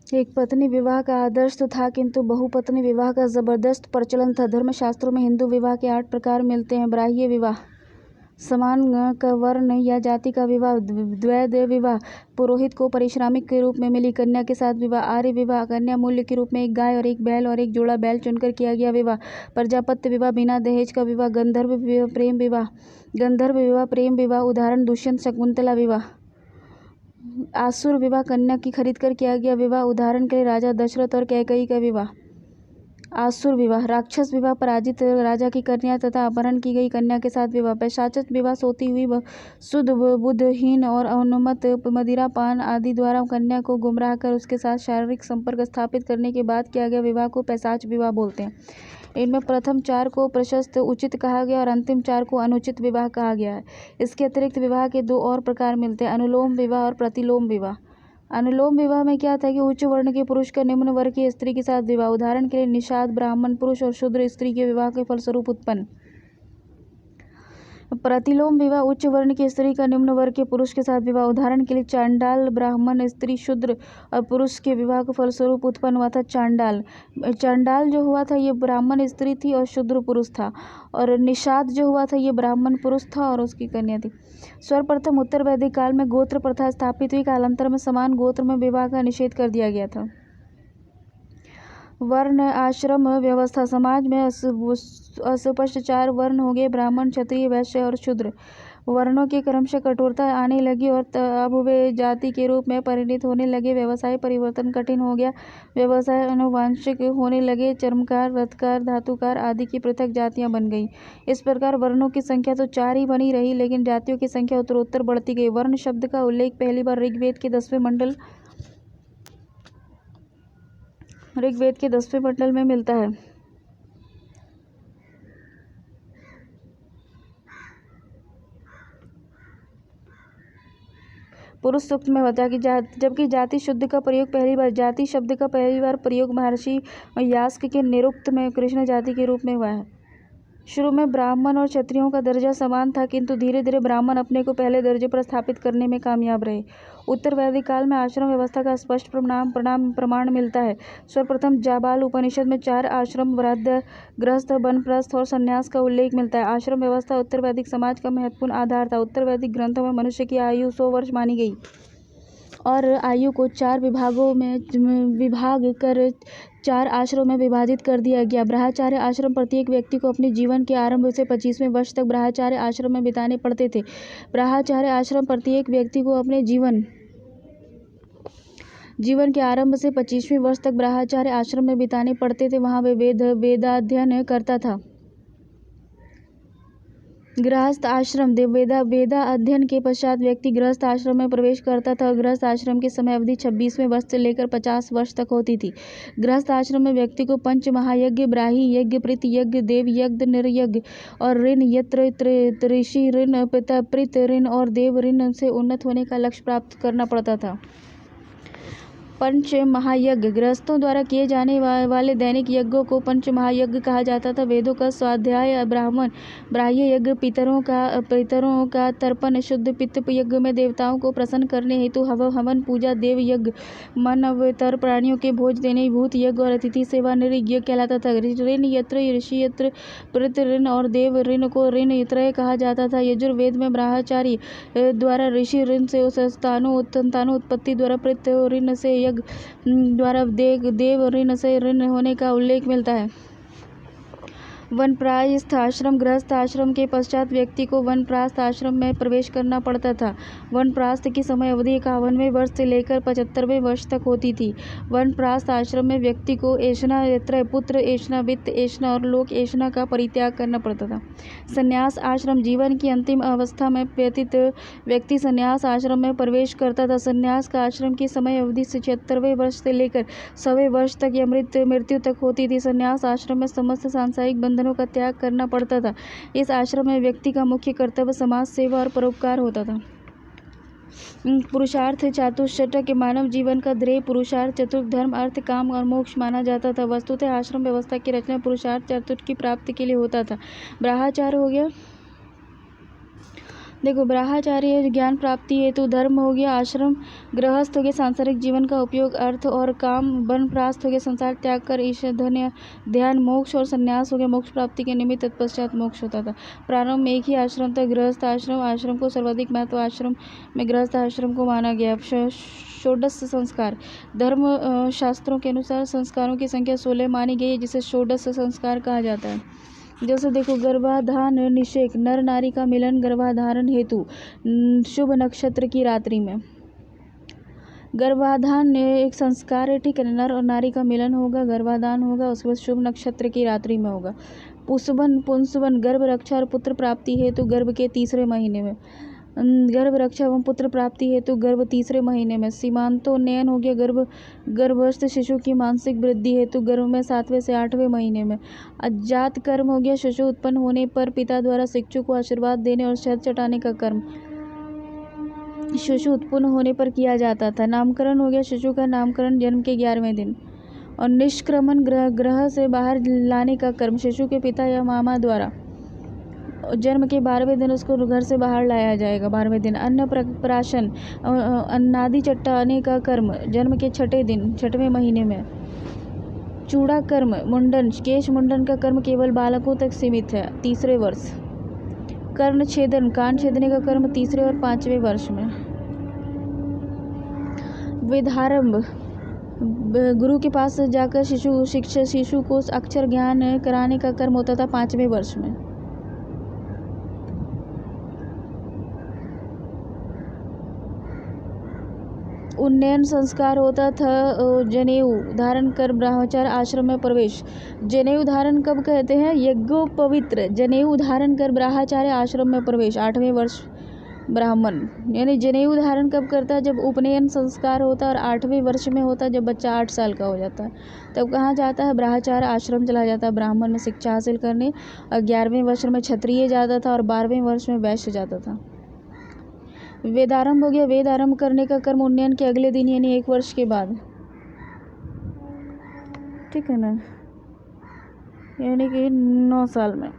एक पत्नी विवाह का आदर्श तो था, किंतु बहुपत्नी विवाह का जबरदस्त प्रचलन था। धर्मशास्त्रों में हिंदू विवाह के 8 प्रकार मिलते हैं। ब्राह्य विवाह, समान वर्ण या जाति का विवाह, द्वैध विवाह, पुरोहित को पारिश्रमिक के रूप में मिली कन्या के साथ विवाह, आर्य विवाह, कन्या मूल्य के रूप में एक गाय और एक बैल और एक जोड़ा बैल चुनकर किया गया विवाह, प्रजापत्य विवाह, बिना दहेज का विवाह, गंधर्व विवाह प्रेम विवाह, उदाहरण दुष्यंत शकुंतला विवाह, आसुर विवाह, कन्या की खरीद कर किया गया विवाह, उदाहरण के लिए राजा दशरथ और कैकेयी का विवाह। आसुर विवाह, राक्षस विवाह, पराजित राजा की कन्या तथा अपहरण की गई कन्या के साथ विवाह। पैशाच विवाह, सोती हुई शुद्ध बुद्धहीन और अनुमत मदिरा पान आदि द्वारा कन्या को गुमराह कर उसके साथ शारीरिक संपर्क स्थापित करने के बाद किया गया विवाह को पैशाच विवाह बोलते हैं। इनमें प्रथम 4 को प्रशस्त उचित कहा गया और अंतिम 4 को अनुचित विवाह कहा गया है। इसके अतिरिक्त विवाह के 2 और प्रकार मिलते हैं, अनुलोम विवाह और प्रतिलोम विवाह। अनुलोम विवाह में क्या था कि उच्च वर्ण के पुरुष का निम्न वर्ग की स्त्री के साथ विवाह, उदाहरण के लिए निषाद ब्राह्मण पुरुष और शूद्र स्त्री के विवाह के फलस्वरूप उत्पन्न। प्रतिलोम विवाह, उच्च वर्ण की स्त्री का निम्न वर्ग के पुरुष के साथ विवाह, उदाहरण के लिए चांडाल ब्राह्मण स्त्री शूद्र और पुरुष के विवाह के फलस्वरूप उत्पन्न हुआ था चांडाल जो हुआ था ये ब्राह्मण स्त्री थी और शूद्र पुरुष था, और निषाद जो हुआ था ये ब्राह्मण पुरुष था और उसकी कन्या थी। सर्वप्रथम उत्तर वैदिक काल में गोत्र प्रथा स्थापित हुई। कालांतर में समान गोत्र में विवाह का निषेध कर दिया गया था। वर्ण आश्रम व्यवस्था, समाज में अस्पष्ट 4 वर्ण हो गए, ब्राह्मण, क्षत्रिय, वैश्य और शूद्र। वर्णों के क्रमशः कठोरता आने लगी और अब वे जाति के रूप में परिणत होने लगे। व्यवसाय परिवर्तन कठिन हो गया। व्यवसाय आनुवांशिक होने लगे। चर्मकार, रथकार, धातुकार आदि की पृथक जातियां बन गई। इस प्रकार वर्णों की संख्या तो 4 ही बनी रही, लेकिन जातियों की संख्या उत्तरोत्तर बढ़ती गई। वर्ण शब्द का उल्लेख पहली बार ऋग्वेद के 10वें मंडल में मिलता है। पुरुष सूक्त में होता है कि जबकि जाति शब्द का पहली बार प्रयोग महर्षि यास्क के निरुक्त में कृष्ण जाति के रूप में हुआ है। शुरू में ब्राह्मण और क्षत्रियों का दर्जा समान था, किंतु धीरे धीरे ब्राह्मण अपने को पहले दर्जे पर स्थापित करने में कामयाब रहे। उत्तर वैदिक काल में आश्रम व्यवस्था का स्पष्ट प्रमाण मिलता है। सर्वप्रथम जाबाल उपनिषद में 4 आश्रम वृद्ध, गृहस्थ, वानप्रस्थ और संन्यास का उल्लेख मिलता है। आश्रम व्यवस्था उत्तर वैदिक समाज का महत्वपूर्ण आधार था। उत्तर वैदिक ग्रंथों में मनुष्य की आयु 100 वर्ष मानी गई और आयु को 4 विभागों में विभाग कर 4 आश्रमों में विभाजित कर दिया गया। ब्रह्मचार्य आश्रम प्रत्येक व्यक्ति को अपने जीवन के आरंभ से 25वें वर्ष तक ब्रह्मचार्य आश्रम में बिताने पड़ते थे। ब्रह्मचार्य आश्रम प्रत्येक व्यक्ति को अपने जीवन के आरंभ से 25वें वर्ष तक ब्रह्मचार्य आश्रम में बिताने पड़ते थे। वहाँ वे वेदाध्ययन करता था। गृहस्थ आश्रम वेदा अध्ययन के पश्चात व्यक्ति गृहस्थ आश्रम में प्रवेश करता था। गृहस्थ आश्रम की समय अवधि 26वें वर्ष से लेकर 50 वर्ष तक होती थी। गृहस्थ आश्रम में व्यक्ति को पंच महायज्ञ, ब्राह्मी यज्ञ, प्रीत यज्ञ, देव यज्ञ, निर्यज्ञ और ऋण यत्र ऋषि ऋण, पितृ ऋण और देव ऋण से उन्नत होने का लक्ष्य प्राप्त करना पड़ता था। पंच महायज्ञ गृहस्थों द्वारा किए जाने वाले दैनिक यज्ञों को पंच महायज्ञ कहा जाता था। वेदों का स्वाध्याय, ब्राह्य यज्ञ, पितरों का तर्पण, शुद्ध पितृ यज्ञ में देवताओं को प्रसन्न करने हेतु हवन पूजा, देव यज्ञ, मानवतर प्राणियों के भोज देने, भूत यज्ञ और अतिथि सेवा निर्यज्ञ कहलाता था। ऋण यत्र, ऋषि यत्र, पितृ ऋण और देव ऋण को ऋण त्रय कहा जाता था। यजुर्वेद में ब्रह्मचारी द्वारा ऋषि ऋण से संतानोत्पत्ति द्वारा पितृ ऋण से यज्ञ द्वारा देव ऋण से ऋण होने का उल्लेख मिलता है। वानप्रस्थ आश्रम गृहस्थ आश्रम के पश्चात व्यक्ति को वानप्रस्थ आश्रम में प्रवेश करना पड़ता था। वानप्रस्थ की समय अवधि 51वें वर्ष से लेकर 75वें वर्ष तक होती थी। वानप्रस्थ आश्रम में व्यक्ति को ऐशना, पुत्र ऐशना, वित्त ऐशना और लोक ऐशना का परित्याग करना पड़ता था। संन्यास आश्रम जीवन की अंतिम अवस्था में व्यक्ति संन्यास आश्रम में प्रवेश करता था। संन्यास का आश्रम की समय अवधि 76वें वर्ष से लेकर 100वें वर्ष तक या मृत्यु तक होती थी। संन्यास आश्रम में समस्त सांसारिक बंधनों का त्याग करना पड़ता था। इस आश्रम में व्यक्ति का मुख्य कर्तव्य समाज सेवा और परोपकार होता था। पुरुषार्थ चतुष्टय के मानव जीवन का ध्येय पुरुषार्थ, चतुर्थ धर्म, अर्थ, काम और मोक्ष माना जाता था। वस्तुतः आश्रम व्यवस्था की रचना पुरुषार्थ चतुर्थ की प्राप्ति के लिए होता था। ब्रह्मचार्य हो गया, देखो ब्रह्मचार्य ज्ञान प्राप्ति हेतु, धर्म हो गया, आश्रम गृहस्थ हो गया सांसारिक जीवन का उपयोग, अर्थ और काम, वानप्रस्थ हो गया संसार त्याग कर ईश्वर ध्यान, मोक्ष और संन्यास हो गया मोक्ष प्राप्ति के निमित्त, तत्पश्चात मोक्ष होता था। प्रारंभ में एक ही आश्रम था, गृहस्थ आश्रम। आश्रम को सर्वाधिक महत्व आश्रम में गृहस्थ आश्रम को माना गया। षोडश संस्कार धर्म शास्त्रों के अनुसार संस्कारों की संख्या 16 मानी गई है, जिसे षोडश संस्कार कहा जाता है। जैसे देखो गर्भाधान निषेक, नर नारी का मिलन गर्भाधारण हेतु शुभ नक्षत्र की रात्रि में। गर्भाधान एक संस्कार है, ठीक है। नर और नारी का मिलन होगा, गर्भाधान होगा, उसके बाद शुभ नक्षत्र की रात्रि में होगा। पुंसवन गर्भ रक्षा और पुत्र प्राप्ति हेतु गर्भ के 3रे महीने में। गर्भ रक्षा एवं पुत्र प्राप्ति हेतु गर्भ 3रे महीने में। सीमांतोन्नयन हो गया गर्भस्थ शिशु की मानसिक वृद्धि हेतु गर्भ में 7वें से 8वें महीने में। अजात कर्म हो गया शिशु उत्पन्न होने पर पिता द्वारा शिशु को आशीर्वाद देने और शहद चटाने का कर्म शिशु उत्पन्न होने पर किया जाता था। नामकरण हो गया शिशु का नामकरण जन्म के 11वें दिन। और निष्क्रमण ग्रह से बाहर लाने का कर्म शिशु के पिता या मामा द्वारा जन्म के 12वें दिन उसको घर से बाहर लाया जाएगा। 12वें दिन अन्नप्राशन अन्नादि चट्टाने का कर्म जन्म के 6ठे दिन 6वें महीने में। चूड़ा कर्म मुंडन केश मुंडन का कर्म केवल बालकों तक सीमित है 3रे वर्ष। कर्ण छेदन कान छेदने का कर्म 3रे और 5वें वर्ष में। वेदारंभ गुरु के पास जाकर शिशु को अक्षर ज्ञान कराने का कर्म होता था 5वें वर्ष में। उन्नयन संस्कार होता था जनेऊ धारण कर ब्रह्मचार्य आश्रम में प्रवेश। जनेऊ धारण कब कहते हैं? यज्ञोपवित्र जनेऊ धारण कर ब्रह्मचार्य आश्रम में प्रवेश। 8वें वर्ष ब्राह्मण यानी जनेऊ धारण कब करता है? जब उपनयन संस्कार होता है और 8वें वर्ष में होता है, जब बच्चा 8 साल का हो जाता है तब कहाँ जाता है? ब्रह्मचार्य आश्रम चला जाता है ब्राह्मण में शिक्षा हासिल करने। और 11वें वर्ष में क्षत्रिय जाता था और 12वें वर्ष में वैश्य जाता था। वेदारंभ हो गया वेद आरंभ करने का कर्म उन्नयन के अगले दिन यानी 1 वर्ष के बाद, ठीक है ना, यानी कि 9 साल में।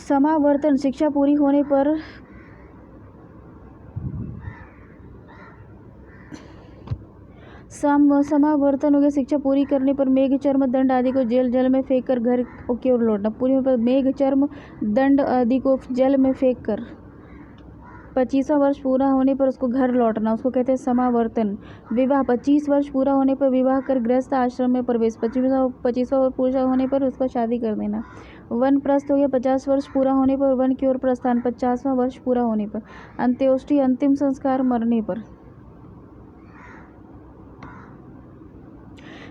समावर्तन शिक्षा पूरी होने पर समावर्तन हो गया शिक्षा पूरी करने पर मेघ चर्म दंड आदि को जल में फेंक कर घर की ओर लौटना। पूरी पर मेघ चर्म दंड आदि को जल में फेंक कर 25वां वर्ष पूरा होने पर उसको घर लौटना, उसको कहते हैं समावर्तन। विवाह 25 वर्ष पूरा होने पर विवाह कर गृहस्थ आश्रम में प्रवेश। 25वां पूरा होने पर उसको शादी कर देना। वनप्रस्थ हो गया 50 वर्ष पूरा होने पर वन की ओर प्रस्थान। 50वां वर्ष पूरा होने पर अंत्येष्टि अंतिम संस्कार मरने पर।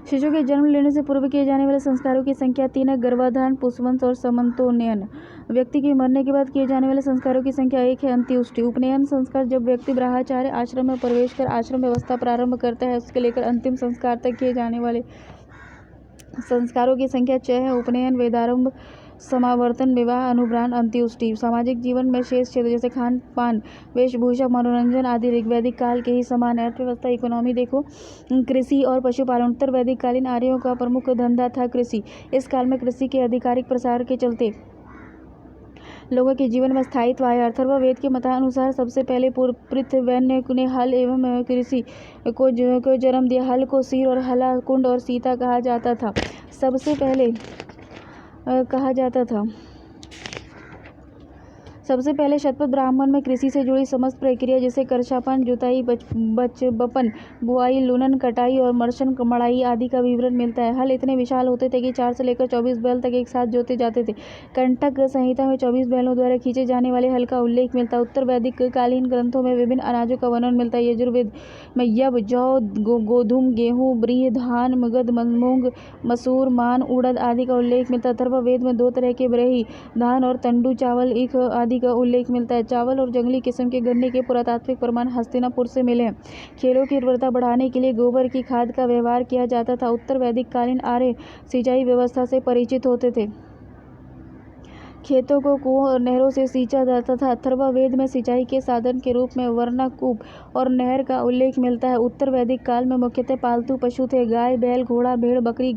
शिशु के जन्म लेने से पूर्व किए जाने वाले संस्कारों की संख्या 3 है। गर्भाधान, पुंसवन और समन्तोन्नयन। व्यक्ति के मरने के बाद किए जाने वाले संस्कारों की संख्या 1 है। अंत्योष्टि। उपनयन संस्कार जब व्यक्ति ब्रह्मचार्य आश्रम में प्रवेश कर आश्रम व्यवस्था प्रारंभ करता है, उसके लेकर अंतिम संस्कार तक किए जाने वाले संस्कारों की संख्या 6 है। उपनयन, वेदारंभ, समावर्तन, विवाह, अनुब्रान, अंत्योष्टि। सामाजिक जीवन में शेष क्षेत्र जैसे खान पान, वेशभूषा, मनोरंजन आदि ऋग्वैदिक काल के ही समान। अर्थव्यवस्था, इकोनॉमी देखो, कृषि और पशुपालन। उत्तर वैदिक कालीन आर्यों का प्रमुख धंधा था कृषि। इस काल में कृषि के आधिकारिक प्रसार के चलते लोगों के जीवन में स्थायित्व आया। अथर्ववेद के मतानुसार सबसे पहले पृथ्वैन्य ने हल एवं कृषि को जन्म दिया। हल को सिर और हला कुंड और सीता कहा जाता था। सबसे पहले शतपथ ब्राह्मण में कृषि से जुड़ी समस्त प्रक्रिया जैसे करछापन, जुताई, बपन, बुआई, लुनन, कटाई और मर्शन, मड़ाई आदि का विवरण मिलता है। हल इतने विशाल होते थे कि 4 से लेकर 24 बैल तक एक साथ जोते जाते थे। कंटक संहिता में 24 बैलों द्वारा खींचे जाने वाले हल का उल्लेख मिलता है। उत्तर वैदिक कालीन ग्रंथों में विभिन्न अनाजों का वर्णन मिलता है। यजुर्वेद में यव, जौ, गोधूम, गेहूँ, ब्रीह, धान, मगध, मूंग, मसूर, मान, उड़द आदि का उल्लेख मिलता है। अथर्ववेद में 2 तरह के ब्रीही धान और तंडू चावल, ईख आदि का उल्लेख मिलता है। चावल और जंगली किस्म के गन्ने के पुरातात्विक प्रमाण हस्तिनापुर से मिले हैं। खेलों की उर्वरता बढ़ाने के लिए गोबर की खाद का व्यवहार किया जाता था। उत्तर वैदिक कालीन आर्य सिंचाई व्यवस्था से परिचित होते थे। खेतों को कुओं और नहरों से सींचा जाता था। अथर्ववेद में सिंचाई के साधन के रूप में वरना, कूप और नहर का उल्लेख मिलता है। उत्तर वैदिक काल में मुख्यतः पालतू पशु थे। गाय, बैल, घोड़ा, भेड़, बकरी,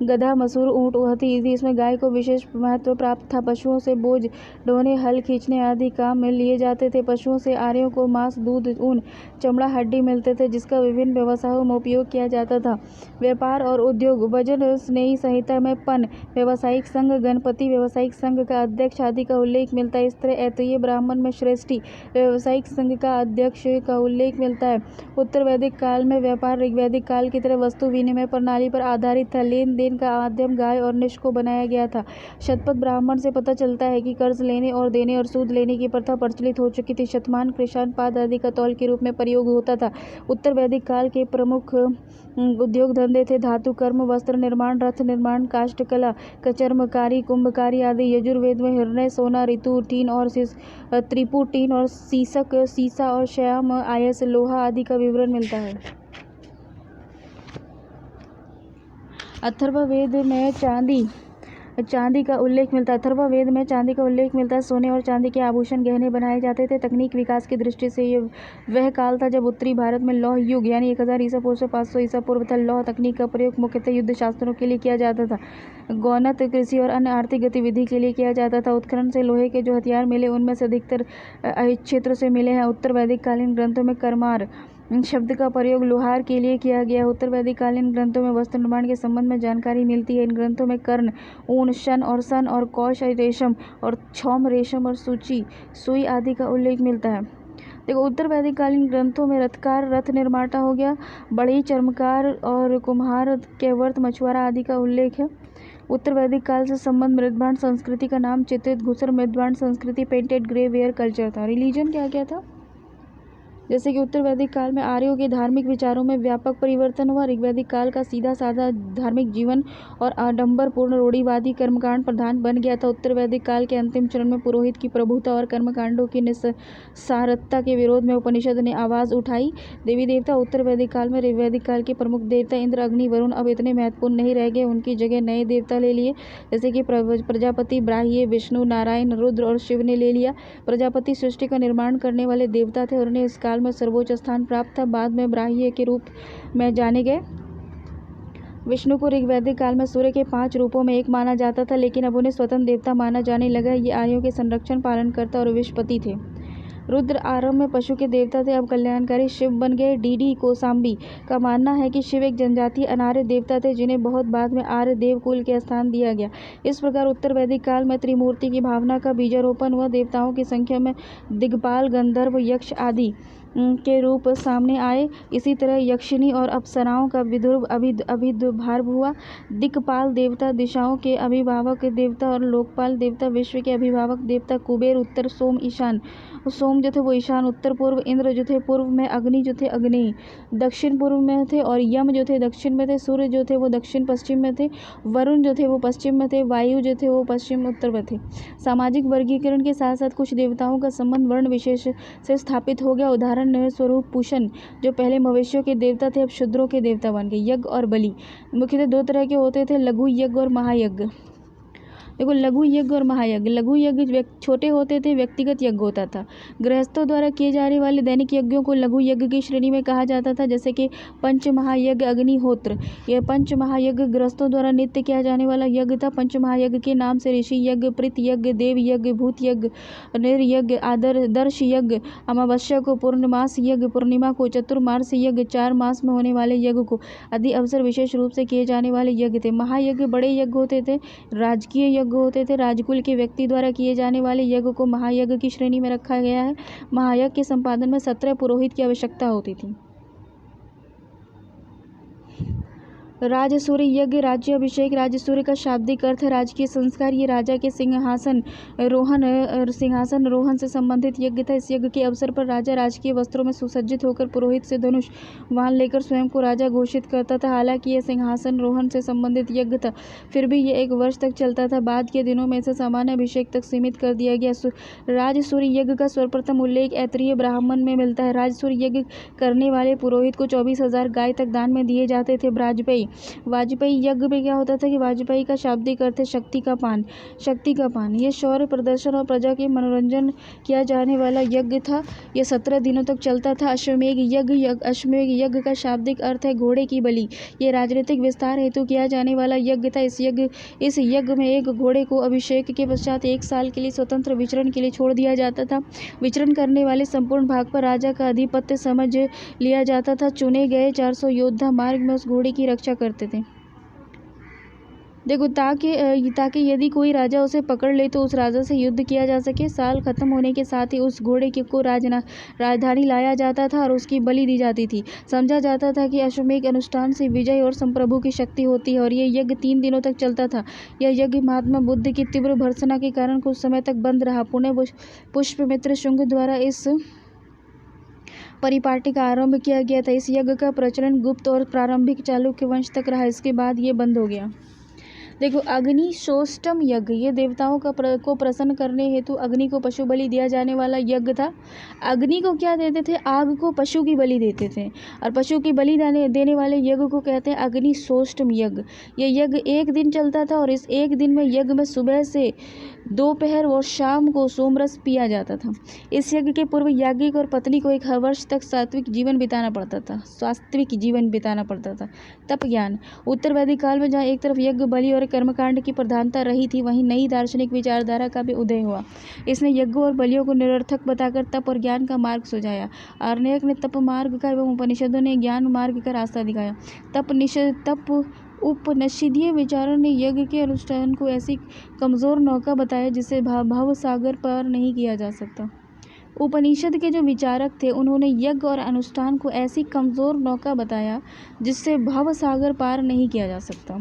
गधा, मसूर, ऊंट, हाथी आदि। इसमें गाय को विशेष महत्व प्राप्त था। पशुओं से बोझ ढोने, हल खींचने आदि काम में लिए जाते थे। पशुओं से आर्यों को मांस, दूध, ऊन, चमड़ा, हड्डी मिलते थे, जिसका विभिन्न व्यवसायों में उपयोग किया जाता था। व्यापार और उद्योग। वजन स्नेही संहिता में पन व्यावसायिक संघ, गणपति व्यावसायिक संघ का अध्यक्ष आदि का उल्लेख मिलता है। इस तरह ऐतरेय ब्राह्मण में श्रेष्ठी व्यावसायिक संघ का अध्यक्ष का उल्लेख मिलता है। उत्तर वैदिक काल में व्यापार ऋग्वैदिक काल की तरह वस्तु विनिमय प्रणाली पर आधारित था। लेन देन का माध्यम गाय और निश को बनाया गया था। शतपथ ब्राह्मण से पता चलता है कि कर्ज लेने और देने और सूद लेने की प्रथा प्रचलित हो चुकी थी। शतमान, कृषाण, पाद आदि का तौल के रूप में प्रयोग होता था। उत्तर वैदिक काल के प्रमुख उद्योग धंधे थे धातु कर्म, वस्त्र निर्माण, रथ निर्माण, काष्ठकला, चर्मकारी, कुंभकारी आदि। यजुर्वेद में हिरण्य, सोना, ऋतु, टीन और त्रिपु, टीन और सीसक, सीसा और श्याम, आयस, लोहा आदि का विवरण मिलता है। अथर्ववेद में चांदी का उल्लेख मिलता है। अथर्ववेद में चांदी का उल्लेख मिलता है। सोने और चांदी के आभूषण, गहने बनाए जाते थे। तकनीक विकास की दृष्टि से ये वह काल था जब उत्तरी भारत में लौह युग यानी 1000 ईसा पूर्व से 500 ईसा पूर्व था। लौह तकनीक का प्रयोग मुख्यतः युद्ध शास्त्रों के लिए किया जाता था। गौनत कृषि और अन्य आर्थिक गतिविधि के लिए किया जाता था। उत्खनन से लोहे के जो हथियार मिले उनमें से अधिकतर इस क्षेत्र से मिले हैं। उत्तर वैदिक कालीन ग्रंथों में करमार शब्द का प्रयोग लोहार के लिए किया गया। उत्तर वैदिक कालीन ग्रंथों में वस्त्र निर्माण के संबंध में जानकारी मिलती है। इन ग्रंथों में कर्ण, ऊन, शन और कौश रेशम और क्षौम रेशम और सुई आदि का उल्लेख मिलता है। देखो, उत्तर वैदिक कालीन ग्रंथों में रथकार, रथ निर्माता हो गया, बढ़ई, चर्मकार और कुम्हार, कैवर्त, मछुआरा आदि का उल्लेख है। उत्तर वैदिक काल से संबंध मृदभांड संस्कृति का नाम चित्रित घुसर मृदभांड संस्कृति, पेंटेड ग्रे वेयर कल्चर था। रिलीजन क्या था? जैसे कि उत्तर वैदिक काल में आर्यों के धार्मिक विचारों में व्यापक परिवर्तन हुआ। ऋग्वैदिक काल का सीधा साधा धार्मिक जीवन और आडंबरपूर्ण रूढ़िवादी कर्मकांड प्रधान बन गया था। उत्तर वैदिक काल के अंतिम चरण में पुरोहित की प्रभुता और कर्मकांडों की निस्सारता के विरोध में उपनिषद ने आवाज उठाई। देवी देवता। उत्तर वैदिक काल में ऋग्वैदिक काल के प्रमुख देवता इंद्र, अग्नि, वरुण अब इतने महत्वपूर्ण नहीं रह गए। उनकी जगह नए देवता ले लिए, जैसे कि प्रजापति, ब्राह्मण, विष्णु, नारायण, रुद्र और शिव ने ले लिया। प्रजापति सृष्टि का निर्माण करने वाले देवता थे और उन्हें इस काल में सर्वोच्च स्थान प्राप्त था। बाद में ब्राह्मण के रूप में जाने गए। विष्णु को ऋग्वैदिक काल में सूर्य के 5 रूपों में एक माना जाता था, लेकिन अब उन्हें स्वतंत्र देवता माना जाने लगा। ये आर्यों के संरक्षण, पालनकर्ता और विश्वपति थे। रुद्र आरंभ में पशु के देवता थे, अब कल्याणकारी शिव बन गए। डी कोसाम्बी का मानना है कि शिव एक जनजातीय अनार्य देवता थे, जिन्हें बहुत बाद में आर्य देव कुल के स्थान दिया गया। इस प्रकार उत्तर वैदिक काल में त्रिमूर्ति की भावना का बीजारोपण हुआ। देवताओं की संख्या में दिग्पाल, गंधर्व, यक्ष आदि के रूप सामने आए। इसी तरह यक्षिणी और अप्सराओं का अभिद्भाव हुआ। दिक्पाल देवता दिशाओं के अभिभावक देवता और लोकपाल देवता विश्व के अभिभावक देवता। कुबेर उत्तर, सोम ईशान, सोम जो थे वो ईशान उत्तर पूर्व, इंद्र जो थे पूर्व में, अग्नि जो थे अग्नि दक्षिण पूर्व में थे, और यम जो थे दक्षिण में थे, सूर्य जो थे वो दक्षिण पश्चिम में थे, वरुण जो थे वो पश्चिम में थे, वायु जो थे वो पश्चिम उत्तर में थे। सामाजिक वर्गीकरण के साथ साथ कुछ देवताओं का संबंध वर्ण विशेष से स्थापित हो गया। उदाहरण स्वरूप पूषण जो पहले मवेशियों के देवता थे, अब शूद्रों के देवता बन गए। यज्ञ और बलि मुख्यतः 2 तरह के होते थे, लघु यज्ञ और महायज्ञ। देखो, लघु यज्ञ और महायज्ञ। लघु यज्ञ छोटे होते थे, व्यक्तिगत यज्ञ होता था। गृहस्थों द्वारा किए जाने वाले दैनिक यज्ञों को लघु यज्ञ की श्रेणी में कहा जाता था, जैसे कि पंच महायज्ञ, अग्निहोत्र। यह पंच महायज्ञ गृहस्थों द्वारा नित्य किया जाने वाला यज्ञ था। पंच महायज्ञ के नाम से ऋषि यज्ञ, प्रीत यज्ञ, देव यज्ञ, भूत यज्ञ, निर्यज्ञ, आदर्श यज्ञ, अमावस्या को पूर्णमास यज्ञ, पूर्णिमा को चतुर्मास यज्ञ, 4 मास में होने वाले यज्ञ को आदि अवसर विशेष रूप से किए जाने वाले यज्ञ थे। महायज्ञ बड़े यज्ञ होते थे, राजकीय यज्ञ होते थे। राजकुल के व्यक्ति द्वारा किए जाने वाले यज्ञ को महायज्ञ की श्रेणी में रखा गया है। महायज्ञ के संपादन में 17 पुरोहित की आवश्यकता होती थी। राजसूय यज्ञ, राज्य अभिषेक। राजसूय का शाब्दिक अर्थ है राजकीय संस्कार। ये राजा के सिंहासन रोहन से संबंधित यज्ञ था। इस यज्ञ के अवसर पर राजा राजकीय वस्त्रों में सुसज्जित होकर पुरोहित से धनुष वाहन लेकर स्वयं को राजा घोषित करता था। हालांकि यह सिंहासन रोहन से संबंधित यज्ञ था, फिर भी यह 1 वर्ष तक चलता था। बाद के दिनों में इसे सामान्य अभिषेक तक सीमित कर दिया गया। राजसूय यज्ञ का सर्वप्रथम उल्लेख ऐत्रेय ब्राह्मण में मिलता है। राजसूय यज्ञ करने वाले पुरोहित को 24,000 गाय तक दान में दिए जाते थे। वाजपेयी यज्ञ में क्या होता था कि वाजपेयी का शाब्दिक अर्थ है शक्ति का पान। यह शौर्य प्रदर्शन और प्रजा के मनोरंजन किया जाने वाला यज्ञ था। यह 17 दिनों तक चलता था। अश्वमेध यज्ञ का शाब्दिक अर्थ है घोड़े की बलि। यह राजनीतिक विस्तार हेतु किया जाने वाला यज्ञ था। इस यज्ञ में एक घोड़े को अभिषेक के पश्चात 1 साल के लिए स्वतंत्र विचरण के लिए छोड़ दिया जाता था। विचरण करने वाले संपूर्ण भाग पर राजा का आधिपत्य समझ लिया जाता था। चुने गए 400 योद्धा मार्ग में उस घोड़े की रक्षा करते थे। देखो, ताकि यदि कोई राजा उसे पकड़ ले तो उस राजा से युद्ध किया जा सके। साल खत्म होने के साथ ही उस घोड़े को राजधानी लाया जाता था और उसकी बलि दी जाती थी। समझा जाता था कि अश्वमेध अनुष्ठान से विजय और संप्रभु की शक्ति होती है, और यह यज्ञ 3 दिनों तक चलता था। यह यज्ञ महात्मा बुद्ध की तीव्र भर्त्सना के कारण कुछ समय तक बंद रहा। पुण्य पुष्यमित्र शुंग द्वारा इस परिपाटी का आरंभ किया गया था। इस यज्ञ का प्रचलन गुप्त और प्रारंभिक चालुक्य वंश तक रहा। इसके बाद ये बंद हो गया। देखो, अग्निशोष्टम यज्ञ, ये देवताओं को प्रसन्न करने हेतु अग्नि को पशु बलि दिया जाने वाला यज्ञ था। अग्नि को क्या देते थे? आग को पशु की बलि देते थे, और पशु की बलि देने वाले यज्ञ को कहते हैं अग्निशोष्टम यज्ञ। ये यज्ञ 1 दिन चलता था, और इस 1 दिन में यज्ञ में सुबह से दोपहर और शाम को सोमरस पिया जाता था। इस यज्ञ के पूर्व याज्ञिक और पत्नी को 1 वर्ष तक स्वात्विक जीवन बिताना पड़ता था। तप ज्ञान। उत्तर वैदिक काल में जहाँ एक तरफ यज्ञ, बलि और कर्मकांड की प्रधानता रही थी, वहीं नई दार्शनिक विचारधारा का भी उदय हुआ। इसने यज्ञों और बलियों को निरर्थक बताकर तप और ज्ञान का मार्ग सुझाया। आरण्यक ने तप मार्ग का एवं उपनिषदों ने ज्ञान मार्ग का रास्ता दिखाया। उपनिषदीय विचारों ने यज्ञ के अनुष्ठान को ऐसी कमजोर नौका बताया जिसे भव सागर पार नहीं किया जा सकता। उपनिषद के जो विचारक थे, उन्होंने यज्ञ और अनुष्ठान को ऐसी कमजोर नौका बताया जिससे भव सागर पार नहीं किया जा सकता।